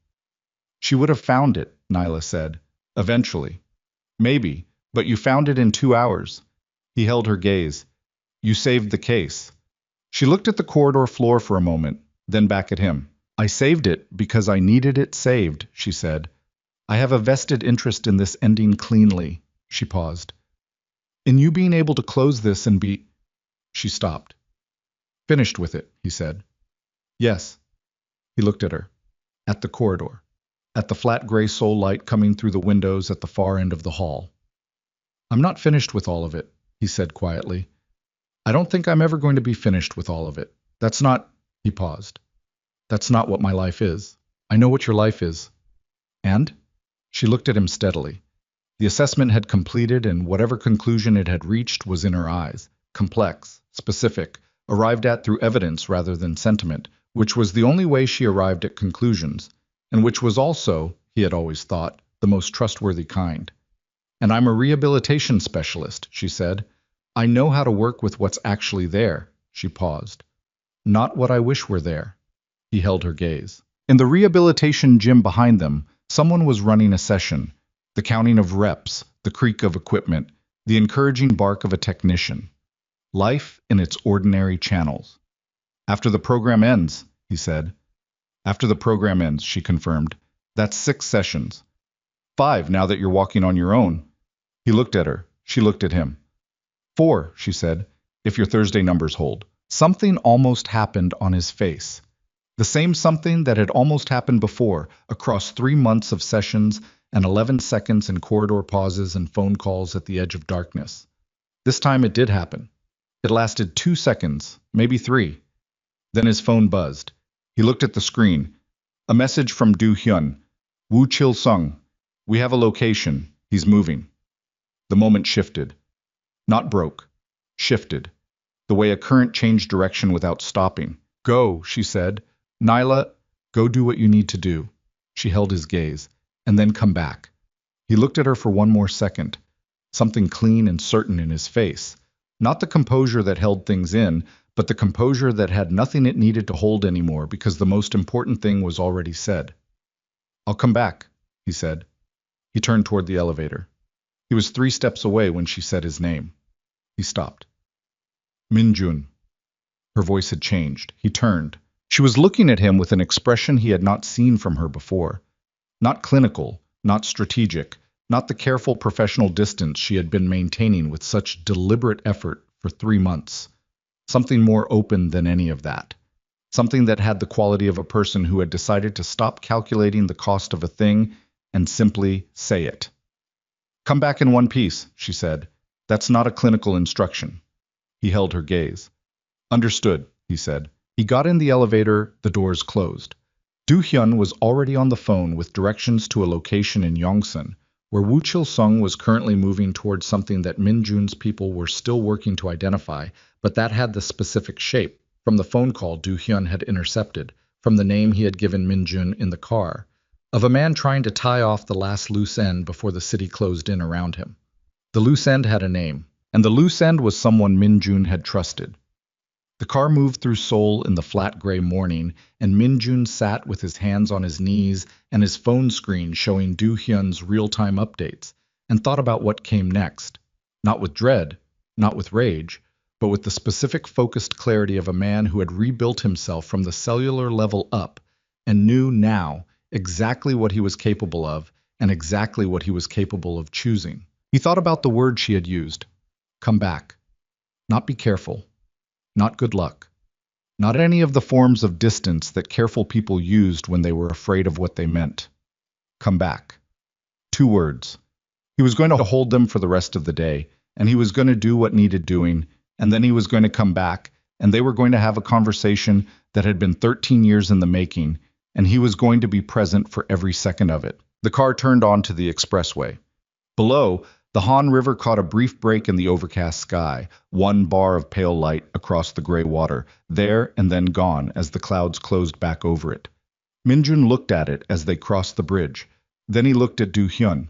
Speaker 1: She would have found it, Nyla said. Eventually. Maybe, but you found it in 2 hours. He held her gaze. You saved the case. She looked at the corridor floor for a moment, then back at him. I saved it because I needed it saved, she said. I have a vested interest in this ending cleanly. She paused. In you being able to close this and be... She stopped. Finished with it, he said. Yes. He looked at her. At the corridor. At the flat gray soul light coming through the windows at the far end of the hall. I'm not finished with all of it, he said quietly. I don't think I'm ever going to be finished with all of it. That's not... He paused. That's not what my life is. I know what your life is. And? She looked at him steadily. The assessment had completed, and whatever conclusion it had reached was in her eyes. Complex, specific, arrived at through evidence rather than sentiment, which was the only way she arrived at conclusions, and which was also, he had always thought, the most trustworthy kind. And I'm a rehabilitation specialist, she said. I know how to work with what's actually there. She paused. Not what I wish were there. He held her gaze. In the rehabilitation gym behind them, someone was running a session. The counting of reps, the creak of equipment, the encouraging bark of a technician. Life in its ordinary channels. After the program ends, he said. After the program ends, she confirmed. That's 6 sessions. 5 now that you're walking on your own. He looked at her. She looked at him. 4, she said, if your Thursday numbers hold. Something almost happened on his face. The same something that had almost happened before, across 3 months of sessions and 11 seconds in corridor pauses and phone calls at the edge of darkness. This time it did happen. It lasted 2 seconds, maybe 3. Then his phone buzzed. He looked at the screen. A message from Do Hyun. Woo Chil Sung. We have a location. He's moving. The moment shifted. Not broke. Shifted. The way a current changed direction without stopping. Go, she said. Nyla, go do what you need to do. She held his gaze. And then come back. He looked at her for one more second. Something clean and certain in his face. Not the composure that held things in, but the composure that had nothing it needed to hold anymore because the most important thing was already said. I'll come back, he said. He turned toward the elevator. He was 3 steps away when she said his name. He stopped. Minjun. Her voice had changed. He turned. She was looking at him with an expression he had not seen from her before. Not clinical, not strategic, not the careful professional distance she had been maintaining with such deliberate effort for 3 months. Something more open than any of that. Something that had the quality of a person who had decided to stop calculating the cost of a thing and simply say it. Come back in one piece, she said. That's not a clinical instruction. He held her gaze. Understood, he said. He got in the elevator, the doors closed. Do Hyun was already on the phone with directions to a location in Yongsan, where Woo Chil Sung was currently moving towards something that Min Jun's people were still working to identify, but that had the specific shape, from the phone call Do Hyun had intercepted, from the name he had given Min Jun in the car, of a man trying to tie off the last loose end before the city closed in around him. The loose end had a name, and the loose end was someone Min Jun had trusted. The car moved through Seoul in the flat gray morning, and Min Jun sat with his hands on his knees and his phone screen showing Do Hyun's real-time updates, and thought about what came next. Not with dread, not with rage, but with the specific focused clarity of a man who had rebuilt himself from the cellular level up, and knew now exactly what he was capable of, and exactly what he was capable of choosing. He thought about the word she had used. Come back. Not be careful. Not good luck. Not any of the forms of distance that careful people used when they were afraid of what they meant. Come back. 2 words. He was going to hold them for the rest of the day, and he was going to do what needed doing, and then he was going to come back, and they were going to have a conversation that had been 13 years in the making, and he was going to be present for every second of it. The car turned onto the expressway. Below, the Han River caught a brief break in the overcast sky, 1 bar of pale light across the gray water, there and then gone as the clouds closed back over it. Minjun looked at it as they crossed the bridge. Then he looked at Do Hyun.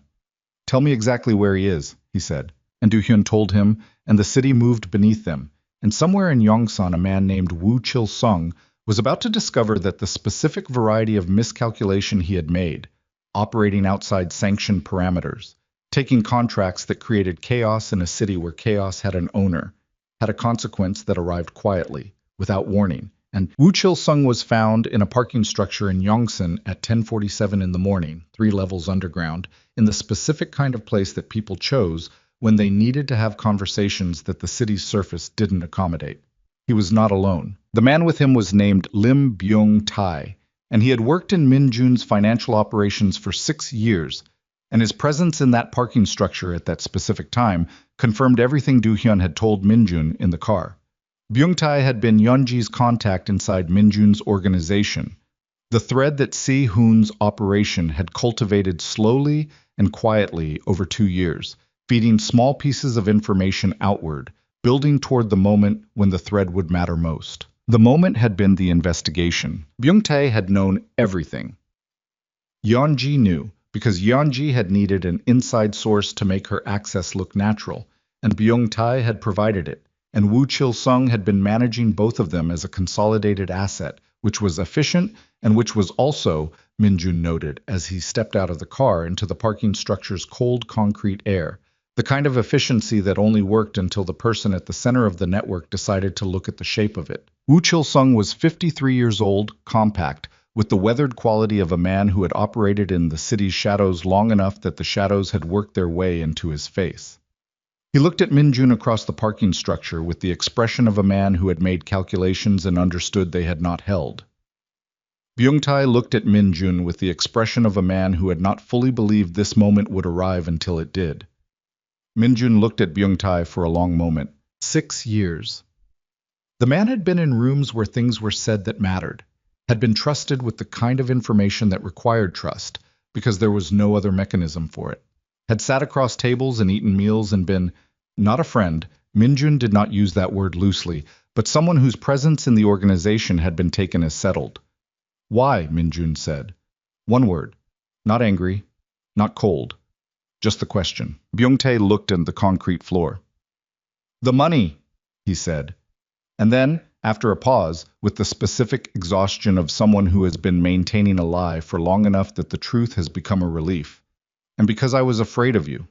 Speaker 1: Tell me exactly where he is, he said. And Do Hyun told him, and the city moved beneath them. And somewhere in Yongsan, a man named Woo Chil Sung was about to discover that the specific variety of miscalculation he had made, operating outside sanctioned parameters, taking contracts that created chaos in a city where chaos had an owner, had a consequence that arrived quietly, without warning. And Woo Chil Sung was found in a parking structure in Yongsan at 10:47 in the morning, 3 levels underground, in the specific kind of place that people chose when they needed to have conversations that the city's surface didn't accommodate. He was not alone. The man with him was named Lim Byung-tae, and he had worked in Min Jun's financial operations for 6 years, and his presence in that parking structure at that specific time confirmed everything Do Hyun had told Min Jun in the car. Byung-tae had been Yeonji's contact inside Min Jun's organization, the thread that Si-hoon's operation had cultivated slowly and quietly over 2 years, feeding small pieces of information outward, building toward the moment when the thread would matter most. The moment had been the investigation. Byung-tae had known everything. Yeonji knew, because Yeonji had needed an inside source to make her access look natural, and Byung-tae had provided it, and Woo Chil-sung had been managing both of them as a consolidated asset, which was efficient and which was also, Min-jun noted as he stepped out of the car into the parking structure's cold concrete air, the kind of efficiency that only worked until the person at the center of the network decided to look at the shape of it. Woo Chil-sung was 53 years old, compact, with the weathered quality of a man who had operated in the city's shadows long enough that the shadows had worked their way into his face. He looked at Min-jun across the parking structure with the expression of a man who had made calculations and understood they had not held. Byung-tae looked at Min-jun with the expression of a man who had not fully believed this moment would arrive until it did. Min-jun looked at Byung-tae for a long moment. 6 years. The man had been in rooms where things were said that mattered, had been trusted with the kind of information that required trust, because there was no other mechanism for it, had sat across tables and eaten meals and been, not a friend, Min-jun did not use that word loosely, but someone whose presence in the organization had been taken as settled. Why? Min-jun said. One word. Not angry, not cold. Just the question. Byung-tae looked at the concrete floor. The money, he said. And then, after a pause, with the specific exhaustion of someone who has been maintaining a lie for long enough that the truth has become a relief. And because I was afraid of you.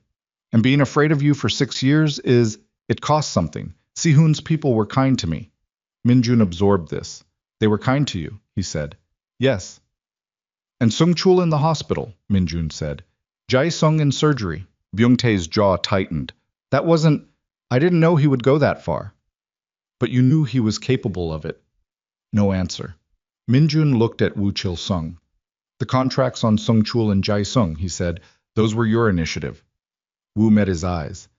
Speaker 1: And being afraid of you for 6 years it cost something. Si-hoon's people were kind to me. Min-jun absorbed this. They were kind to you, he said. Yes. And Sung-chul in the hospital, Min-jun said. Jae-sung in surgery. Byung-tae's jaw tightened. That wasn't... I didn't know he would go that far. But you knew he was capable of it. No answer. Min-jun looked at Woo Chil-sung. The contracts on Sung-chul and Jae-sung, he said, those were your initiative. Woo met his eyes.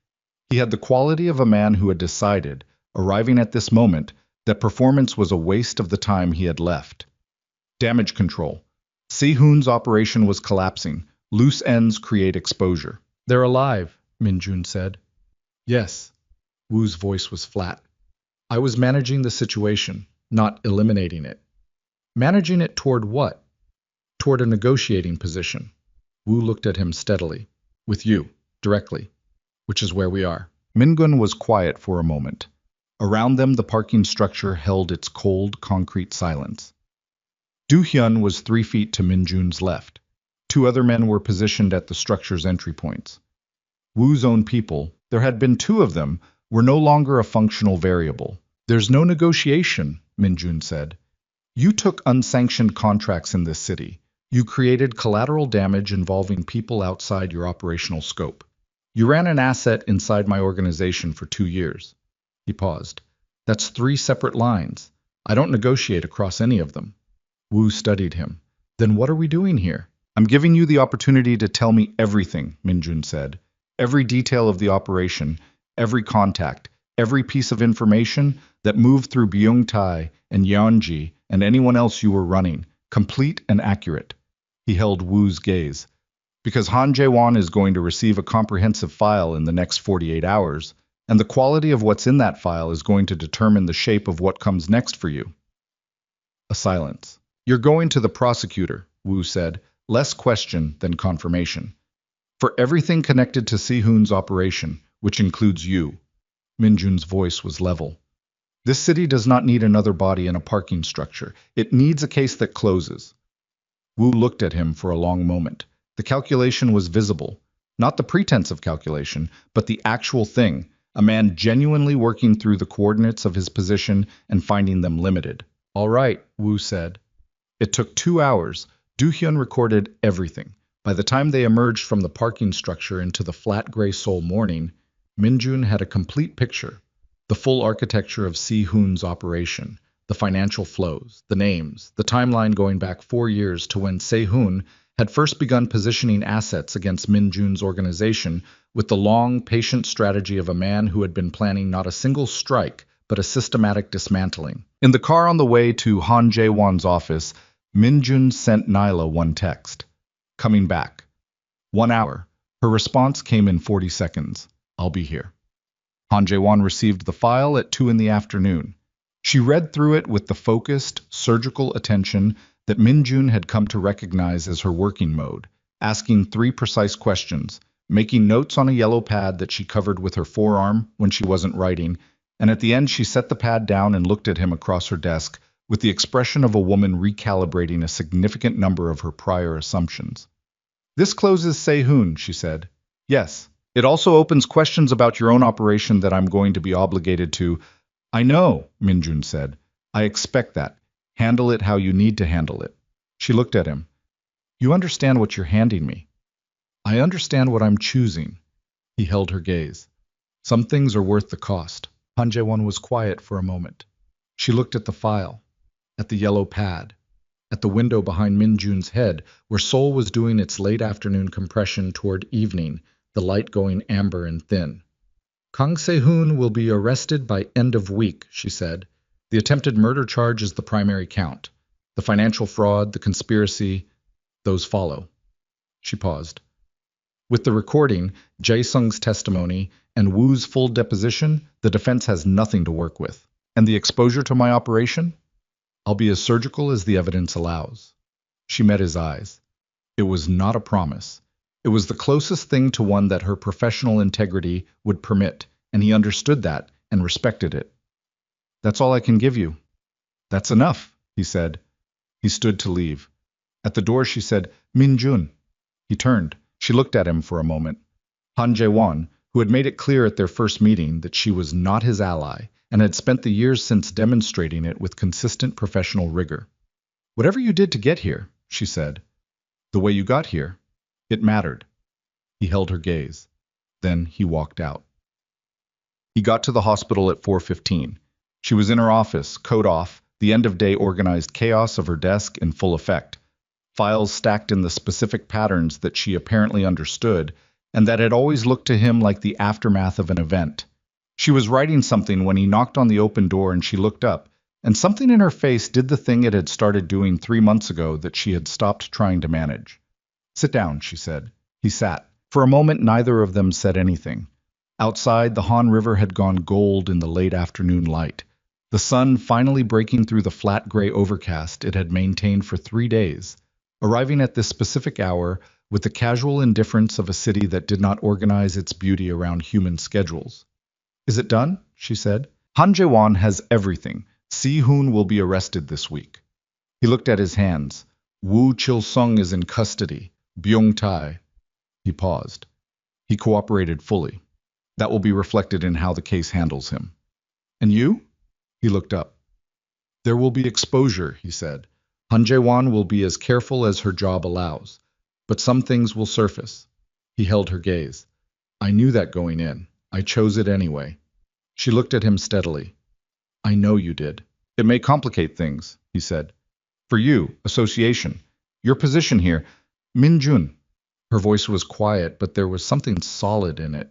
Speaker 1: He had the quality of a man who had decided, arriving at this moment, that performance was a waste of the time he had left. Damage control. Si-hoon's operation was collapsing. Loose ends create exposure. They're alive, Min-jun said. Yes. Woo's voice was flat. I was managing the situation, not eliminating it. Managing it toward what? Toward a negotiating position. Woo looked at him steadily. With you, directly. Which is where we are. Min-gun was quiet for a moment. Around them, the parking structure held its cold, concrete silence. Do-hyun was 3 feet to Min-jun's left. 2 other men were positioned at the structure's entry points. Woo's own people, there had been 2 of them, were no longer a functional variable. There's no negotiation, Min-jun said. You took unsanctioned contracts in this city. You created collateral damage involving people outside your operational scope. You ran an asset inside my organization for 2 years. He paused. That's 3 separate lines. I don't negotiate across any of them. Woo studied him. Then what are we doing here? I'm giving you the opportunity to tell me everything, Min-jun said. Every detail of the operation, every contact, every piece of information that moved through Byung-tae and Yeonji and anyone else you were running, complete and accurate. He held Woo's gaze. Because Han Jae-won is going to receive a comprehensive file in the next 48 hours, and the quality of what's in that file is going to determine the shape of what comes next for you. A silence. You're going to the prosecutor, Woo said, less question than confirmation. For everything connected to Si-hoon's operation, which includes you. Min-jun's voice was level. This city does not need another body in a parking structure. It needs a case that closes. Woo looked at him for a long moment. The calculation was visible. Not the pretense of calculation, but the actual thing. A man genuinely working through the coordinates of his position and finding them limited. All right, Woo said. It took 2 hours. Do-hyun recorded everything. By the time they emerged from the parking structure into the flat gray Seoul morning, Min-jun had a complete picture. The full architecture of Si-hoon's operation, the financial flows, the names, the timeline going back 4 years to when Se-hoon had first begun positioning assets against Min-jun's organization with the long, patient strategy of a man who had been planning not a single strike, but a systematic dismantling. In the car on the way to Han Jae-won's office, Min-jun sent Nyla one text. Coming back. 1 hour. Her response came in 40 seconds. I'll be here. Han Jae-won received the file at 2 in the afternoon. She read through it with the focused, surgical attention that Min-jun had come to recognize as her working mode, asking 3 precise questions. making notes on a yellow pad that she covered with her forearm when she wasn't writing, and at the end she set the pad down and looked at him across her desk with the expression of a woman recalibrating a significant number of her prior assumptions. This closes Sehun, she said. Yes. It also opens questions about your own operation that I'm going to be obligated to. I know, Minjun said. I expect that. Handle it how you need to handle it. She looked at him. You understand what you're handing me. I understand what I'm choosing. He held her gaze. Some things are worth the cost. Han Jae-won was quiet for a moment. She looked at the file, at the yellow pad, at the window behind Min Jun's head, where Seoul was doing its late afternoon compression toward evening, the light going amber and thin. Kang Se-hoon will be arrested by end of week, she said. The attempted murder charge is the primary count. The financial fraud, the conspiracy, those follow. She paused. With the recording, Jae-sung's testimony, and Woo's full deposition, the defense has nothing to work with. And the exposure to my operation? I'll be as surgical as the evidence allows. She met his eyes. It was not a promise. It was the closest thing to one that her professional integrity would permit, and he understood that and respected it. That's all I can give you. That's enough, he said. He stood to leave. At the door she said, Min Jun. He turned. She looked at him for a moment. Han Jae-won, who had made it clear at their first meeting that she was not his ally, and had spent the years since demonstrating it with consistent professional rigor. Whatever you did to get here, she said. The way you got here, it mattered. He held her gaze. Then he walked out. He got to the hospital at 4:15. She was in her office, coat off, the end-of-day organized chaos of her desk in full effect. Files stacked in the specific patterns that she apparently understood, and that had always looked to him like the aftermath of an event. She was writing something when he knocked on the open door and she looked up, and something in her face did the thing it had started doing 3 months ago that she had stopped trying to manage. Sit down, she said. He sat. For a moment, neither of them said anything. Outside, the Han River had gone gold in the late afternoon light. The sun finally breaking through the flat gray overcast it had maintained for 3 days, arriving at this specific hour with the casual indifference of a city that did not organize its beauty around human schedules. Is it done? She said. Han Jae-won has everything. Si-hoon will be arrested this week. He looked at his hands. Woo Chil-sung is in custody. Byung-tae. He paused. He cooperated fully. That will be reflected in how the case handles him. And you? He looked up. There will be exposure, he said. Han Jae-won will be as careful as her job allows. But some things will surface. He held her gaze. I knew that going in. I chose it anyway. She looked at him steadily. I know you did. It may complicate things, he said. For you, association. Your position here. Min Jun. Her voice was quiet, but there was something solid in it.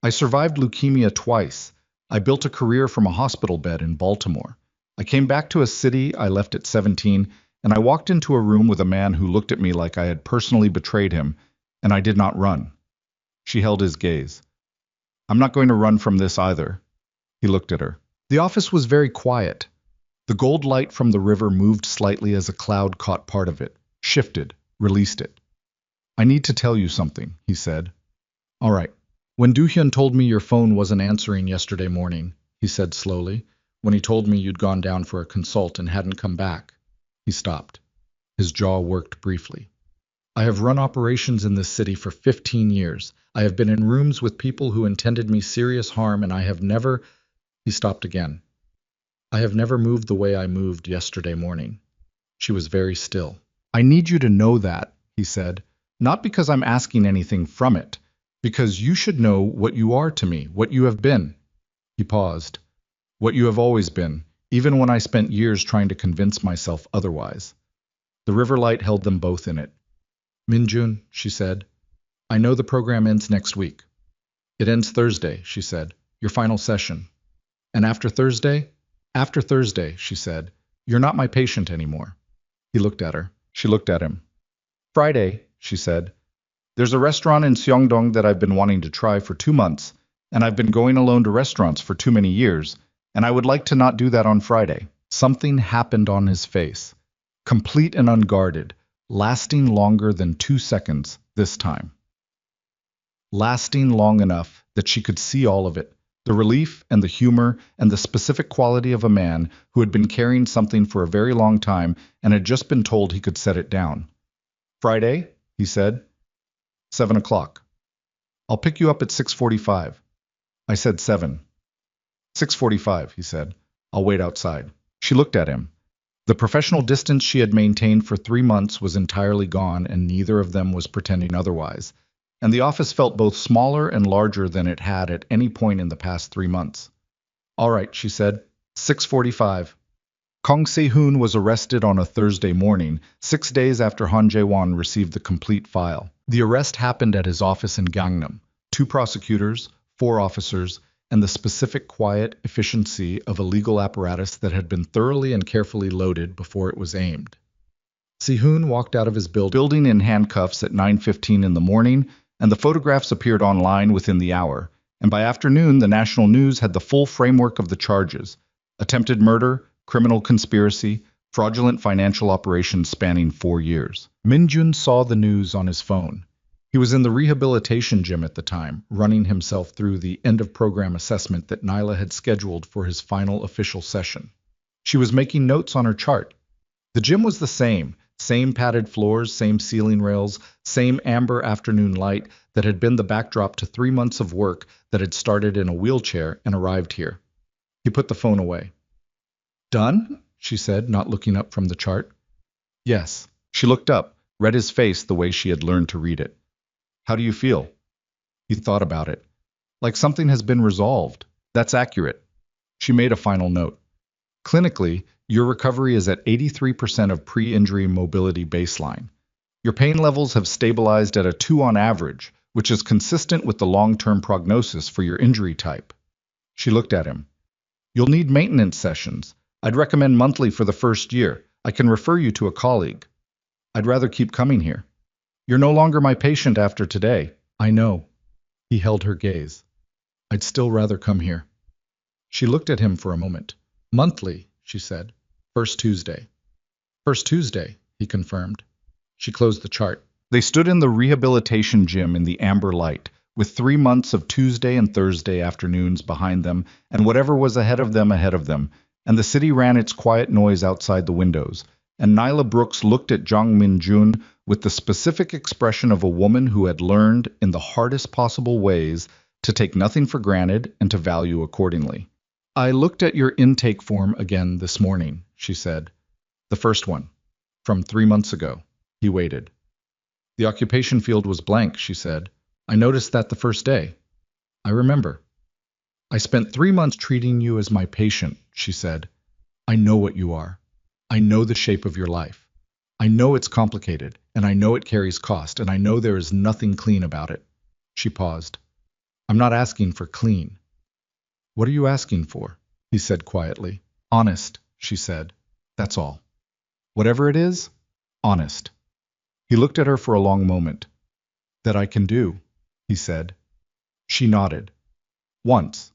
Speaker 1: I survived leukemia twice. I built a career from a hospital bed in Baltimore. I came back to a city I left at 17, and I walked into a room with a man who looked at me like I had personally betrayed him, and I did not run. She held his gaze. I'm not going to run from this either. He looked at her. The office was very quiet. The gold light from the river moved slightly as a cloud caught part of it, shifted, released it. I need to tell you something, he said. All right. When Do-hyun told me your phone wasn't answering yesterday morning, he said slowly, when he told me you'd gone down for a consult and hadn't come back. He stopped. His jaw worked briefly. I have run operations in this city for 15 years. I have been in rooms with people who intended me serious harm, and I have never... He stopped again. I have never moved the way I moved yesterday morning. She was very still. I need you to know that, he said, not because I'm asking anything from it, because you should know what you are to me, what you have been. He paused. What you have always been, even when I spent years trying to convince myself otherwise. The river light held them both in it. Min-jun, she said, I know the program ends next week. It ends Thursday, she said, your final session. And after Thursday? After Thursday, she said, you're not my patient anymore. He looked at her. She looked at him. Friday, she said. There's a restaurant in Seongdong that I've been wanting to try for 2 months, and I've been going alone to restaurants for too many years, and I would like to not do that on Friday. Something happened on his face, complete and unguarded, lasting longer than 2 seconds this time. lasting long enough that she could see all of it, the relief and the humor and the specific quality of a man who had been carrying something for a very long time and had just been told he could set it down. Friday, he said. 7 o'clock. I'll pick you up at 6:45. I said 7. 6:45, he said. I'll wait outside. She looked at him. The professional distance she had maintained for 3 months was entirely gone, and neither of them was pretending otherwise. And the office felt both smaller and larger than it had at any point in the past 3 months. All right, she said. 6:45. Kong Se-hoon was arrested on a Thursday morning, 6 days after Han Jae-won received the complete file. The arrest happened at his office in Gangnam. 2 prosecutors, 4 officers, and the specific quiet efficiency of a legal apparatus that had been thoroughly and carefully loaded before it was aimed. Se-hoon walked out of his building in handcuffs at 9:15 in the morning, and the photographs appeared online within the hour, and by afternoon the national news had the full framework of the charges: attempted murder, criminal conspiracy, fraudulent financial operations spanning 4 years. Min-jun saw the news on his phone. He was in the rehabilitation gym at the time, running himself through the end-of-program assessment that Nyla had scheduled for his final official session. She was making notes on her chart. The gym was the same padded floors, same ceiling rails, same amber afternoon light that had been the backdrop to 3 months of work that had started in a wheelchair and arrived here. He put the phone away. Done? She said, not looking up from the chart. Yes. She looked up, read his face the way she had learned to read it. How do you feel? He thought about it. Like something has been resolved. That's accurate. She made a final note. Clinically, your recovery is at 83% of pre-injury mobility baseline. Your pain levels have stabilized at a 2 on average, which is consistent with the long-term prognosis for your injury type. She looked at him. You'll need maintenance sessions. I'd recommend monthly for the first year. I can refer you to a colleague. I'd rather keep coming here. You're no longer my patient after today. I know. He held her gaze. I'd still rather come here. She looked at him for a moment. Monthly, she said. First Tuesday. First Tuesday, he confirmed. She closed the chart. They stood in the rehabilitation gym in the amber light, with 3 months of Tuesday and Thursday afternoons behind them, and whatever was ahead of them, and the city ran its quiet noise outside the windows, and Nyla Brooks looked at Jang Min-jun with the specific expression of a woman who had learned, in the hardest possible ways, to take nothing for granted and to value accordingly. I looked at your intake form again this morning, she said. The first one. From 3 months ago. He waited. The occupation field was blank, she said. I noticed that the first day. I remember. I spent 3 months treating you as my patient, she said. I know what you are. I know the shape of your life. I know it's complicated, and I know it carries cost, and I know there is nothing clean about it. She paused. I'm not asking for clean. What are you asking for? He said quietly. Honest, she said. That's all. Whatever it is, honest. He looked at her for a long moment. That I can do, he said. She nodded. Once.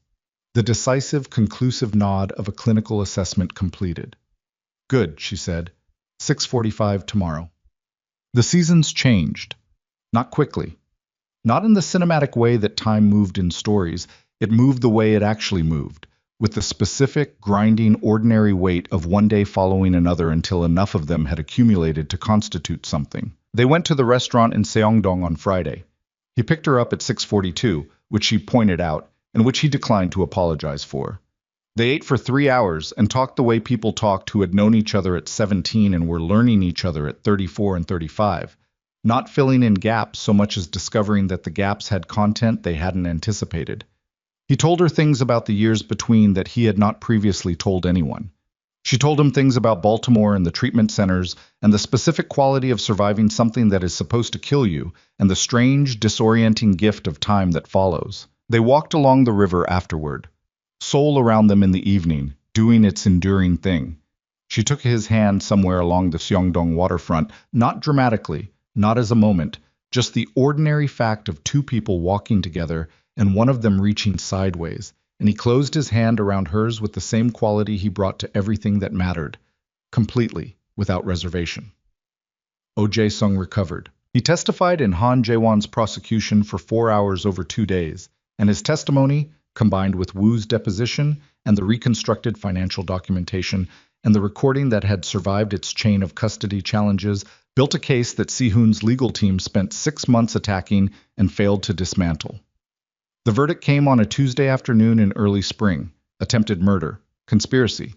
Speaker 1: The decisive, conclusive nod of a clinical assessment completed. Good, she said. 6:45 tomorrow. The seasons changed. Not quickly. Not in the cinematic way that time moved in stories. It moved the way it actually moved, with the specific, grinding, ordinary weight of one day following another until enough of them had accumulated to constitute something. They went to the restaurant in Seongdong on Friday. He picked her up at 6:42, which she pointed out, and which he declined to apologize for. They ate for 3 hours and talked the way people talked who had known each other at 17 and were learning each other at 34 and 35, not filling in gaps so much as discovering that the gaps had content they hadn't anticipated. He told her things about the years between that he had not previously told anyone. She told him things about Baltimore and the treatment centers and the specific quality of surviving something that is supposed to kill you and the strange, disorienting gift of time that follows. They walked along the river afterward. Seoul around them in the evening, doing its enduring thing. She took his hand somewhere along the Seongdong waterfront, not dramatically, not as a moment, just the ordinary fact of 2 people walking together and one of them reaching sideways, and he closed his hand around hers with the same quality he brought to everything that mattered, completely, without reservation. Oh Jae-sung recovered. He testified in Han Jae-won's prosecution for 4 hours over 2 days, and his testimony, combined with Woo's deposition and the reconstructed financial documentation and the recording that had survived its chain of custody challenges, built a case that Si-hoon's legal team spent 6 months attacking and failed to dismantle. The verdict came on a Tuesday afternoon in early spring. Attempted murder. Conspiracy.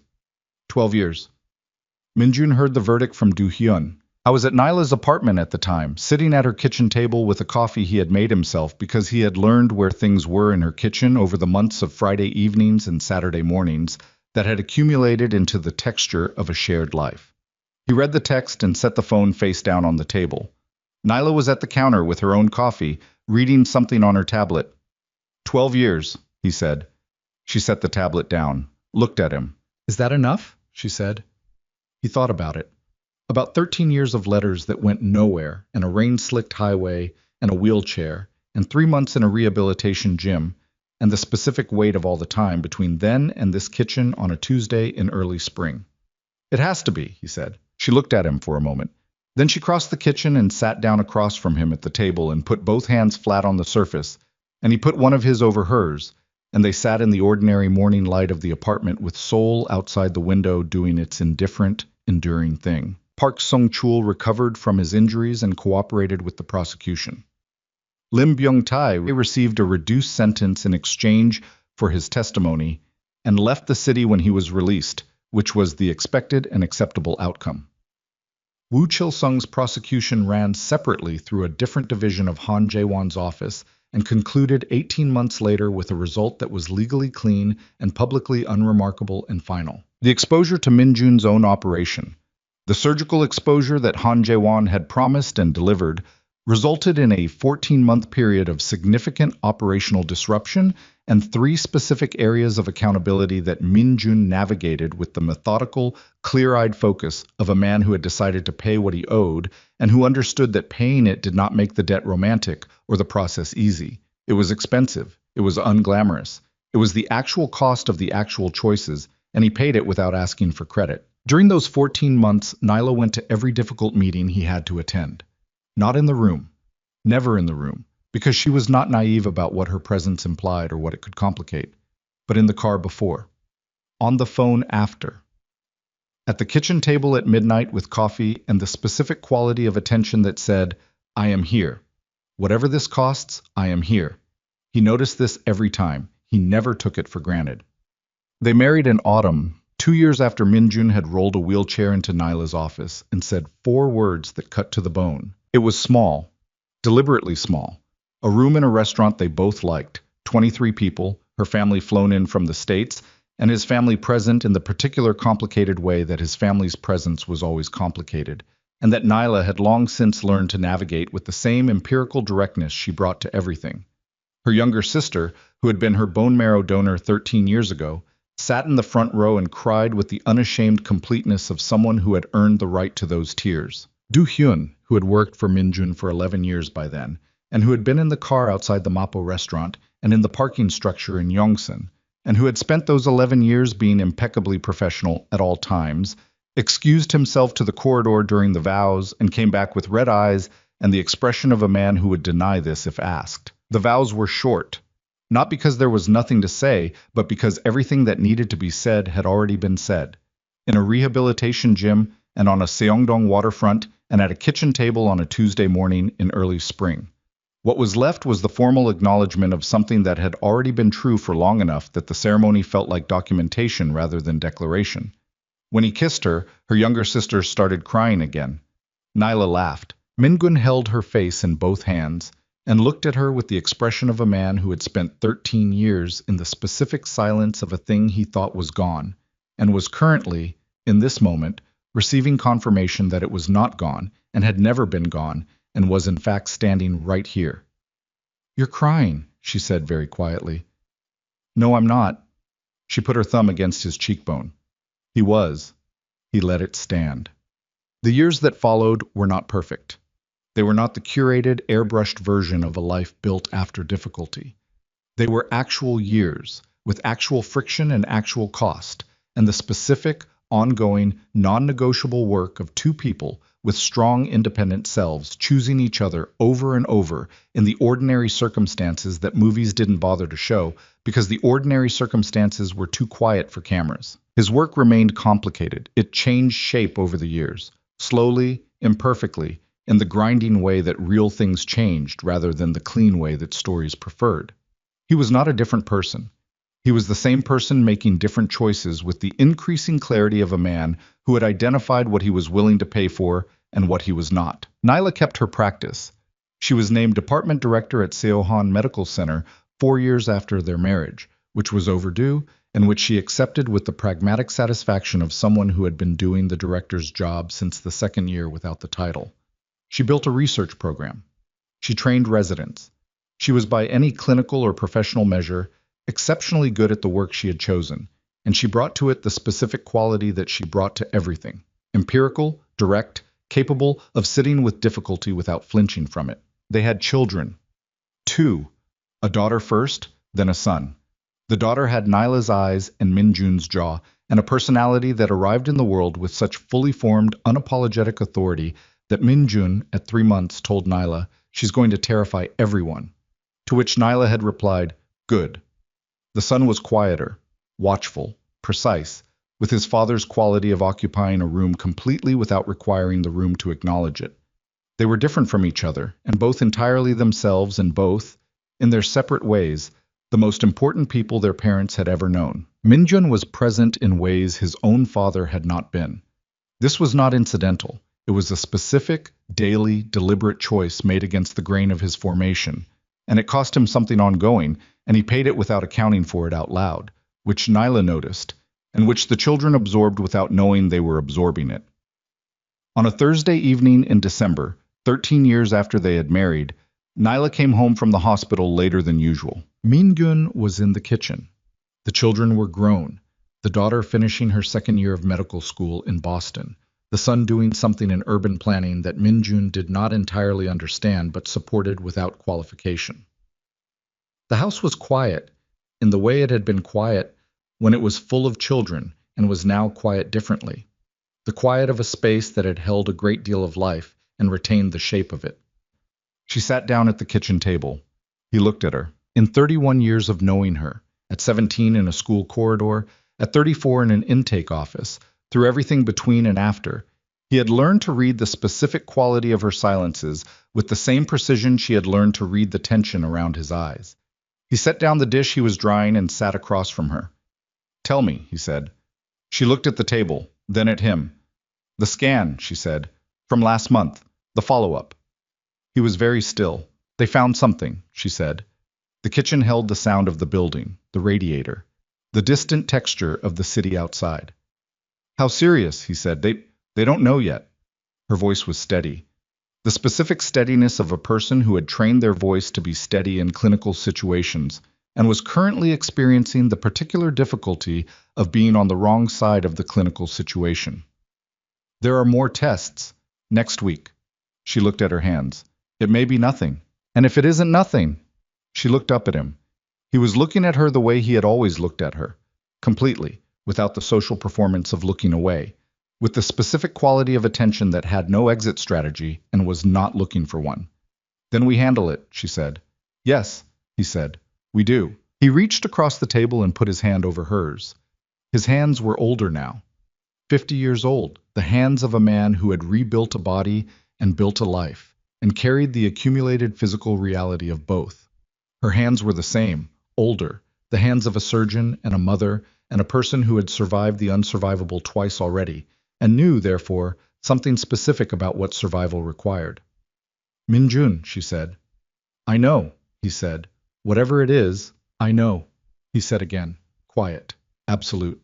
Speaker 1: 12 years. Min-jun heard the verdict from Do-hyun. I was at Nyla's apartment at the time, sitting at her kitchen table with a coffee he had made himself because he had learned where things were in her kitchen over the months of Friday evenings and Saturday mornings that had accumulated into the texture of a shared life. He read the text and set the phone face down on the table. Nyla was at the counter with her own coffee, reading something on her tablet. 12 years, he said. She set the tablet down, looked at him. Is that enough? She said. He thought about it. About 13 years of letters that went nowhere, and a rain-slicked highway, and a wheelchair, and 3 months in a rehabilitation gym, and the specific wait of all the time between then and this kitchen on a Tuesday in early spring. It has to be, he said. She looked at him for a moment. Then she crossed the kitchen and sat down across from him at the table and put both hands flat on the surface, and he put one of his over hers, and they sat in the ordinary morning light of the apartment with Seoul outside the window doing its indifferent, enduring thing. Park Sung-chul recovered from his injuries and cooperated with the prosecution. Lim Byung-tae received a reduced sentence in exchange for his testimony and left the city when he was released, which was the expected and acceptable outcome. Woo Chil-sung's prosecution ran separately through a different division of Han Jae-won's office and concluded 18 months later with a result that was legally clean and publicly unremarkable and final. The exposure to Min-jun's own operation, the surgical exposure that Han Jae-won had promised and delivered, resulted in a 14-month period of significant operational disruption and 3 specific areas of accountability that Min-jun navigated with the methodical, clear-eyed focus of a man who had decided to pay what he owed and who understood that paying it did not make the debt romantic or the process easy. It was expensive. It was unglamorous. It was the actual cost of the actual choices, and he paid it without asking for credit. During those 14 months, Nyla went to every difficult meeting he had to attend. Not in the room. Never in the room, because she was not naive about what her presence implied or what it could complicate, but in the car before. On the phone after. At the kitchen table at midnight with coffee and the specific quality of attention that said, I am here. Whatever this costs, I am here. He noticed this every time. He never took it for granted. They married in autumn, 2 years after Min-jun had rolled a wheelchair into Nyla's office and said 4 words that cut to the bone. It was small, deliberately small. A room in a restaurant they both liked, 23 people, her family flown in from the States, and his family present in the particular complicated way that his family's presence was always complicated, and that Nyla had long since learned to navigate with the same empirical directness she brought to everything. Her younger sister, who had been her bone marrow donor 13 years ago, sat in the front row and cried with the unashamed completeness of someone who had earned the right to those tears. Do-hyun, who had worked for Min-jun for 11 years by then, and who had been in the car outside the Mapo restaurant and in the parking structure in Yongsan, and who had spent those 11 years being impeccably professional at all times, excused himself to the corridor during the vows and came back with red eyes and the expression of a man who would deny this if asked. The vows were short. Not because there was nothing to say, but because everything that needed to be said had already been said. In a rehabilitation gym, and on a Seongdong waterfront, and at a kitchen table on a Tuesday morning in early spring. What was left was the formal acknowledgement of something that had already been true for long enough that the ceremony felt like documentation rather than declaration. When he kissed her, her younger sister started crying again. Nyla laughed. Min-gun held her face in both hands, and looked at her with the expression of a man who had spent 13 years in the specific silence of a thing he thought was gone, and was currently, in this moment, receiving confirmation that it was not gone, and had never been gone, and was in fact standing right here. "You're crying," she said very quietly. "No, I'm not." She put her thumb against his cheekbone. He was. He let it stand. The years that followed were not perfect. They were not the curated, airbrushed version of a life built after difficulty. They were actual years, with actual friction and actual cost, and the specific, ongoing, non-negotiable work of 2 people with strong, independent selves, choosing each other over and over in the ordinary circumstances that movies didn't bother to show because the ordinary circumstances were too quiet for cameras. His work remained complicated. It changed shape over the years, slowly, imperfectly, in the grinding way that real things changed rather than the clean way that stories preferred. He was not a different person. He was the same person making different choices with the increasing clarity of a man who had identified what he was willing to pay for and what he was not. Nyla kept her practice. She was named department director at Seohan Medical Center 4 years after their marriage, which was overdue and which she accepted with the pragmatic satisfaction of someone who had been doing the director's job since the second year without the title. She built a research program. She trained residents. She was by any clinical or professional measure exceptionally good at the work she had chosen, and she brought to it the specific quality that she brought to everything: empirical, direct, capable of sitting with difficulty without flinching from it. They had children. 2. A daughter first, then a son. The daughter had Nyla's eyes and Minjun's jaw, and a personality that arrived in the world with such fully formed, unapologetic authority that Minjun, at 3 months, told Nyla she's going to terrify everyone. To which Nyla had replied, "Good." The son was quieter, watchful, precise, with his father's quality of occupying a room completely without requiring the room to acknowledge it. They were different from each other, and both entirely themselves and both, in their separate ways, the most important people their parents had ever known. Minjun was present in ways his own father had not been. This was not incidental. It was a specific, daily, deliberate choice made against the grain of his formation, and it cost him something ongoing, and he paid it without accounting for it out loud, which Nyla noticed, and which the children absorbed without knowing they were absorbing it. On a Thursday evening in December, 13 years after they had married, Nyla came home from the hospital later than usual. Mingun was in the kitchen. The children were grown, the daughter finishing her second year of medical school in Boston, the son doing something in urban planning that Minjun did not entirely understand but supported without qualification. The house was quiet, in the way it had been quiet when it was full of children and was now quiet differently. The quiet of a space that had held a great deal of life and retained the shape of it. She sat down at the kitchen table. He looked at her. In 31 years of knowing her, at 17 in a school corridor, at 34 in an intake office, through everything between and after, he had learned to read the specific quality of her silences with the same precision she had learned to read the tension around his eyes. He set down the dish he was drying and sat across from her. "Tell me," he said. She looked at the table, then at him. "The scan," she said, "from last month, the follow-up." He was very still. "They found something," she said. The kitchen held the sound of the building, the radiator, the distant texture of the city outside. "How serious?" he said. They don't know yet." Her voice was steady. The specific steadiness of a person who had trained their voice to be steady in clinical situations and was currently experiencing the particular difficulty of being on the wrong side of the clinical situation. "There are more tests. Next week." She looked at her hands. "It may be nothing. And if it isn't nothing?" She looked up at him. He was looking at her the way he had always looked at her, completely, without the social performance of looking away, with the specific quality of attention that had no exit strategy and was not looking for one. "Then we handle it," she said. "Yes," he said, "we do." He reached across the table and put his hand over hers. His hands were older now, 50 years old, the hands of a man who had rebuilt a body and built a life, and carried the accumulated physical reality of both. Her hands were the same, older, the hands of a surgeon and a mother and a person who had survived the unsurvivable twice already, and knew, therefore, something specific about what survival required. "Minjun," she said. "I know," he said. "Whatever it is, I know," he said again, quiet, absolute.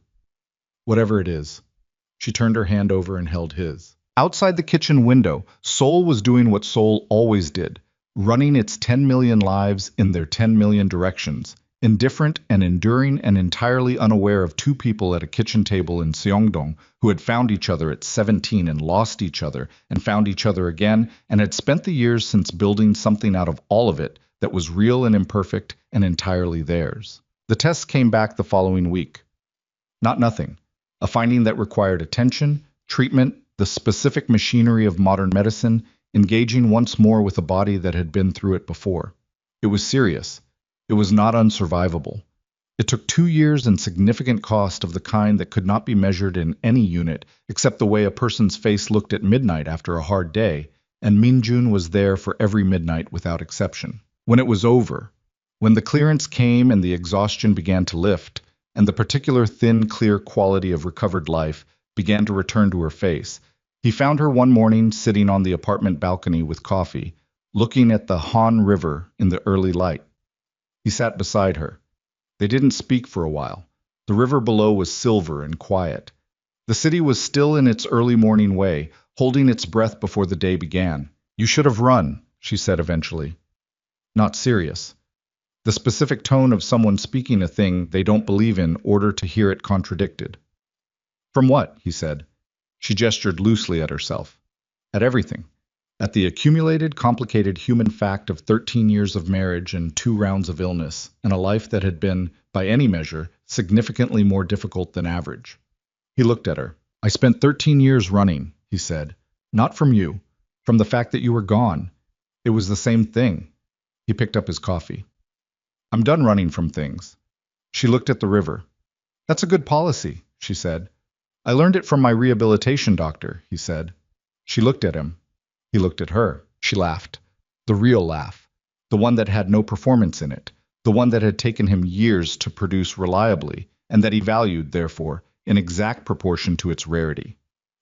Speaker 1: "Whatever it is." She turned her hand over and held his. Outside the kitchen window, Seoul was doing what Seoul always did, running its 10 million lives in their 10 million directions, indifferent and enduring and entirely unaware of two people at a kitchen table in Seongdong who had found each other at 17 and lost each other and found each other again and had spent the years since building something out of all of it that was real and imperfect and entirely theirs. The tests came back the following week. Not nothing. A finding that required attention, treatment, the specific machinery of modern medicine, engaging once more with a body that had been through it before. It was serious. It was not unsurvivable. It took 2 years and significant cost of the kind that could not be measured in any unit, except the way a person's face looked at midnight after a hard day, and Minjun was there for every midnight without exception. When it was over, when the clearance came and the exhaustion began to lift, and the particular thin, clear quality of recovered life began to return to her face, he found her one morning sitting on the apartment balcony with coffee, looking at the Han River in the early light. He sat beside her. They didn't speak for a while. The river below was silver and quiet. The city was still in its early morning way, holding its breath before the day began. "You should have run," she said eventually. Not serious. The specific tone of someone speaking a thing they don't believe in order to hear it contradicted. "From what?" he said. She gestured loosely at herself. "At everything. At the accumulated, complicated human fact of 13 years of marriage and 2 rounds of illness, and a life that had been, by any measure, significantly more difficult than average." He looked at her. "I spent 13 years running," he said. "Not from you. From the fact that you were gone. It was the same thing." He picked up his coffee. "I'm done running from things." She looked at the river. "That's a good policy," she said. "I learned it from my rehabilitation doctor," he said. She looked at him. He looked at her. She laughed. The real laugh. The one that had no performance in it. The one that had taken him years to produce reliably, and that he valued, therefore, in exact proportion to its rarity.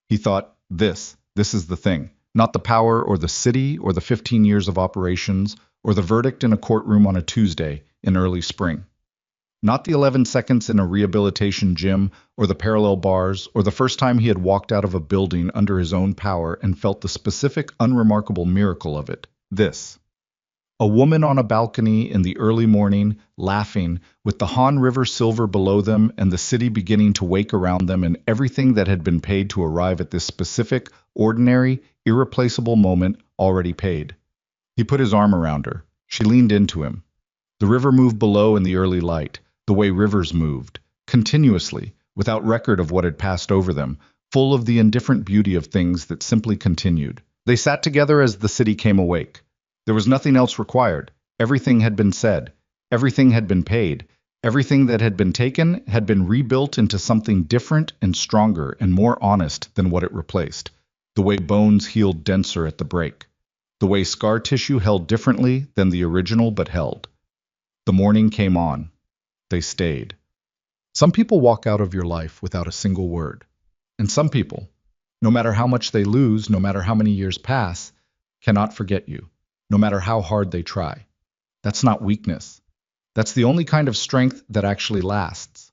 Speaker 1: He thought, this is the thing. Not the power or the city or the 15 years of operations or the verdict in a courtroom on a Tuesday in early spring. Not the 11 seconds in a rehabilitation gym, or the parallel bars, or the first time he had walked out of a building under his own power and felt the specific, unremarkable miracle of it. This. A woman on a balcony in the early morning, laughing, with the Han River silver below them and the city beginning to wake around them and everything that had been paid to arrive at this specific, ordinary, irreplaceable moment already paid. He put his arm around her. She leaned into him. The river moved below in the early light, the way rivers moved, continuously, without record of what had passed over them, full of the indifferent beauty of things that simply continued. They sat together as the city came awake. There was nothing else required. Everything had been said. Everything had been paid. Everything that had been taken had been rebuilt into something different and stronger and more honest than what it replaced. The way bones healed denser at the break. The way scar tissue held differently than the original but held. The morning came on. They stayed. Some people walk out of your life without a single word. And some people, no matter how much they lose, no matter how many years pass, cannot forget you, no matter how hard they try. That's not weakness. That's the only kind of strength that actually lasts.